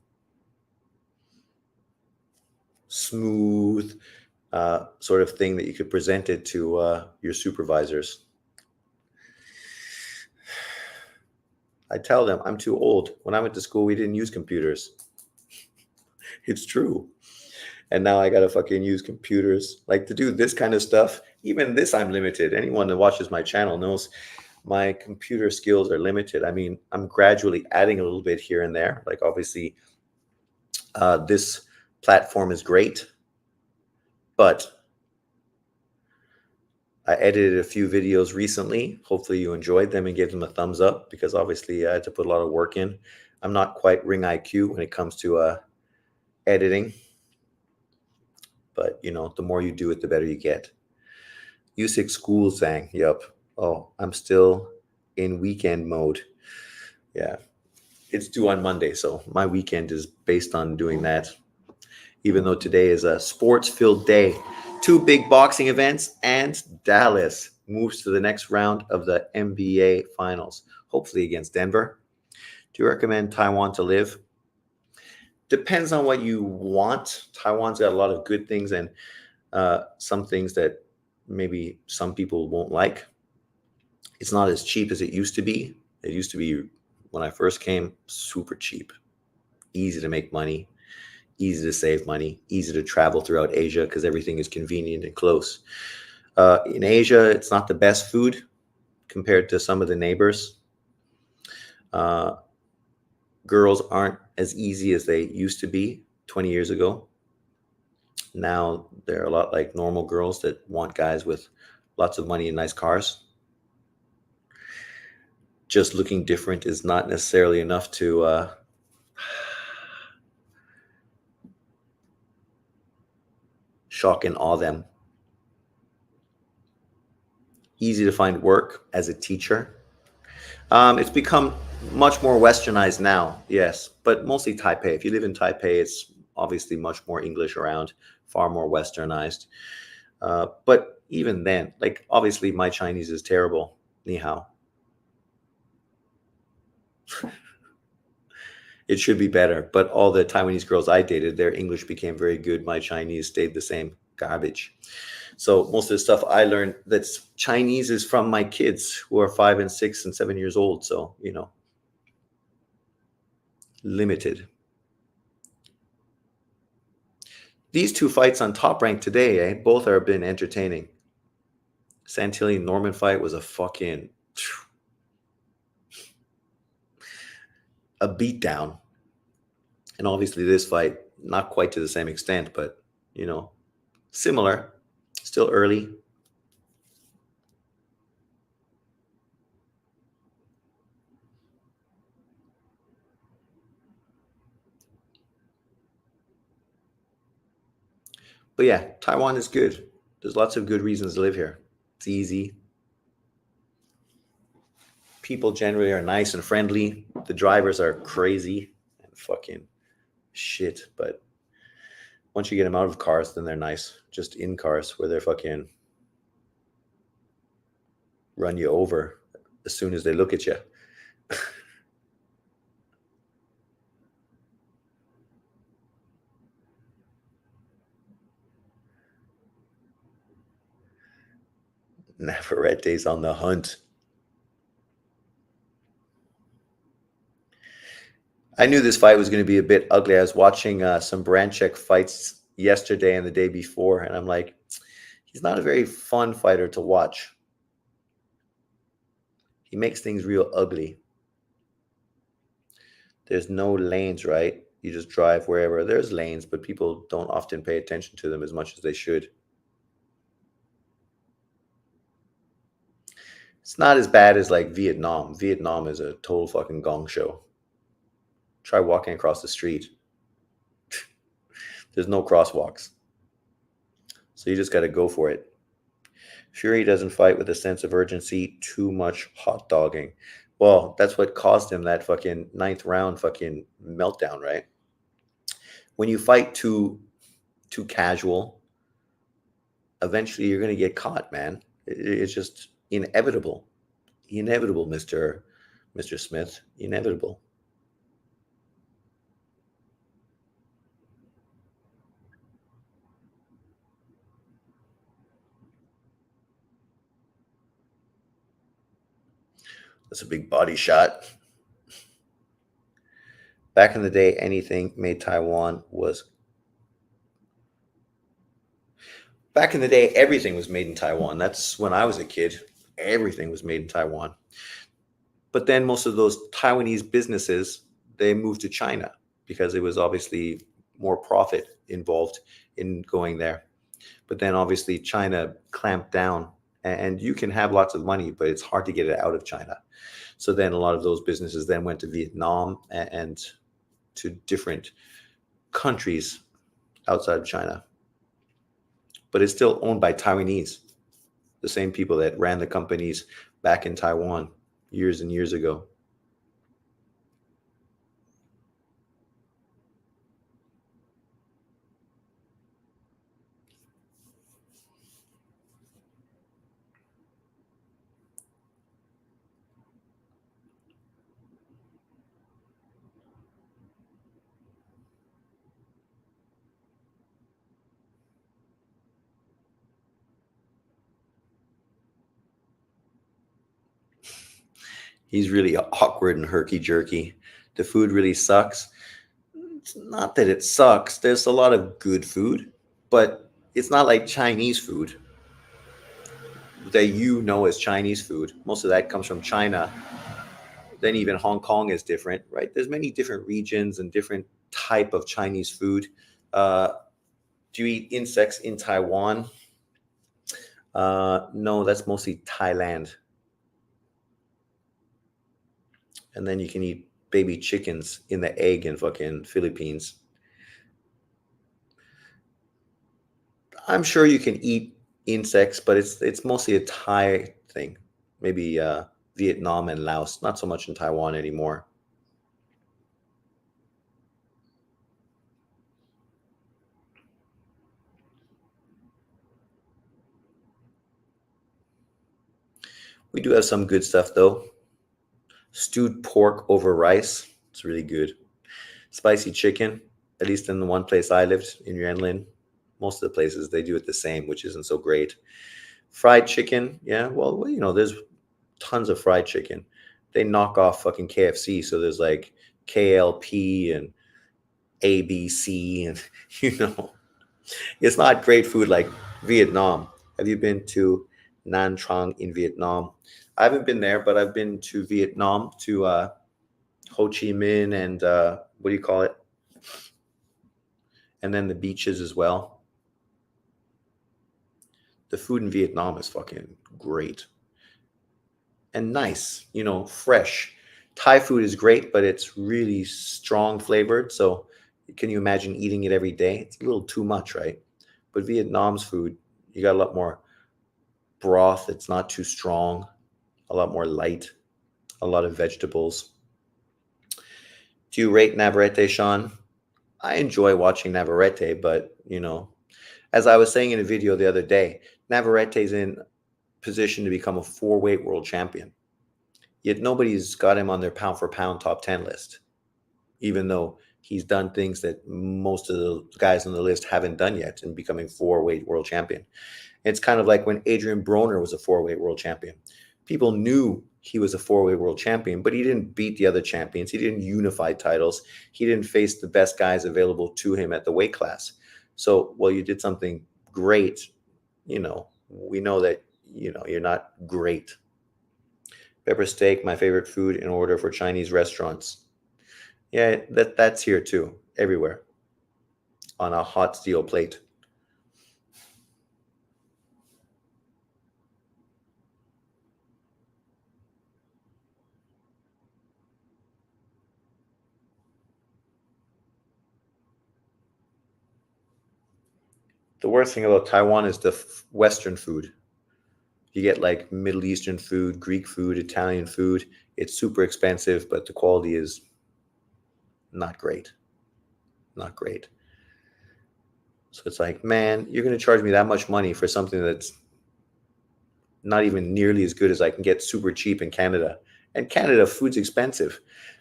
smooth sort of thing that you could present it to your supervisors. I tell them I'm too old. When I went to school, we didn't use computers. It's true. And now I gotta fucking use computers. Like to do this kind of stuff, even this I'm limited. Anyone that watches my channel knows my computer skills are limited. I mean, I'm gradually adding a little bit here and there. Like obviously, this platform is great, but I edited a few videos recently. Hopefully you enjoyed them and gave them a thumbs up because obviously I had to put a lot of work in. I'm not quite ring IQ when it comes to editing, but you know, the more you do it, the better you get. Usyk school sang, yep. Oh, I'm still in weekend mode. Yeah, it's due on Monday, so my weekend is based on doing that. Even though today is a sports-filled day. 2 big boxing events, and Dallas moves to the next round of the NBA Finals, hopefully against Denver. Do you recommend Taiwan to live? Depends on what you want. Taiwan's got a lot of good things and some things that maybe some people won't like. It's not as cheap as it used to be. It used to be when I first came, super cheap, easy to make money, easy to save money, easy to travel throughout Asia because everything is convenient and close. In Asia, it's not the best food compared to some of the neighbors. Uh, Girls aren't as easy as they used to be 20 years ago. Now they're a lot like normal girls that want guys with lots of money and nice cars. Just looking different is not necessarily enough to shock and awe them. Easy to find work as a teacher. It's become much more westernized now, yes, but mostly Taipei. If you live in Taipei, it's obviously much more English around, far more westernized. But even then, like obviously my Chinese is terrible. Ni hao. It should be better, but all the Taiwanese girls I dated, their English became very good. My Chinese stayed the same, garbage. So most of the stuff I learned that's Chinese is from my kids who are 5 and 6 and 7 years old. So, you know, limited. These 2 fights on Top Rank today, both have been entertaining. Santilli Norman fight was a fucking a beatdown. And obviously this fight, not quite to the same extent, but you know, similar. Still early. But yeah, Taiwan is good. There's lots of good reasons to live here. It's easy. People generally are nice and friendly. The drivers are crazy and fucking shit. But once you get them out of cars, then they're nice. Just in cars where they're fucking run you over as soon as they look at you. Navarrete's on the hunt. I knew this fight was going to be a bit ugly. I was watching some brand check fights yesterday and the day before, and I'm like, he's not a very fun fighter to watch. He makes things real ugly. There's no lanes, right? You just drive wherever. There's lanes, but people don't often pay attention to them as much as they should. It's not as bad as like Vietnam. Vietnam is a total fucking gong show. Try walking across the street. There's no crosswalks. So you just got to go for it. Fury doesn't fight with a sense of urgency, too much hot dogging. Well, that's what caused him that fucking ninth round fucking meltdown, right? When you fight too casual, eventually you're gonna get caught, man. It's just inevitable. Inevitable, Mr. Smith. Inevitable. That's a big body shot. Back in the day, anything made Taiwan was. Back in the day, everything was made in Taiwan. That's when I was a kid. Everything was made in Taiwan. But then most of those Taiwanese businesses, they moved to China because it was obviously more profit involved in going there. But then obviously China clamped down, and you can have lots of money, but it's hard to get it out of China. So then a lot of those businesses then went to Vietnam and to different countries outside of China. But it's still owned by Taiwanese, the same people that ran the companies back in Taiwan years and years ago. He's really awkward and herky jerky. The food really sucks. It's not that it sucks. There's a lot of good food, but it's not like Chinese food that you know as Chinese food. Most of that comes from China. Then even Hong Kong is different, right? There's many different regions and different type of Chinese food. Uh, do you eat insects in Taiwan? No, that's mostly Thailand. And then you can eat baby chickens in the egg in fucking Philippines. I'm sure you can eat insects, but it's mostly a Thai thing. Maybe Vietnam and Laos, not so much in Taiwan anymore. We do have some good stuff though. Stewed pork over rice. It's really good. Spicy chicken, at least in the one place I lived in Yuanlin. Most of the places they do it the same, which isn't so great. Fried chicken, yeah. Well, there's tons of fried chicken. They knock off fucking KFC, so there's like KLP and ABC, and you know, it's not great food like Vietnam. Have you been to Nan Trang in Vietnam? I haven't been there, but I've been to Vietnam, to Ho Chi Minh, and what do you call it? And then the beaches as well. The food in Vietnam is fucking great and nice, fresh. Thai food is great, but it's really strong flavored. So can you imagine eating it every day? It's a little too much, right? But Vietnam's food, you got a lot more broth. It's not too strong, a lot more light, a lot of vegetables. Do you rate Navarrete, Sean? I enjoy watching Navarrete, but as I was saying in a video the other day, Navarrete's in position to become a four-weight world champion. Yet nobody's got him on their pound for pound top 10 list. even though he's done things that most of the guys on the list haven't done yet in becoming four-weight world champion. It's kind of like when Adrian Broner was a four-weight world champion. People knew he was a four-weight world champion, but he didn't beat the other champions. He didn't unify titles. He didn't face the best guys available to him at the weight class. So, while you did something great, we know that, you're not great. Pepper steak, my favorite food in order for Chinese restaurants. Yeah, that's here too, everywhere, on a hot steel plate. The worst thing about Taiwan is the Western food. You get like Middle Eastern food, Greek food, Italian food. It's super expensive, but the quality is not great. Not great. So it's like, man, you're going to charge me that much money for something that's not even nearly as good as I can get super cheap in Canada. And Canada, food's expensive,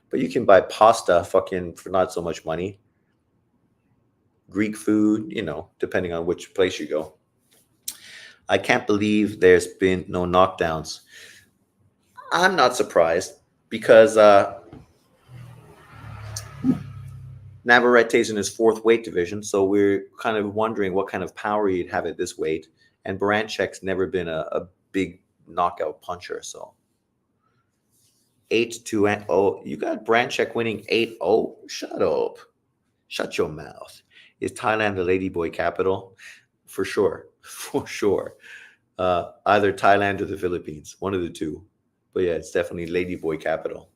but you can buy pasta fucking for not so much money. Greek food, depending on which place you go. I can't believe there's been no knockdowns. I'm not surprised because Navarrete's in his fourth weight division, so we're kind of wondering what kind of power he'd have at this weight. And Baranchek's never been a big knockout puncher, so 8-2. You got Baranchek winning 8-0. Shut up. Shut your mouth. Is Thailand the ladyboy capital? For sure. For sure. Either Thailand or the Philippines. One of the two. But yeah, it's definitely ladyboy capital.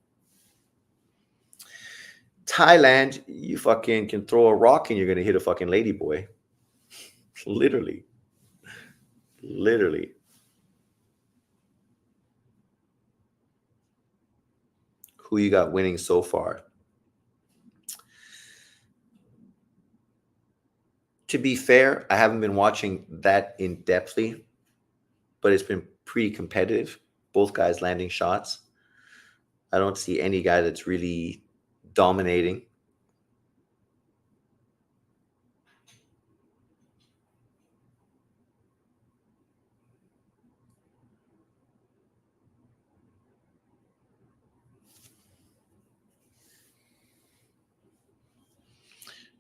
Thailand, you fucking can throw a rock and you're going to hit a fucking ladyboy. Literally. Literally. Who you got winning so far? To be fair, I haven't been watching that in depthly, but it's been pretty competitive. Both guys landing shots. I don't see any guy that's really dominating.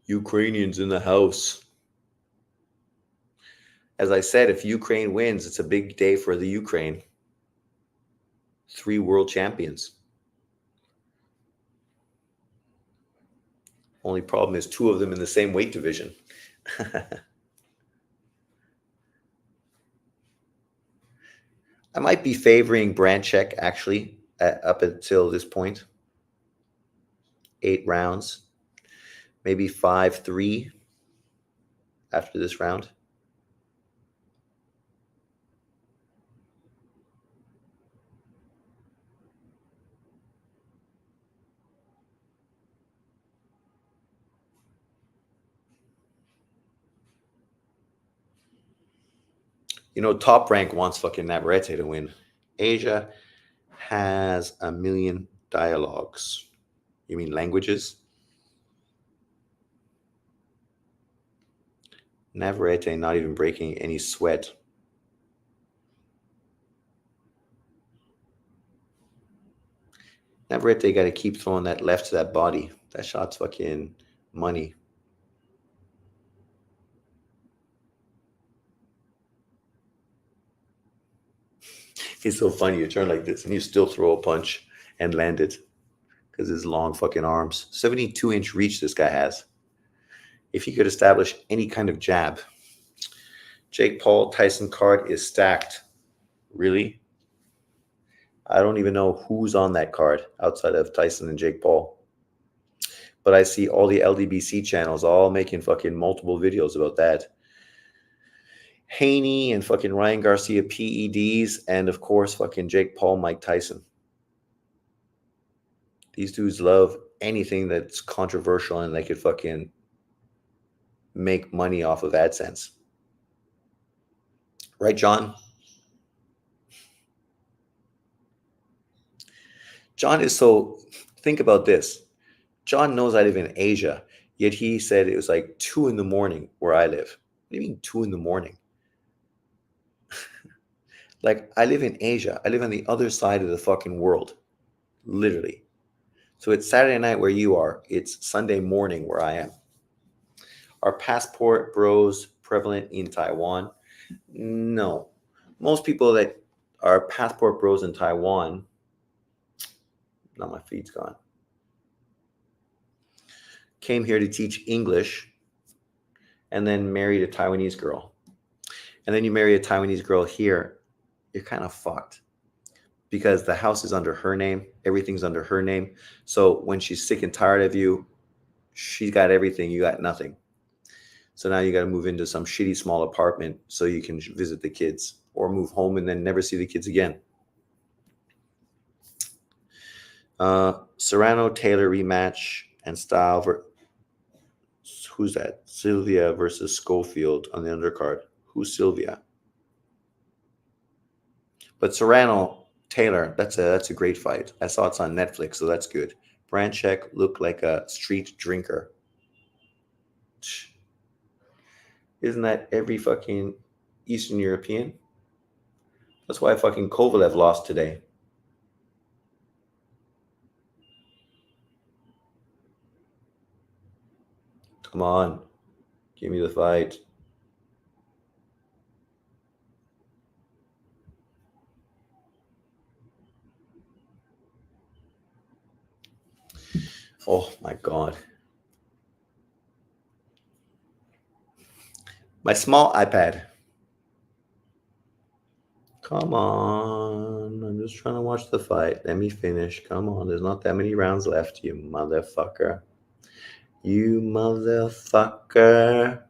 Ukrainians in the house. As I said, if Ukraine wins, it's a big day for the Ukraine. 3 world champions. Only problem is 2 of them in the same weight division. I might be favoring Branchek, actually, up until this point. 8 rounds. Maybe 5-3 after this round. Top Rank wants fucking Navarrete to win. Asia has a million dialogues. You mean languages? Navarrete not even breaking any sweat. Navarrete got to keep throwing that left to that body. That shot's fucking money. It's so funny. You turn like this and you still throw a punch and land it because his long fucking arms. 72-inch reach this guy has. If he could establish any kind of jab. Jake Paul Tyson card is stacked. Really? I don't even know who's on that card outside of Tyson and Jake Paul. But I see all the LDBC channels all making fucking multiple videos about that. Haney and fucking Ryan Garcia PEDs, and of course fucking Jake Paul, Mike Tyson. These dudes love anything that's controversial and they could fucking make money off of AdSense. Right, John? John is so, think about this. John knows I live in Asia, yet he said it was like 2 in the morning where I live. What do you mean 2 in the morning? Like, I live in Asia. I live on the other side of the fucking world. Literally. So it's Saturday night where you are. It's Sunday morning where I am. Are passport bros prevalent in Taiwan? No. Most people that are passport bros in Taiwan, now my feed's gone, came here to teach English and then married a Taiwanese girl. And then you marry a Taiwanese girl here, you're kind of fucked because the house is under her name, everything's under her name. So when she's sick and tired of you, she's got everything, you got nothing. So now you got to move into some shitty small apartment so you can visit the kids or move home and then never see the kids again. Serrano Taylor rematch and style. Who's that? Sylvia versus Schofield on the undercard. Who's Sylvia? But Serrano Taylor, that's a great fight. I saw it's on Netflix, so that's good. Branchek looked like a street drinker. Isn't that every fucking Eastern European? That's why fucking Kovalev lost today. Come on. Give me the fight. Oh my God. My small iPad. Come on. I'm just trying to watch the fight. Let me finish. Come on. There's not that many rounds left, you motherfucker. You motherfucker.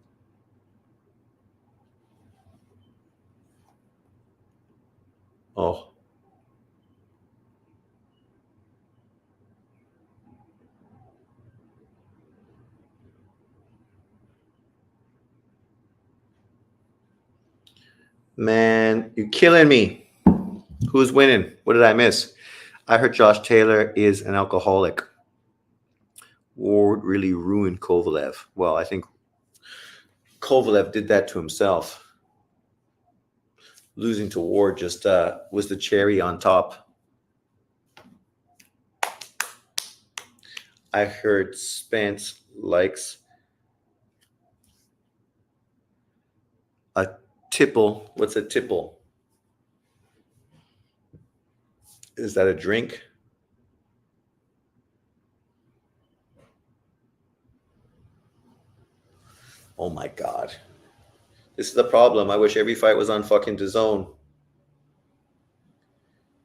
Oh. Man, you're killing me. Who's winning? What did I miss? I heard Josh Taylor is an alcoholic. Ward really ruined Kovalev. Well, I think Kovalev did that to himself. Losing to Ward just was the cherry on top. I heard Spence likes a tipple. What's a tipple? Is that a drink? Oh my God. This is the problem. I wish every fight was on fucking DAZN.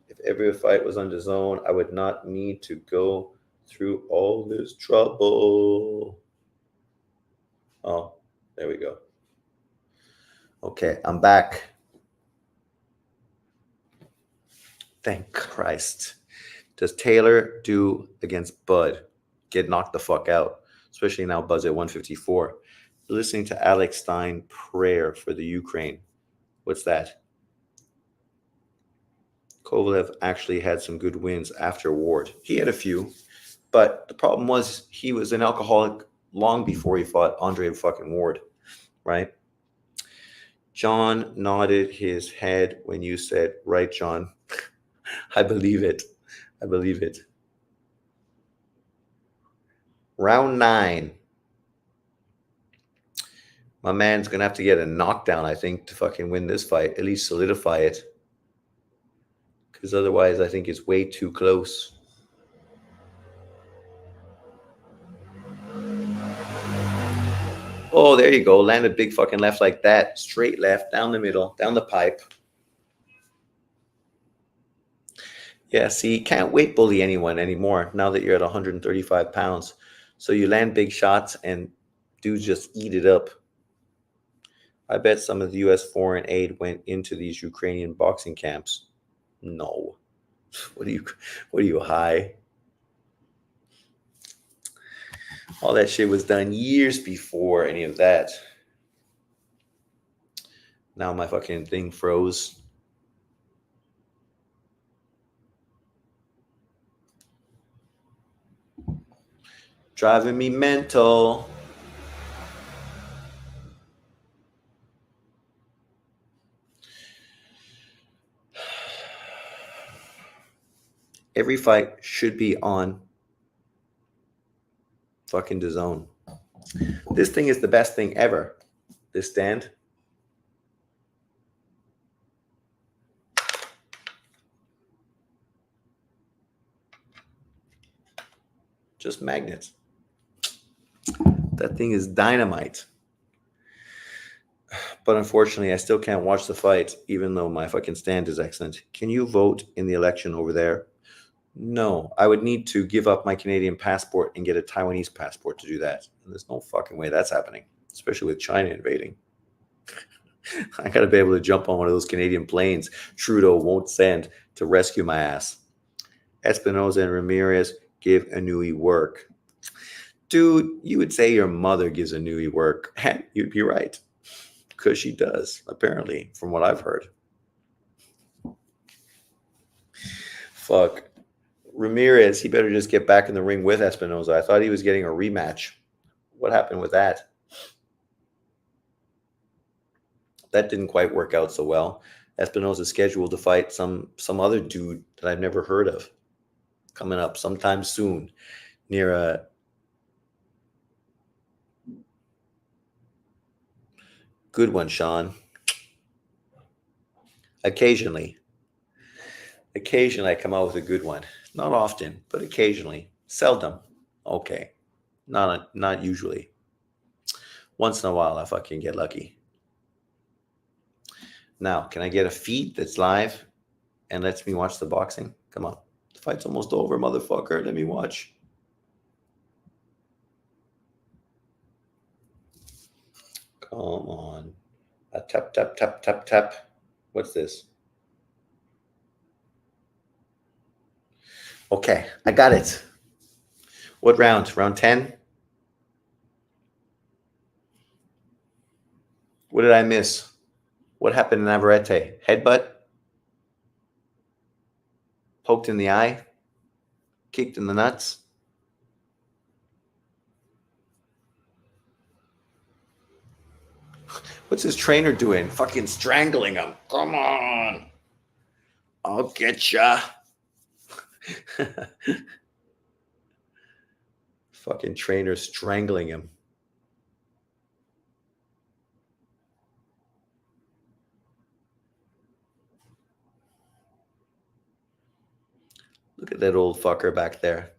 If every fight was on DAZN, I would not need to go through all this trouble. Oh, there we go. Okay, I'm back. Thank Christ. Does Taylor do against Bud? Get knocked the fuck out, especially now Bud's at 154. Listening to Alex Stein prayer for the Ukraine. What's that? Kovalev actually had some good wins after Ward. He had a few, but the problem was he was an alcoholic long before he fought Andre fucking Ward, right? John nodded his head when you said, right, John. I believe it. I believe it. Round 9. My man's going to have to get a knockdown, I think, to fucking win this fight. At least solidify it. Because otherwise, I think it's way too close. Oh, there you go. Landed big fucking left like that. Straight left, down the middle, down the pipe. Yeah, see, can't weight bully anyone anymore now that you're at 135 pounds. So you land big shots and dudes just eat it up. I bet some of the U.S. foreign aid went into these Ukrainian boxing camps. No. What are you high? All that shit was done years before any of that. Now my fucking thing froze. Driving me mental. Every fight should be on fucking DAZN. This thing is the best thing ever. This stand. Just magnets. That thing is dynamite. But unfortunately, I still can't watch the fight, even though my fucking stand is excellent. Can you vote in the election over there? No, I would need to give up my Canadian passport and get a Taiwanese passport to do that. And there's no fucking way that's happening, especially with China invading. I got to be able to jump on one of those Canadian planes Trudeau won't send to rescue my ass. Espinosa and Ramirez give Inouye work. Dude, you would say your mother gives Inouye work. You'd be right. Because she does, apparently, from what I've heard. Fuck. Ramirez, he better just get back in the ring with Espinosa. I thought he was getting a rematch. What happened with that? That didn't quite work out so well. Espinosa is scheduled to fight some other dude that I've never heard of coming up sometime soon near a good one, Sean. Occasionally I come out with a good one. Not often, but occasionally. Seldom. Okay. Not usually. Once in a while I fucking get lucky. Now, can I get a feed that's live and lets me watch the boxing? Come on. The fight's almost over, motherfucker. Let me watch. Come on. Tap, tap, tap, tap, tap. What's this? Okay, I got it. What round? Round 10? What did I miss? What happened in Navarrete? Headbutt? Poked in the eye? Kicked in the nuts? What's his trainer doing? Fucking strangling him. Come on. I'll get ya. Fucking trainer strangling him. Look at that old fucker back there.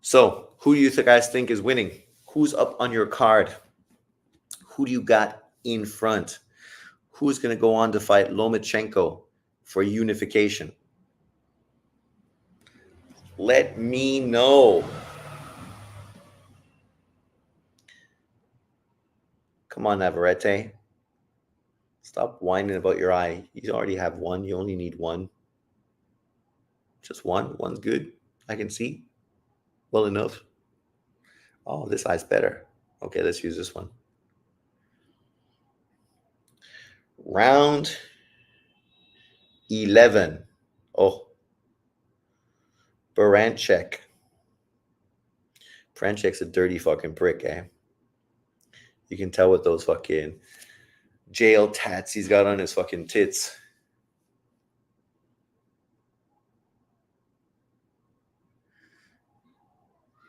So, who do you guys think is winning? Who's up on your card? Who do you got in front? Who's going to go on to fight Lomachenko for unification? Let me know. Come on, Navarrete. Stop whining about your eye. You already have one. You only need one. Just one. One's good. I can see well enough. Oh, this eye's better. Okay, let's use this one. Round 11. Oh, Baranchek. Baranchek's a dirty fucking prick, eh? You can tell with those fucking jail tats he's got on his fucking tits.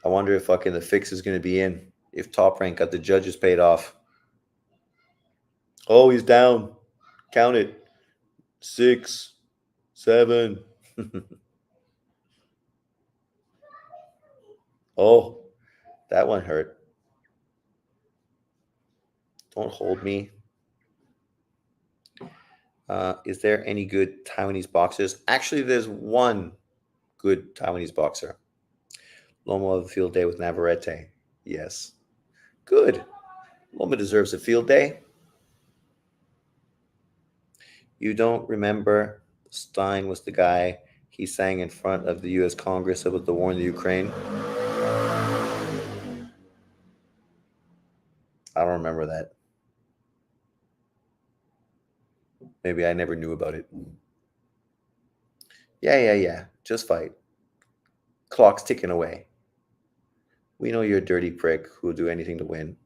I wonder if fucking the fix is going to be in. If Top Rank got the judges paid off. Oh, he's down. Count it. 6, 7. Oh, that one hurt. Don't hold me. Is there any good Taiwanese boxers? Actually, there's one good Taiwanese boxer. Loma of a field day with Navarrete. Yes. Good. Loma deserves a field day. You don't remember Stein was the guy he sang in front of the U.S. Congress about the war in the Ukraine? I don't remember that. Maybe I never knew about it. Yeah, yeah, yeah. Just fight. Clock's ticking away. We know you're a dirty prick who'll do anything to win.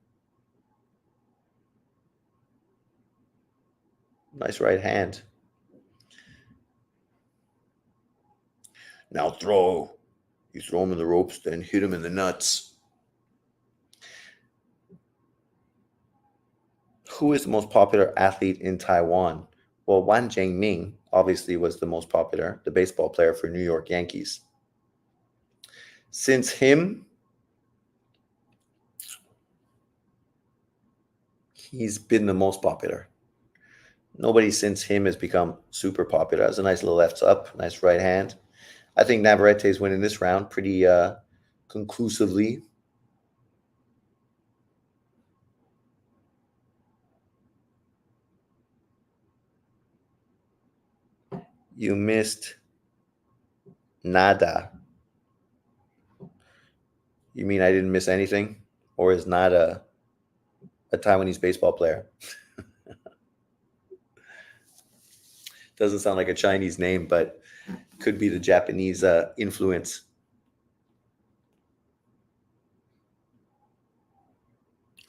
Nice right hand. Now throw. You throw him in the ropes, then hit him in the nuts. Who is the most popular athlete in Taiwan? Well, Wan Jianming obviously was the most popular, the baseball player for New York Yankees. Since him, he's been the most popular. Nobody since him has become super popular. That's a nice little left up, nice right hand. I think Navarrete is winning this round pretty conclusively. You missed nada. You mean I didn't miss anything? Or is nada a Taiwanese baseball player? Doesn't sound like a Chinese name, but could be the Japanese influence.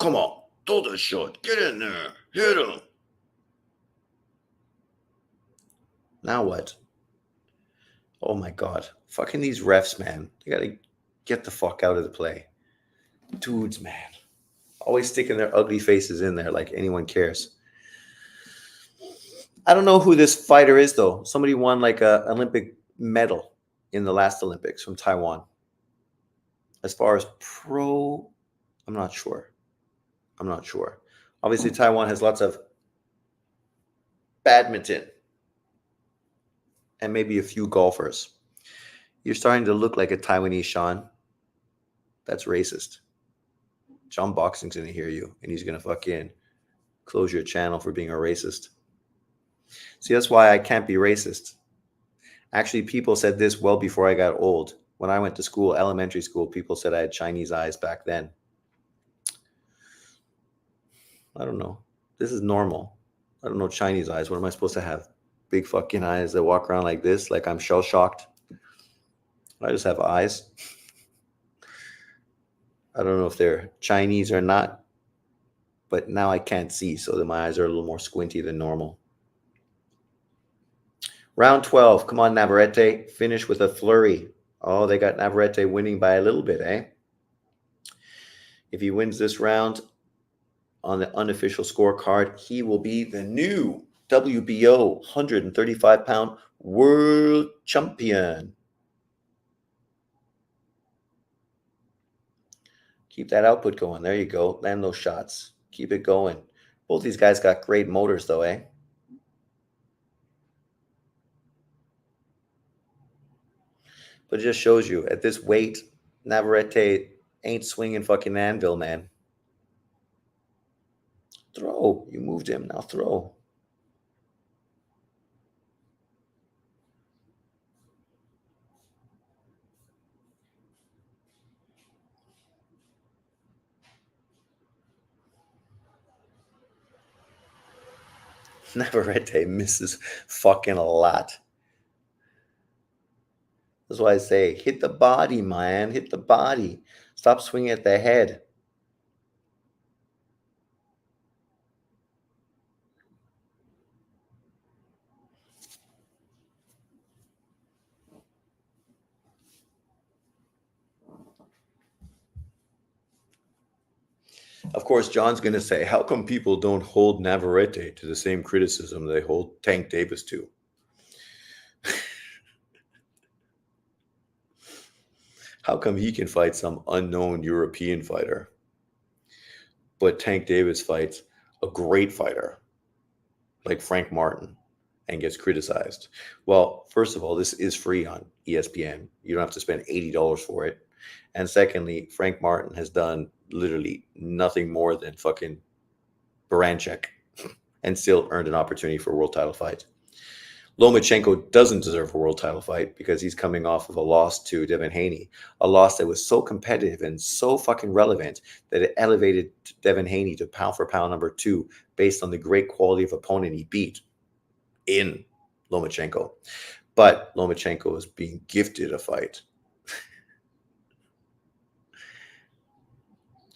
Come on, throw the shot. Get in there. Hit him. Now what? Oh my God. Fucking these refs, man. They got to get the fuck out of the play. Dudes, man. Always sticking their ugly faces in there like anyone cares. I don't know who this fighter is, though. Somebody won like a Olympic medal in the last Olympics from Taiwan. As far as pro, I'm not sure. I'm not sure. Obviously, Taiwan has lots of badminton and maybe a few golfers. You're starting to look like a Taiwanese, Sean. That's racist. John Boxing's going to hear you, and he's going to fucking close your channel for being a racist. See, that's why I can't be racist. Actually, people said this well before I got old. When I went to school, elementary school, people said I had Chinese eyes back then. I don't know. This is normal. I don't know Chinese eyes. What am I supposed to have? Big fucking eyes that walk around like this, like I'm shell shocked. I just have eyes. I don't know if they're Chinese or not, but now I can't see, so that my eyes are a little more squinty than normal. Round 12. Come on, Navarrete. Finish with a flurry. Oh, they got Navarrete winning by a little bit, eh? If he wins this round on the unofficial scorecard, he will be the new WBO 135-pound world champion. Keep that output going. There you go. Land those shots. Keep it going. Both these guys got great motors, though, eh? But it just shows you, at this weight, Navarrete ain't swinging fucking anvil, man. Throw. You moved him. Now throw. Navarrete misses fucking a lot. That's why I say, hit the body, man. Hit the body. Stop swinging at the head. Of course, John's going to say, how come people don't hold Navarrete to the same criticism they hold Tank Davis to? How come he can fight some unknown European fighter, but Tank Davis fights a great fighter like Frank Martin and gets criticized? Well, first of all, this is free on ESPN. You don't have to spend $80 for it. And secondly, Frank Martin has done literally nothing more than fucking Baranchek and still earned an opportunity for a world title fight. Lomachenko doesn't deserve a world title fight because he's coming off of a loss to Devin Haney, a loss that was so competitive and so fucking relevant that it elevated Devin Haney to pound for pound number 2 based on the great quality of opponent he beat. in Lomachenko. But Lomachenko is being gifted a fight.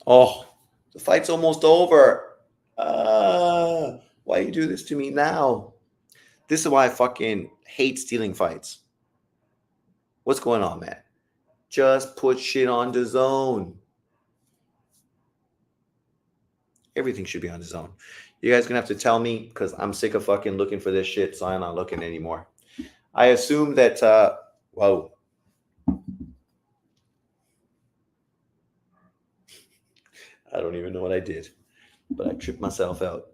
Oh, the fight's almost over. Why you do this to me now? This is why I fucking hate stealing fights. What's going on, man? Just put shit on the zone. Everything should be on the zone. You guys gonna have to tell me because I'm sick of fucking looking for this shit, so I'm not looking anymore. I assume that whoa. I don't even know what I did, but I tripped myself out.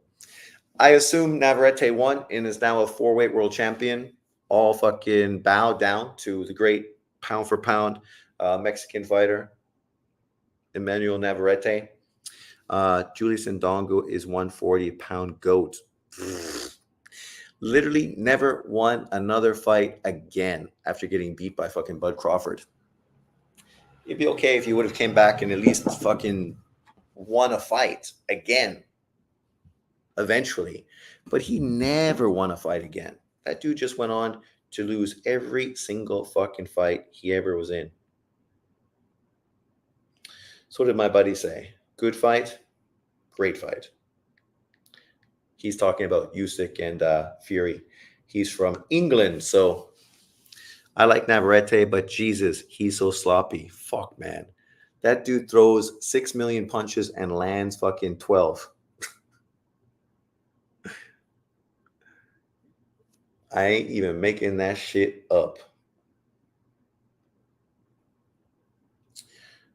I assume Navarrete won and is now a 4-weight world champion. All fucking bow down to the great pound for pound Mexican fighter, Emmanuel Navarrete. Julius Ndongo is 140-pound GOAT. Literally never won another fight again after getting beat by fucking Bud Crawford. It'd be okay if he would have came back and at least fucking won a fight again eventually. But he never won a fight again. That dude just went on to lose every single fucking fight he ever was in. So what did my buddy say? Good fight, great fight. He's talking about Usyk and Fury. He's from England, so I like Navarrete, but Jesus, he's so sloppy. Fuck, man. That dude throws 6 million punches and lands fucking 12. I ain't even making that shit up.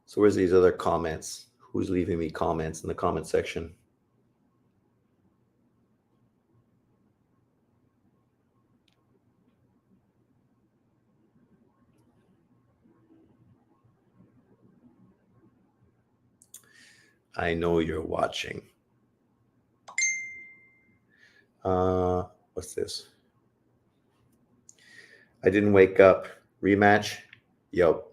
So where's these other comments? Who's leaving me comments in the comment section? I know you're watching. What's this? I didn't wake up. Rematch? Yup.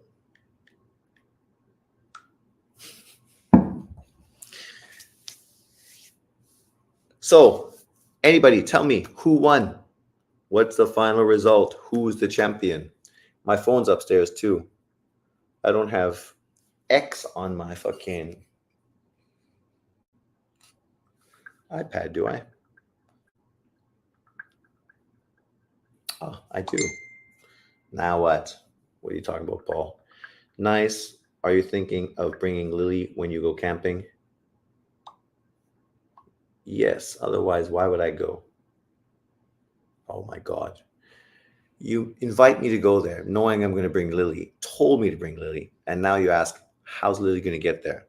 So, anybody tell me who won? What's the final result? Who's the champion? My phone's upstairs too. I don't have X on my fucking iPad, do I? Oh, I do. Now what? What are you talking about, Paul? Nice. Are you thinking of bringing Lily when you go camping? Yes. Otherwise, why would I go? Oh my God. You invite me to go there knowing I'm going to bring Lily, told me to bring Lily, and now you ask, how's Lily going to get there?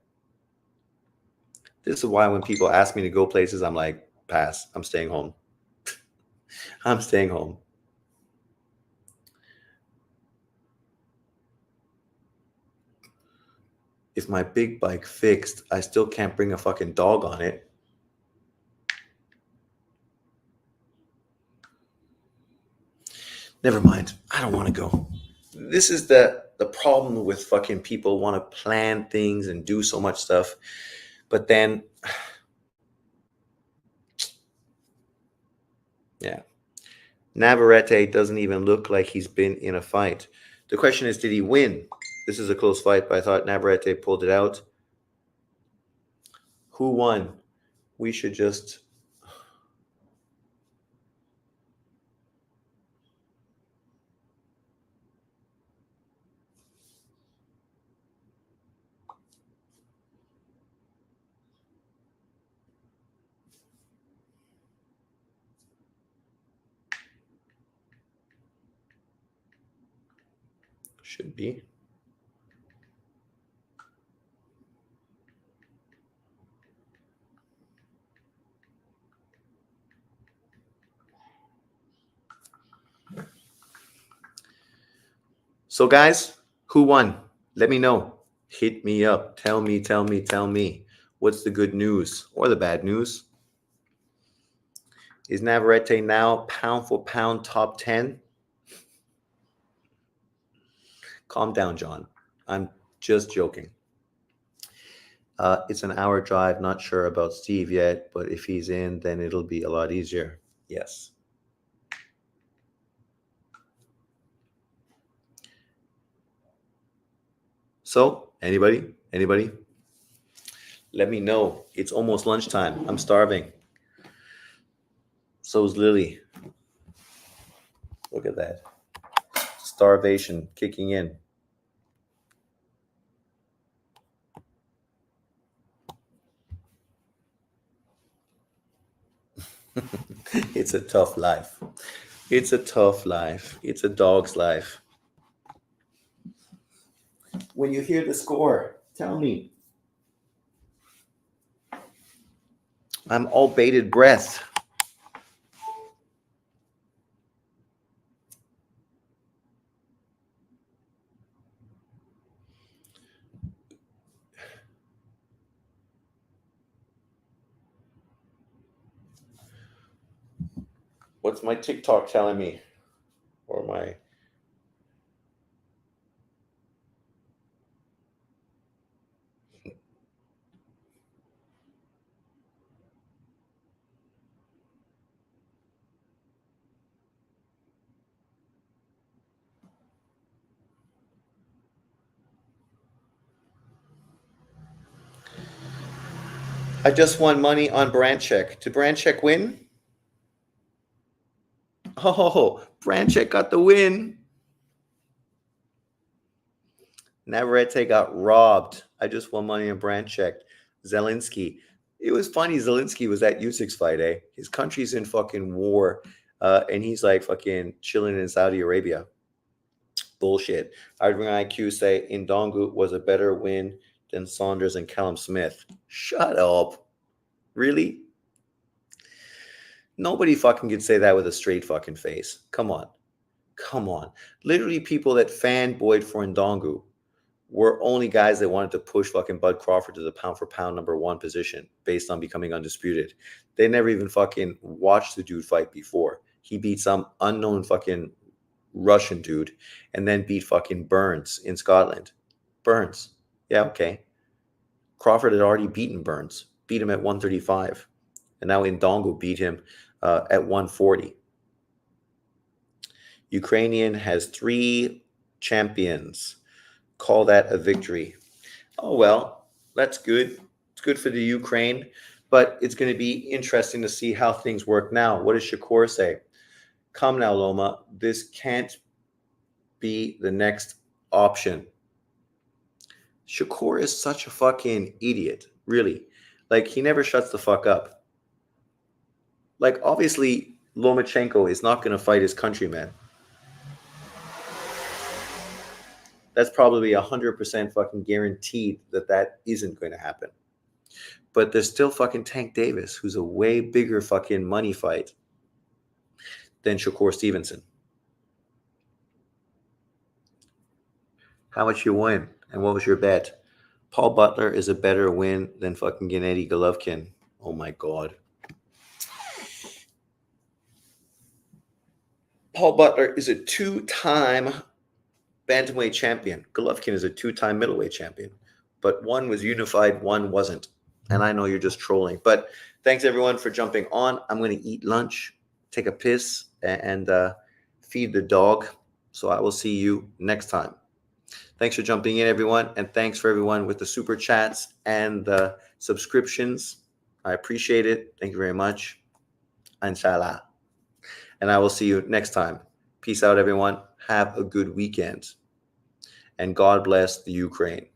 This is why when people ask me to go places, I'm like, pass. I'm staying home. I'm staying home. If my big bike fixed, I still can't bring a fucking dog on it. Never mind. I don't want to go. This is the problem with fucking people want to plan things and do so much stuff. But then, yeah. Navarrete doesn't even look like he's been in a fight. The question is, did he win? This is a close fight, but I thought Navarrete pulled it out. Who won? We should just... Should be. So guys, who won? Let me know. Hit me up. Tell me. What's the good news or the bad news? Is Navarrete now pound for pound top 10? Calm down, John. I'm just joking. It's an hour drive. Not sure about Steve yet, but if he's in, then it'll be a lot easier. Yes. So, anybody, let me know. It's almost lunchtime. I'm starving. So's Lily. Look at that. Starvation kicking in. It's a tough life. It's a tough life. It's a dog's life. When you hear the score, tell me. I'm all bated breath. What's my TikTok telling me? Or my. I just won money on Branchek. Did Branchek win? Oh, Branchek got the win. Navarrete got robbed. I just won money on Branchek. Zelensky. It was funny. Zelensky was at Usyk's fight, eh? His country's in fucking war, and he's like fucking chilling in Saudi Arabia. Bullshit. I'd bring IQ say Indongu was a better win than Saunders and Callum Smith. Shut up. Really? Nobody fucking could say that with a straight fucking face. Come on. Come on. Literally, people that fanboyed for Ndongu were only guys that wanted to push fucking Bud Crawford to the pound for pound number one position based on becoming undisputed. They never even fucking watched the dude fight before. He beat some unknown fucking Russian dude and then beat fucking Burns in Scotland. Burns. Yeah, okay. Crawford had already beaten Burns, beat him at 135. And now Ndongu beat him at 140. Ukrainian has 3 champions. Call that a victory. Oh, well, that's good. It's good for the Ukraine, but it's going to be interesting to see how things work now. What does Shakur say? Come now, Loma. This can't be the next option. Shakur is such a fucking idiot, really. Like, he never shuts the fuck up. Like, obviously, Lomachenko is not going to fight his countryman. That's probably 100% fucking guaranteed that isn't going to happen. But there's still fucking Tank Davis, who's a way bigger fucking money fight than Shakur Stevenson. How much you win? And what was your bet? Paul Butler is a better win than fucking Gennady Golovkin. Oh my God. Paul Butler is a 2-time bantamweight champion. Golovkin is a 2-time middleweight champion. But one was unified, one wasn't. And I know you're just trolling. But thanks everyone for jumping on. I'm going to eat lunch, take a piss, and feed the dog. So I will see you next time. Thanks for jumping in, everyone. And thanks for everyone with the super chats and the subscriptions. I appreciate it. Thank you very much. Inshallah. And I will see you next time. Peace out, everyone. Have a good weekend. And God bless the Ukraine.